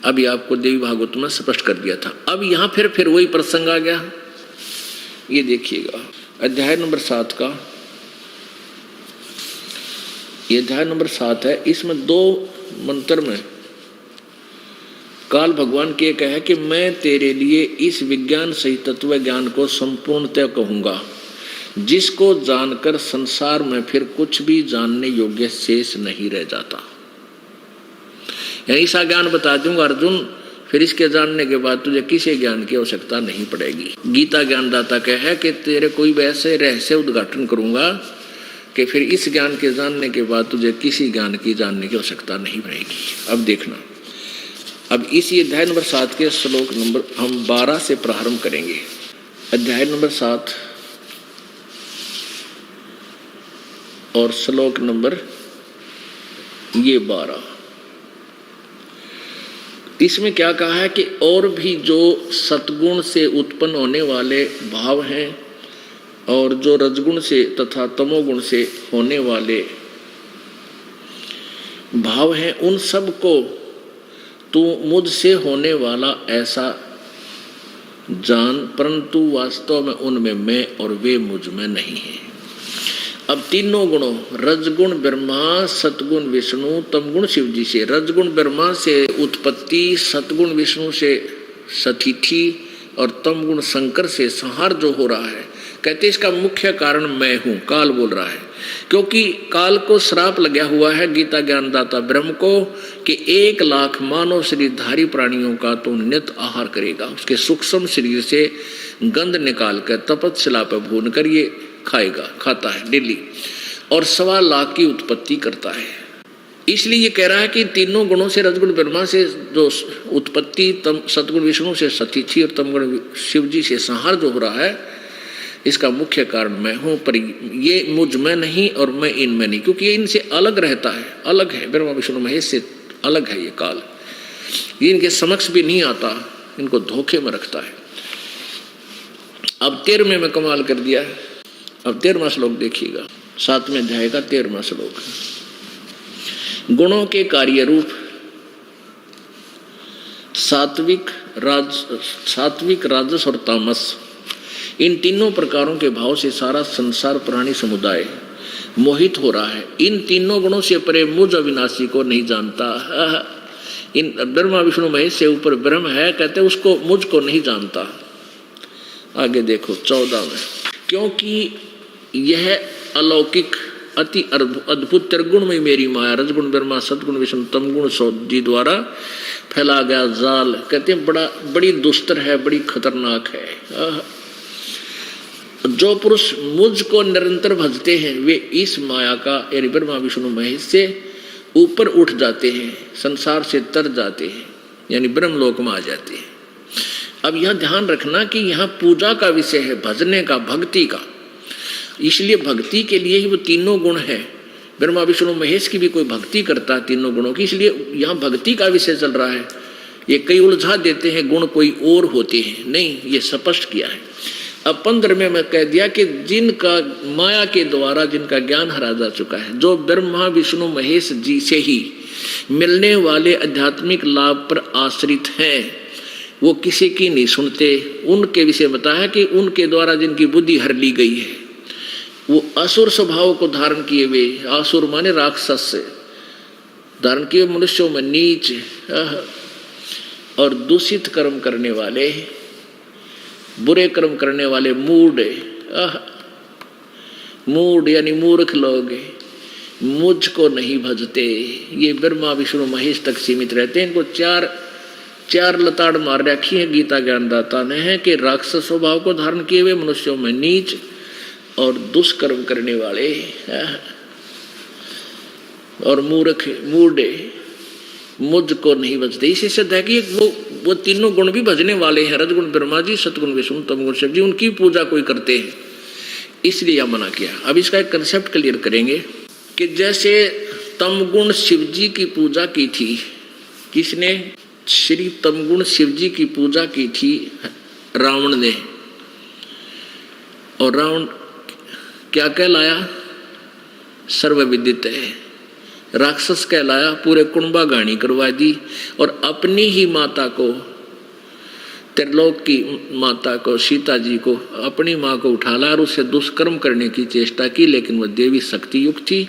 अभी आपको देवी भागवत में स्पष्ट कर दिया था। अब यहाँ फिर वही प्रसंग आ गया। ये देखिएगा, अध्याय नंबर 7 का ये अध्याय नंबर 7 है। इसमें 2 मंत्र में काल भगवान के कहे कि मैं तेरे लिए इस विज्ञान सहित तत्व ज्ञान को संपूर्णतः कहूँगा, जिसको जानकर संसार में फिर कुछ भी जानने योग्य शेष नहीं रह जाता। यानी ऐसा ज्ञान बता दूंगा अर्जुन, फिर इसके जानने के बाद तुझे किसी ज्ञान की आवश्यकता नहीं पड़ेगी। गीता ज्ञानदाता कहे कि तेरे कोई वैसे रहस्य उद्घाटन करूंगा कि फिर इस ज्ञान के जानने के बाद तुझे किसी ज्ञान की जानने की आवश्यकता नहीं रहेगी। अब देखना, अब इसी अध्याय नंबर 7 के श्लोक नंबर हम 12 से प्रारंभ करेंगे। अध्याय नंबर 7 और श्लोक नंबर ये 12। इसमें क्या कहा है कि और भी जो सतगुण से उत्पन्न होने वाले भाव हैं और जो रजगुण से तथा तमोगुण से होने वाले भाव हैं, उन सब को तू मुझसे होने वाला ऐसा जान, परंतु वास्तव में उनमें मैं और वे मुझ में नहीं है। अब तीनों गुणों रजगुण ब्रह्मा, सतगुण विष्णु, तमगुण शिव जी से, रजगुण ब्रह्मा से उत्पत्ति, सतगुण विष्णु से सतिथि और तमगुण शंकर से संहार जो हो रहा है, कहते इसका मुख्य कारण मैं हूं, काल बोल रहा है। क्योंकि काल को श्राप लगा हुआ है गीता ज्ञानदाता ब्रह्म को कि 1 लाख मानव शरीरधारी प्राणियों का तो नित आहार करेगा, उसके सूक्ष्म शरीर से गंध निकाल कर तपस्या पर भून कर ये खाता है डेली, और 1.25 लाख की उत्पत्ति करता है। इसलिए ये कह रहा है कि तीनों गुणों से रजगुण ब्रह्मा से जो उत्पत्ति, सतगुण विष्णु से सतिथि और तमगुण शिव जी से संहार जो हो रहा है, इसका मुख्य कारण मैं हूं, पर ये मुझ में नहीं और मैं इनमें नहीं, क्योंकि ये इनसे अलग रहता है, अलग है, ब्रह्मा विष्णु महेश से अलग है ये काल। ये इनके समक्ष भी नहीं आता, इनको धोखे में रखता है। अब 13वें में कमाल कर दिया है। अब 13वां श्लोक देखिएगा, 7वें अध्याय का 13वां श्लोक। गुणों के कार्य रूप सात्विक, राजस और तामस, इन तीनों प्रकारों के भाव से सारा संसार प्राणी समुदाय मोहित हो रहा है। इन तीनों गुणों से परे मुझ अविनाशी को नहीं जानता। इन ब्रह्मा विष्णु महेश से ऊपर ब्रह्म है, कहते उसको मुझको नहीं जानता। आगे देखो 14 में, क्योंकि यह अलौकिक अति अद्भुत त्रिगुण में मेरी माया, रजगुण ब्रह्मा, सतगुण विष्णु, तमगुण जी द्वारा फैला गया जाल, कहते हैं बड़ी दुस्तर है, बड़ी खतरनाक है। जो पुरुष मुझको निरंतर भजते हैं वे इस माया का यानी ब्रह्मा विष्णु महेश से ऊपर उठ जाते हैं, संसार से तर जाते हैं, यानी ब्रह्मलोक में आ जाते हैं। अब यह ध्यान रखना कि यहाँ पूजा का विषय है, भजने का, भक्ति का, इसलिए भक्ति के लिए ही वो तीनों गुण है। ब्रह्मा विष्णु महेश की भी कोई भक्ति करता है तीनों गुणों की, इसलिए यहाँ भक्ति का विषय चल रहा है। ये कई उलझा देते हैं, गुण कोई और होते हैं, नहीं, ये स्पष्ट किया है। अब 15वें में कह दिया कि जिनका माया के द्वारा जिनका ज्ञान हरा जा चुका है, जो ब्रह्मा विष्णु महेश जी से ही मिलने वाले आध्यात्मिक लाभ पर आश्रित हैं, वो किसी की नहीं सुनते। उनके विषय बताया कि उनके द्वारा जिनकी बुद्धि हर ली गई है, वो असुर स्वभाव को धारण किए हुए, असुर माने राक्षस से धारण किए, मनुष्यों में नीच और दूषित कर्म करने वाले, बुरे कर्म करने वाले मूढ़ यानी मूर्ख लोग मुझको नहीं भजते। ये ब्रह्मा विष्णु महेश तक सीमित रहते हैं। इनको चार लताड़ मार रखी है गीता ज्ञानदाता ने, है कि राक्षस स्वभाव को धारण किए हुए, मनुष्यों में नीच और दुष्कर्म करने वाले और मूढ़ मुझको नहीं भजते। इसी से है कि वो तीनों गुण भी भजने वाले हैं, रजगुण ब्रह्मा जी, सतगुण विष्णु, तमगुण शिव जी, उनकी पूजा कोई करते हैं, इसलिए यह मना किया। अब इसका एक कंसेप्ट क्लियर करेंगे कि जैसे तमगुण शिव जी की पूजा की थी, किसने? श्री तमगुण शिव जी की पूजा की थी रावण ने, और रावण क्या कहलाया? सर्वविदित है। राक्षस कहलाया, पूरे कुंभा गाणी करवा दी, और अपनी ही माता को, त्रिलोक की माता को, सीता जी को, अपनी माँ को उठा ला और उससे दुष्कर्म करने की चेष्टा की, लेकिन वह देवी शक्ति युक्त थी,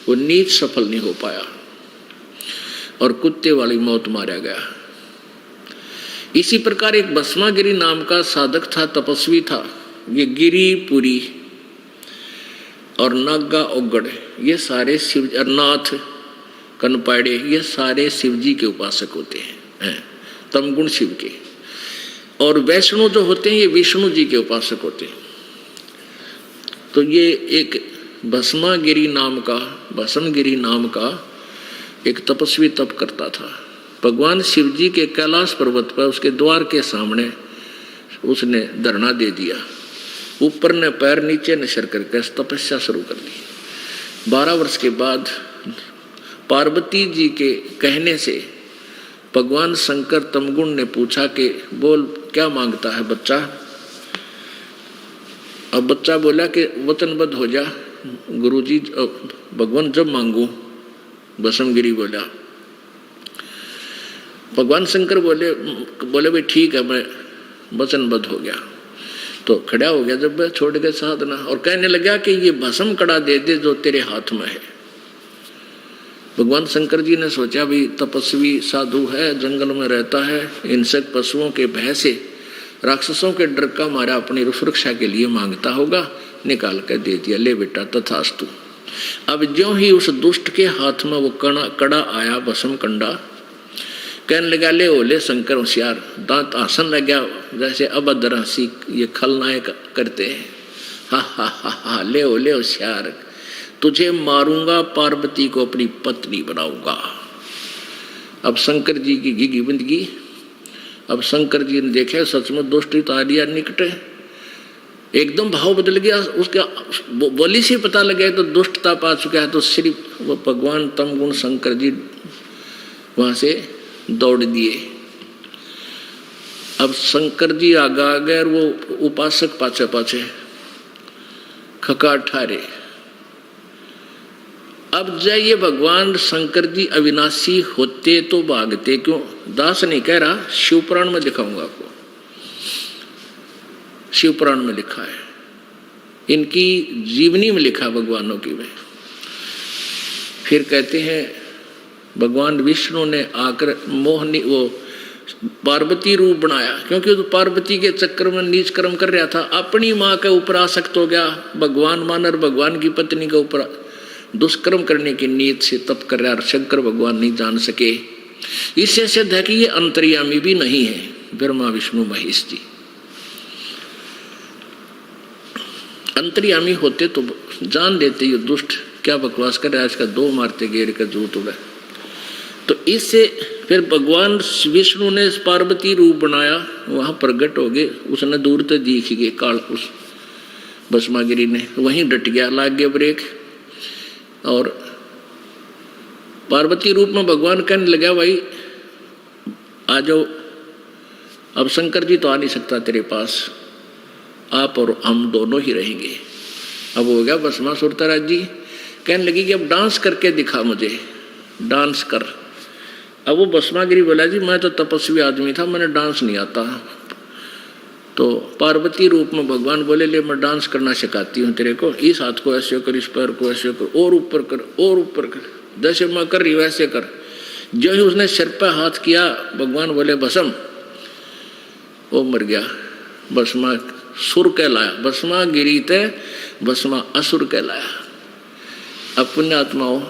वो नीच सफल नहीं हो पाया और कुत्ते वाली मौत मारा गया। इसी प्रकार एक भस्मागिरी नाम का साधक था, तपस्वी था। ये गिरिपुरी और नागा ओगड़, ये सारे शिव, नाथ कनपाड़े, ये सारे शिव जी के उपासक होते हैं, तमगुण शिव के। और वैष्णव जो होते हैं ये विष्णु जी के उपासक होते हैं। तो ये एक भस्मगिरी नाम का एक तपस्वी तप करता था। भगवान शिव जी के कैलाश पर्वत पर उसके द्वार के सामने उसने धरना दे दिया, ऊपर ने पैर नीचे ने सिर करके तपस्या शुरू कर दी। 12 वर्ष के बाद पार्वती जी के कहने से भगवान शंकर तमगुण ने पूछा कि बोल क्या मांगता है बच्चा। अब बच्चा बोला कि वचनबद्ध हो जा गुरुजी, भगवान जब मांगू। भस्मगिरी बोला। भगवान शंकर बोले भाई ठीक है, मैं वचनबद्ध हो गया। तो खड़ा हो गया जब वह छोड़ के साधना और कहने लगा कि ये भस्म कड़ा दे दे जो तेरे हाथ में है। भगवान शंकर जी ने सोचा भी तपस्वी साधु है, जंगल में रहता है, हिंसक पशुओं के भय से, राक्षसों के डर का मारा अपनी सुरक्षा के लिए मांगता होगा। निकाल कर दे दिया, ले बेटा तथास्तु। अब ज्यों ही उस दुष्ट के हाथ में वो कड़ा आया, भस्म कंडा, कहने लगा ले ओले शंकर होशियार, दांत आसन लग गया जैसे अभद्र हंसी ये खलनायक करते हैं। हा हा हा हा, ले ओले होशियार, तुझे मारूंगा, पार्वती को अपनी पत्नी बनाऊंगा। अब शंकर जी की घिघी बिंदगी। अब शंकर जी ने देखा सच में दोस्ती तो आ लिया निकटे, एकदम भाव बदल गया उसका, बोली से पता लगे तो दुष्टता पा चुका है। तो श्री वो भगवान तमगुण शंकर जी वहां से दौड़ दिए। अब शंकर जी आगे आ गए और वो उपासक पाछे पाछे खकार ठारे। अब जाइए भगवान शंकर जी अविनाशी होते तो भागते क्यों? दास नहीं कह रहा, शिवपुराण में दिखाऊंगा आपको। शिवपुराण में लिखा है, इनकी जीवनी में लिखा भगवानों की में। फिर कहते हैं भगवान विष्णु ने आकर मोहनी वो पार्वती रूप बनाया, क्योंकि तो पार्वती के चक्कर में नीच कर्म कर रहा था, अपनी माँ के ऊपर आसक्त हो गया। भगवान मानर भगवान की पत्नी के ऊपर दुष्कर्म करने की नीयत से तप कर रहा, शंकर भगवान नहीं जान सके। इससे सिद्ध है कि ये अंतर्यामी भी नहीं है ब्रह्मा विष्णु महेश जी। अंतर्यामी होते तो जान लेते ये दुष्ट क्या बकवास कर रहा है, इसका दो मारते गेर का जूत उड़ा। तो इससे फिर भगवान विष्णु ने पार्वती रूप बनाया, वहां प्रकट हो गए। उसने दूर से दिख गए काल, उस भस्मागिरी ने वहीं डट गया, लाग गया ब्रेक। और पार्वती रूप में भगवान कहने लगा भाई आ जाओ, अब शंकर जी तो आ नहीं सकता तेरे पास, आप और हम दोनों ही रहेंगे। अब हो गया भस्मासुर तराज जी कहने लगी कि अब डांस करके दिखा मुझे, डांस कर। अब वो भस्मागिरी बोला जी मैं तो तपस्वी आदमी था, मैंने डांस नहीं आता। तो पार्वती रूप में भगवान बोले ले मैं डांस करना सिखाती हूँ तेरे को, इस हाथ को ऐसे कर, इस पैर को ऐसे कर, और ऊपर कर, और ऊपर कर, जैसे मैं कर रही वैसे कर। जो ही उसने सिर पर हाथ किया भगवान बोले भस्म, वो मर गया। भस्मा सुर कहलाया, भस्मा गिरी थे भस्मा असुर कहलाया। अब पुण्यात्माओं,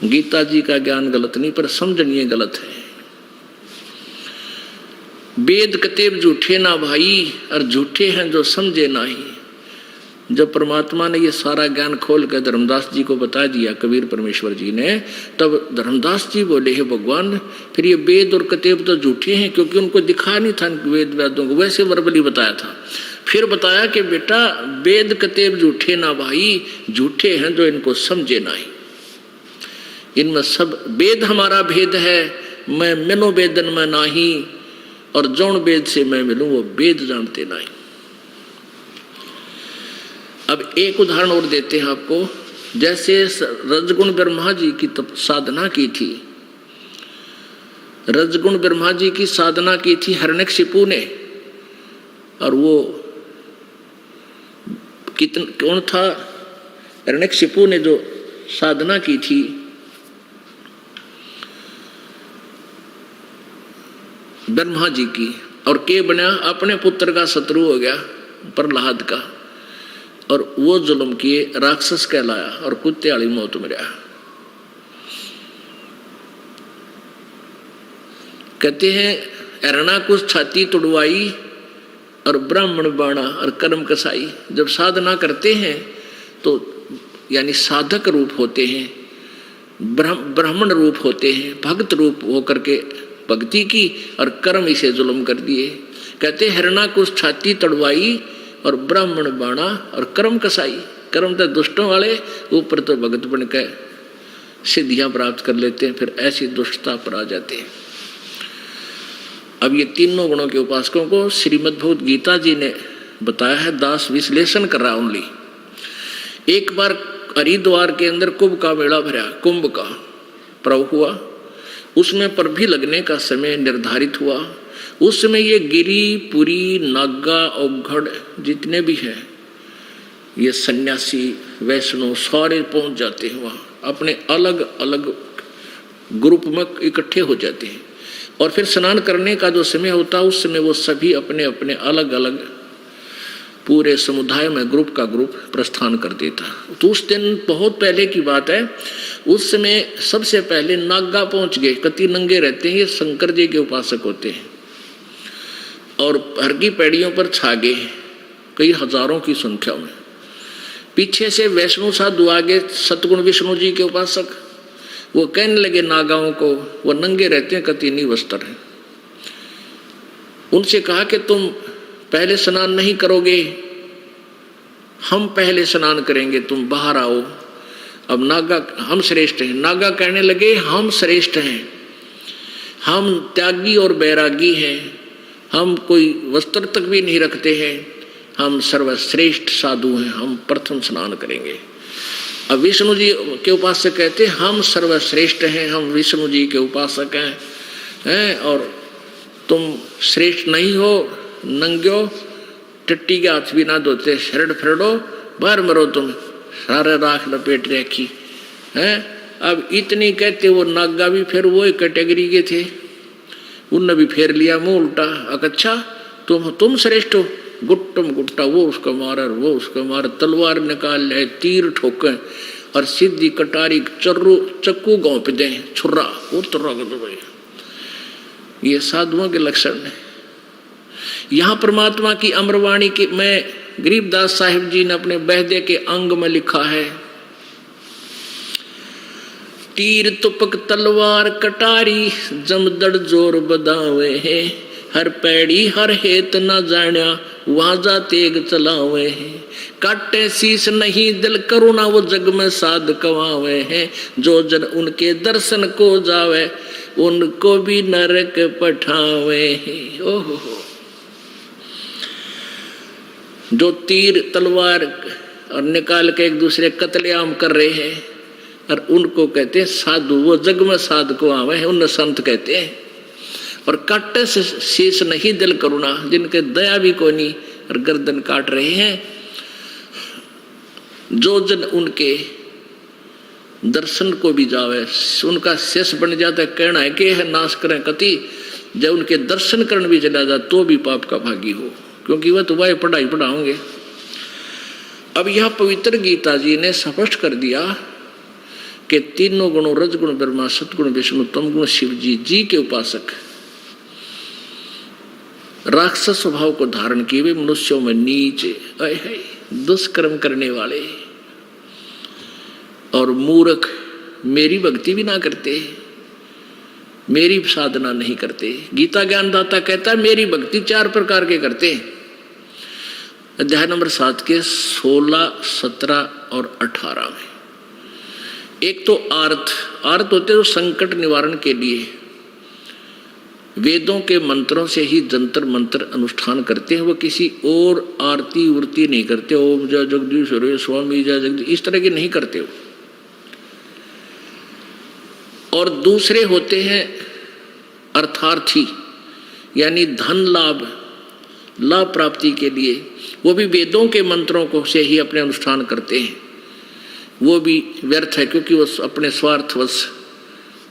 गीता जी का ज्ञान गलत नहीं पर समझनीय गलत है। वेद कतेब झूठे ना भाई, और झूठे हैं जो समझे नहीं। जब परमात्मा ने ये सारा ज्ञान खोल कर धर्मदास जी को बता दिया, कबीर परमेश्वर जी ने, तब धर्मदास जी बोले हे भगवान फिर ये वेद और कतेब तो झूठे हैं, क्योंकि उनको दिखा नहीं था वेद वेदों को, वैसे वर्बली बताया था। फिर बताया कि बेटा वेद कतेब झूठे ना भाई, झूठे हैं जो इनको समझे नहीं। इनमें सब वेद हमारा भेद है, मैं मिलो वेदन में नाही, और जौन वेद से मैं मिलूं वो वेद जानते नहीं। अब एक उदाहरण और देते हैं आपको। जैसे रजगुण ब्रह्मा जी की साधना की थी, रजगुण ब्रह्मा जी की साधना की थी हिरण्यकशिपु ने, और वो कौन था? हिरण्यकशिपु ने जो साधना की थी, ब्रह्मा जी की, और के बना अपने पुत्र का शत्रु हो गया प्रहलाद का, और वो जुल्म किए, राक्षस कहलाया और कुत्ते वाली मौत मरा। कहते हैं हिरणा कुछ छाती तुड़वाई और ब्राह्मण बाणा और कर्म कसाई। जब साधना करते हैं तो यानी साधक रूप होते हैं, ब्राह्मण रूप होते हैं, भक्त रूप होकर के भक्ति की और कर्म इसे जुल्म कर दिए। कहते हिरणा कुछ छाती तड़वाई और ब्राह्मण बाणा और कर्म कसाई। कर्म तो दुष्टों वाले, ऊपर तो भगत बन के सिद्धियां प्राप्त कर लेते हैं, फिर ऐसी दुष्टता पर आ जाते हैं। अब ये तीनों गुणों के उपासकों को श्रीमद् भगवत गीता जी ने बताया है, दास विश्लेषण कर रहा ओनली। एक बार हरिद्वार के अंदर कुंभ का मेला भरा, कुंभ का पर्व हुआ, उसमें पर भी लगने का समय निर्धारित हुआ। उस समय ये गिरी, पुरी, नागा, औघड़ जितने भी हैं, ये सन्यासी, वैष्णव सारे पहुंच जाते हैं वहाँ, अपने अलग अलग ग्रुप में इकट्ठे हो जाते हैं। और फिर स्नान करने का जो समय होता है, उस समय वो सभी अपने अपने अलग अलग पूरे समुदाय में ग्रुप का ग्रुप प्रस्थान कर देता। तो उस दिन बहुत पहले की बात है, उस समय सबसे पहले नागा पहुंच गए। कति नंगे रहते हैं, ये शंकर जी के उपासक होते हैं, और हर की पैड़ियों पर छा गए कई हजारों की संख्या में। पीछे से वैष्णव साधु आगे, सतगुण विष्णु जी के उपासक, वो कहने लगे नागाओं को, वो नंगे रहते हैं, कति नहीं वस्त्र है। उनसे कहा कि तुम पहले स्नान नहीं करोगे, हम पहले स्नान करेंगे, तुम बाहर आओ। अब नागा, हम श्रेष्ठ हैं। नागा कहने लगे हम श्रेष्ठ हैं, हम त्यागी और बैरागी हैं, हम कोई वस्त्र तक भी नहीं रखते हैं, हम सर्वश्रेष्ठ साधु हैं, हम प्रथम स्नान करेंगे। अब विष्णु जी के उपासक कहते हैं हम सर्वश्रेष्ठ हैं, हम विष्णु जी के उपासक हैं, और तुम श्रेष्ठ नहीं हो, नंग्यो, टट्टी के हाथ भी ना धोते, शरड़ फरड़ो, बाहर मरो तुम, सारे राख लपेट रखी हैं। अब इतनी कहते वो नागा भी फिर वो कैटेगरी के थे, उनने भी फेर लिया मुंह उल्टा। अच्छा तुम श्रेष्ठ हो, गुट्टम गुट्टा वो उसका मारा, वो उसका मारा, तलवार निकाल ले, तीर ठोके और सीधी कटारी चक्कू घोंप दे, छुर्रा वो तुर्रा कर दो भाई। ये साधुओं के लक्षण है। यहाँ परमात्मा की अमरवाणी के में गरीबदास साहिब जी ने अपने बहदे के अंग में लिखा है, तीर तुपक तलवार कटारी जमदड़ जोर बदावे है, हर पैड़ी हर हेत न जाण्या वहां जा तेग चलावे है, काटे शीश नहीं दिल करुणा वो जग में साध कवावे है, जो जन उनके दर्शन को जावे उनको भी नरक पठावे है। ओहो, जो तीर तलवार और निकाल के एक दूसरे कत्लेआम कर रहे हैं, और उनको कहते हैं साधु, वो जग में साध को आवे हैं, उन संत कहते हैं। और काटे से शीश नहीं दिल करुणा, जिनके दया भी कोई नहीं और गर्दन काट रहे हैं, जो जन उनके दर्शन को भी जावे उनका शेष बन जाता है। कहना है कि है नाश करें कति, जब उनके दर्शन करने भी चला जाए तो भी पाप का भागी हो, क्योंकि वह तो वह पढ़ाई पढ़ाओगे। अब यह पवित्र गीता जी ने स्पष्ट कर दिया कि तीनों गुणों रजगुण ब्रह्मा, सतगुण विष्णु, तमगुण शिव जी के उपासक राक्षस स्वभाव को धारण किए हुए मनुष्यों में नीचे दुष्कर्म करने वाले और मूर्ख मेरी भक्ति भी ना करते, मेरी साधना नहीं करते। गीता ज्ञानदाता कहता है मेरी भक्ति 4 प्रकार के करते। अध्याय नंबर 7 के 16, 17 और 18 में एक तो आर्त होते हैं संकट निवारण के लिए वेदों के मंत्रों से ही जंतर मंत्र अनुष्ठान करते हैं, वो किसी और आरती उर्ती नहीं करते, ओम जय जगदीश्वर स्वामी जय जगदीश इस तरह के नहीं करते हो। और दूसरे होते हैं अर्थार्थी, यानी धन लाभ प्राप्ति के लिए, वो भी वेदों के मंत्रों को से ही अपने अनुष्ठान करते हैं, वो भी व्यर्थ है क्योंकि वो अपने स्वार्थवश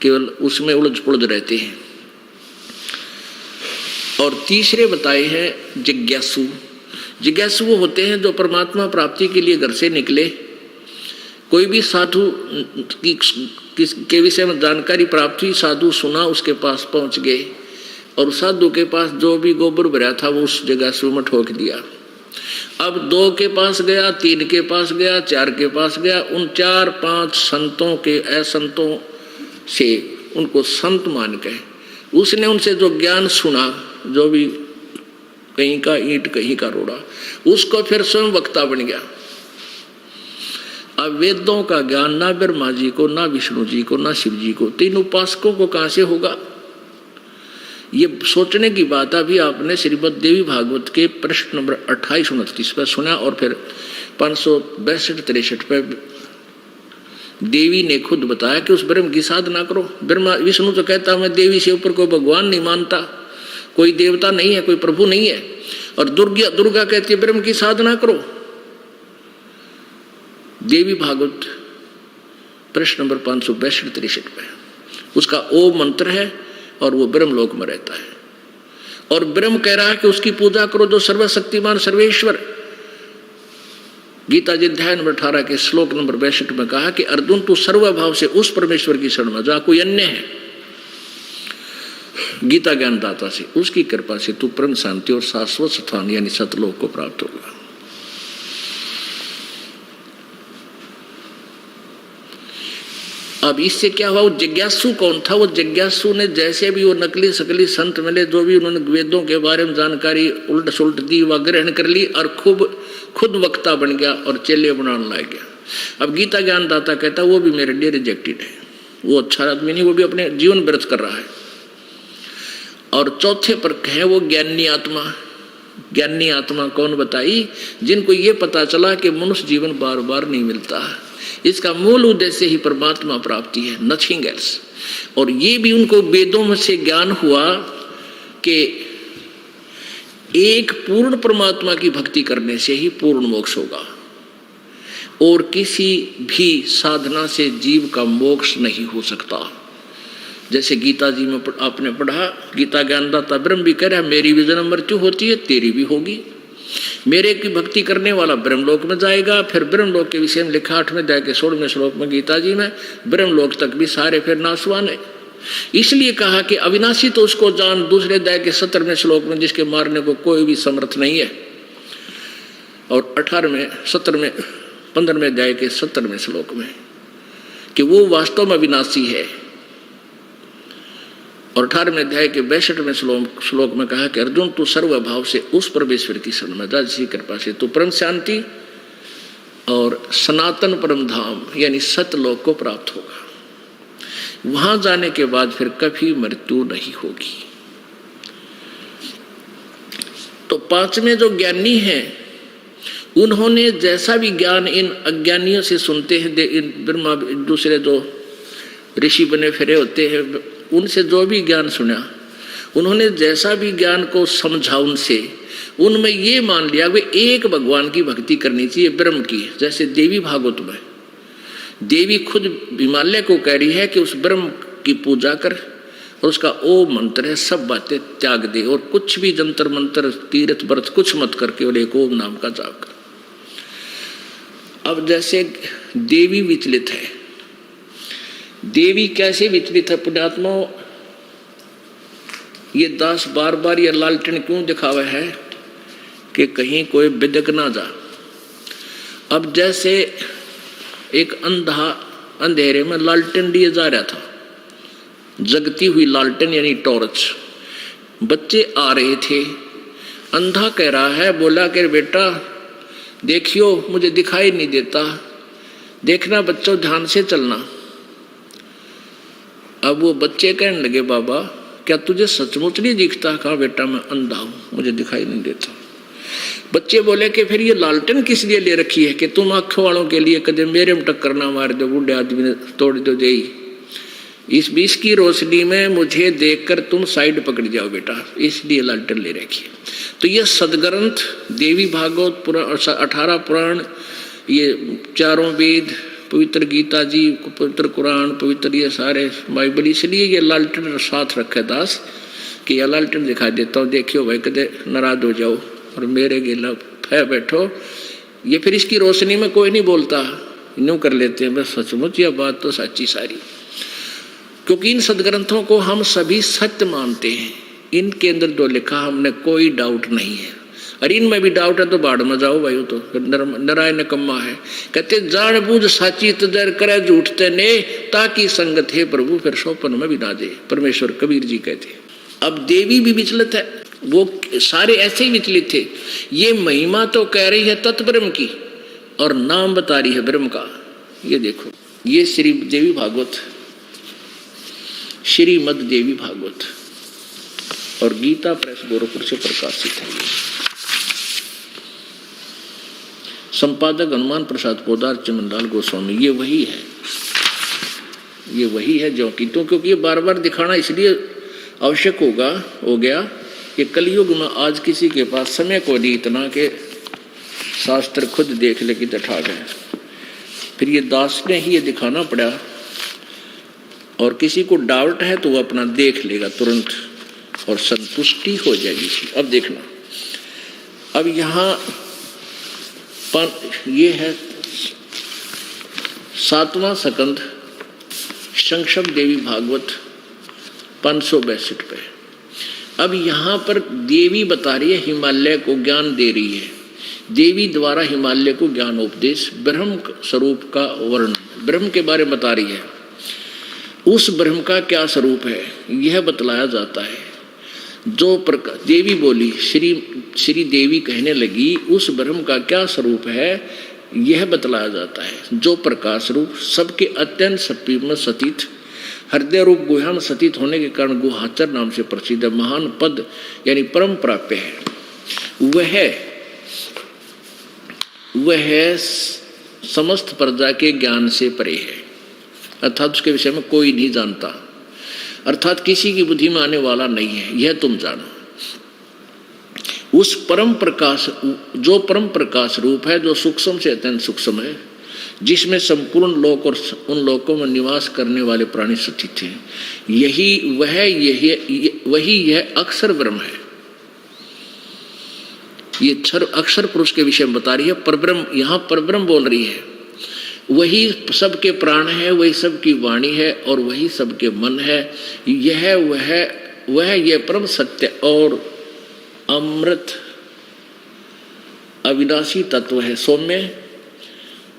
केवल उसमें उलझ पुलझ रहते हैं। और तीसरे बताए हैं जिज्ञासु वो होते हैं जो परमात्मा प्राप्ति के लिए घर से निकले, कोई भी साधु के विषय में जानकारी प्राप्त हुई, साधु सुना, उसके पास पहुंच गए और साधु के पास जो भी गोबर भरा था वो उस जिज्ञासु में ठोक दिया। अब 2 के पास गया, 3 के पास गया, 4 के पास गया, उन 4-5 संतों के असंतों से उनको संत मान के उसने उनसे जो ज्ञान सुना, जो भी कहीं का ईंट कहीं का रोड़ा, उसको फिर स्वयं वक्ता बन गया। अब वेदों का ज्ञान ना ब्रह्मा जी को, ना विष्णु जी को, ना शिव जी को, तीन उपासकों को कहां से होगा? ये सोचने की बात अभी आपने श्रीमद् देवी भागवत के प्रश्न नंबर 28-29 पर सुना, और फिर 562-63 पे देवी ने खुद बताया कि उस ब्रह्म की साधना करो। ब्रह्मा विष्णु तो कहता मैं देवी से ऊपर कोई भगवान नहीं मानता, कोई देवता नहीं है, कोई प्रभु नहीं है, और दुर्गा कहती है ब्रह्म की साधना करो। देवी भागवत प्रश्न नंबर 562-63 पे उसका ओम मंत्र है और वो ब्रह्मलोक में रहता है, और ब्रह्म कह रहा है कि उसकी पूजा करो जो सर्वशक्तिमान सर्वेश्वर। गीता जी अध्याय नंबर 18 के श्लोक नंबर 62 में कहा कि अर्जुन तू सर्वभाव से उस परमेश्वर की शरण में जा, कोई अन्य है गीता ज्ञानदाता से, उसकी कृपा से तू परम शांति और शाश्वत स्थान यानी सतलोक को प्राप्त होगा। अब इससे क्या हुआ? वो जिज्ञासु कौन था? वो जिज्ञासु ने जैसे भी वो नकली सकली संत मिले, जो भी उन्होंने वेदों के बारे में जानकारी उल्ट सुलट दी, वह ग्रहण कर ली और खुद वक्ता बन गया और चेले बनाने लग गया। अब गीता ज्ञानदाता कहता वो भी मेरे लिए रिजेक्टेड है, वो अच्छा आदमी नहीं, वो भी अपने जीवन व्यर्थ कर रहा है। और चौथे पर है वो ज्ञानी आत्मा। ज्ञानी आत्मा कौन बताई? जिनको ये पता चला कि मनुष्य जीवन बार बार नहीं मिलता, इसका मूल उद्देश्य ही परमात्मा प्राप्ति है, नथिंग एल्स। और ये भी उनको वेदों में से ज्ञान हुआ कि एक पूर्ण परमात्मा की भक्ति करने से ही पूर्ण मोक्ष होगा, और किसी भी साधना से जीव का मोक्ष नहीं हो सकता। जैसे गीता जी में आपने पढ़ा, गीता ज्ञानदाता ब्रह्म भी कह रहा है मेरी भी जन्म मृत्यु होती है, तेरी भी होगी। मेरे की भक्ति करने वाला ब्रह्मलोक में जाएगा। फिर ब्रह्मलोक के विषय में लिखा 8वें अध्याय के 16वें श्लोक में गीता जी में, ब्रह्मलोक तक भी सारे फिर नाशवान है। इसलिए कहा कि अविनाशी तो उसको जान, दूसरे अध्याय के 17वें श्लोक में, जिसके मारने को कोई भी समर्थ नहीं है। और 18वें 17वें 15वें अध्याय के 17वें श्लोक में कि वो वास्तव में अविनाशी है। और 18वें अध्याय के 62वें श्लोक में कहा कि अर्जुन तू सर्वभाव से उस परमेश्वर की शरण में जा, जिसकी कृपा से तू परम शांति और सनातन परम धाम यानी सतलोक को प्राप्त होगा। वहां जाने के बाद फिर कभी मृत्यु नहीं होगी। तो पांचवें जो ज्ञानी हैं, उन्होंने जैसा भी ज्ञान इन अज्ञानियों से सुनते हैं, इन ब्रह्मा दूसरे जो ऋषि बने फिरे होते हैं, उनसे जो भी ज्ञान सुना, उन्होंने जैसा भी ज्ञान को समझा उनसे, उनमें ये मान लिया वे एक भगवान की भक्ति करनी चाहिए, ब्रह्म की। जैसे देवी भागवत में देवी खुद हिमालय को कह रही है कि उस ब्रह्म की पूजा कर, और उसका ओम मंत्र है, सब बातें त्याग दे, और कुछ भी जंतर मंत्र तीर्थ व्रत कुछ मत करके, और एक ओम नाम का जाप कर। अब जैसे देवी विचलित है, देवी कैसे विचलित है पुण्यात्मा? ये दास बार बार ये लालटेन क्यों दिखावा है कि कहीं कोई बिदक ना जा। अब जैसे एक अंधा अंधेरे में लालटेन लिए जा रहा था, जगती हुई लालटेन यानी टॉर्च, बच्चे आ रहे थे, अंधा कह रहा है, बोला कि बेटा देखियो मुझे दिखाई नहीं देता, देखना बच्चों ध्यान से चलना। अब वो बच्चे कहने लगे बाबा क्या तुझे सचमुच नहीं दिखता? कहा बेटा मैं अंधा हूं, मुझे दिखाई नहीं देता। बच्चे बोले कि फिर ये लालटेन किस लिए ले रखी है कि तुम आंखों वालों के लिए कदम मेरे में टक्कर ना मार दो, बूढ़े आदमी ने तोड़ दो दे। इस 20 की रोशनी में मुझे देखकर तुम साइड पकड़ जाओ बेटा, इसलिए लालटेन ले रखी है। तो ये सदग्रंथ देवी भागवत पुराण, 18 पुराण, ये चारों वेद, पवित्र गीता जी, पवित्र कुरान, पवित्र ये सारे बाइबल, इसलिए ये लालटेन साथ रखे दास कि यह लालटेन दिखाई देता हूँ, देखियो भाई कदे नाराज हो जाओ और मेरे गिला है बैठो। ये फिर इसकी रोशनी में कोई नहीं बोलता, यूँ कर लेते हैं बस। सचमुच यह बात तो सच्ची सारी, क्योंकि इन सदग्रंथों को हम सभी सत्य मानते हैं। इनके अंदर जो लिखा हमने कोई डाउट नहीं है, और इनमें भी डाउट है तो बाढ़ में जाओ भाई, तो नारायण निकम्मा है। कहते जान बूझ साची तजर करे झूठते ने, ताकि संगत है प्रभु फिर सोपन में भी ना दे। परमेश्वर कबीर जी कहते। अब देवी भी विचलित है, वो सारे ऐसे ही विचलित थे। ये महिमा तो कह रही है तत्ब्रह्म की और नाम बता रही है ब्रह्म का। ये देखो, ये श्री देवी भागवत, श्रीमद देवी भागवत और गीता प्रेस गोरखपुर से प्रकाशित है। संपादक हनुमान प्रसाद पोदार चमनलाल गोस्वामी। ये वही है, ये वही है जो कि, तो क्योंकि ये बार बार दिखाना इसलिए आवश्यक हो गया कि कलयुग में आज किसी के पास समय को नहीं इतना के शास्त्र खुद देख ले कि ठा गए। फिर ये दास ने ही ये दिखाना पड़ा, और किसी को डाउट है तो वो अपना देख लेगा तुरंत और संतुष्टि हो जाएगी। अब देखना, अब यहाँ ये है 7वां स्कंद संक्षिप्त देवी भागवत 562 पे। अब यहाँ पर देवी बता रही है, हिमालय को ज्ञान दे रही है। देवी द्वारा हिमालय को ज्ञान उपदेश, ब्रह्म स्वरूप का वर्णन, ब्रह्म के बारे में बता रही है। उस ब्रह्म का क्या स्वरूप है यह बतलाया जाता है। जो प्रकार देवी बोली, श्री देवी कहने लगी, उस ब्रह्म का क्या स्वरूप है यह बतलाया जाता है। जो प्रकाश रूप सबके अत्यंत सपी में सतीत, हृदय रूप गुहा में सतीत होने के कारण गुहाचर नाम से प्रसिद्ध महान पद यानी परम प्राप्य है। वह समस्त प्रजा के ज्ञान से परे है, अर्थात उसके विषय में कोई नहीं जानता, अर्थात किसी की बुद्धि में आने वाला नहीं है, यह तुम जानो। उस परम प्रकाश, जो परम प्रकाश रूप है, जो सूक्ष्म से अत्यंत सूक्ष्म है, जिसमें संपूर्ण लोक और उन लोकों में निवास करने वाले प्राणी स्थित हैं, वही यह अक्षर ब्रह्म है। ये अक्षर पुरुष के विषय में बता रही है। परब्रह्म, यहाँ परब्रह्म बोल रही है। वही सबके प्राण है, वही सबकी वाणी है और वही सबके मन है। यह परम सत्य और अमृत अविनाशी तत्व है। सौम्य,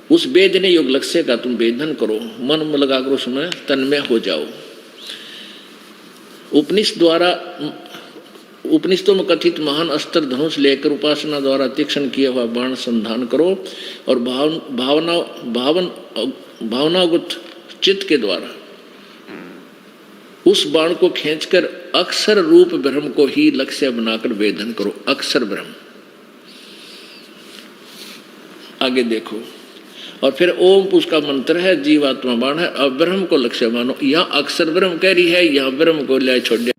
उस वेदने योग लक्ष्य का तुम वेदन करो, मन में लगाकर उसमें तन्मय हो जाओ। उपनिषदों में कथित महान अस्त्र धनुष लेकर उपासना द्वारा तीक्ष्ण किया हुआ बाण संधान करो और भावनागत चित्त के द्वारा उस बाण को खींचकर अक्षर रूप ब्रह्म को ही लक्ष्य बनाकर वेदन करो। अक्षर ब्रह्म, आगे देखो, और फिर ओम उसका मंत्र है, जीवात्मा बाण है। अब ब्रह्म को लक्ष्य मानो। यहाँ अक्षर ब्रह्म कह रही है, यहाँ ब्रह्म को ले छोड़ दिया।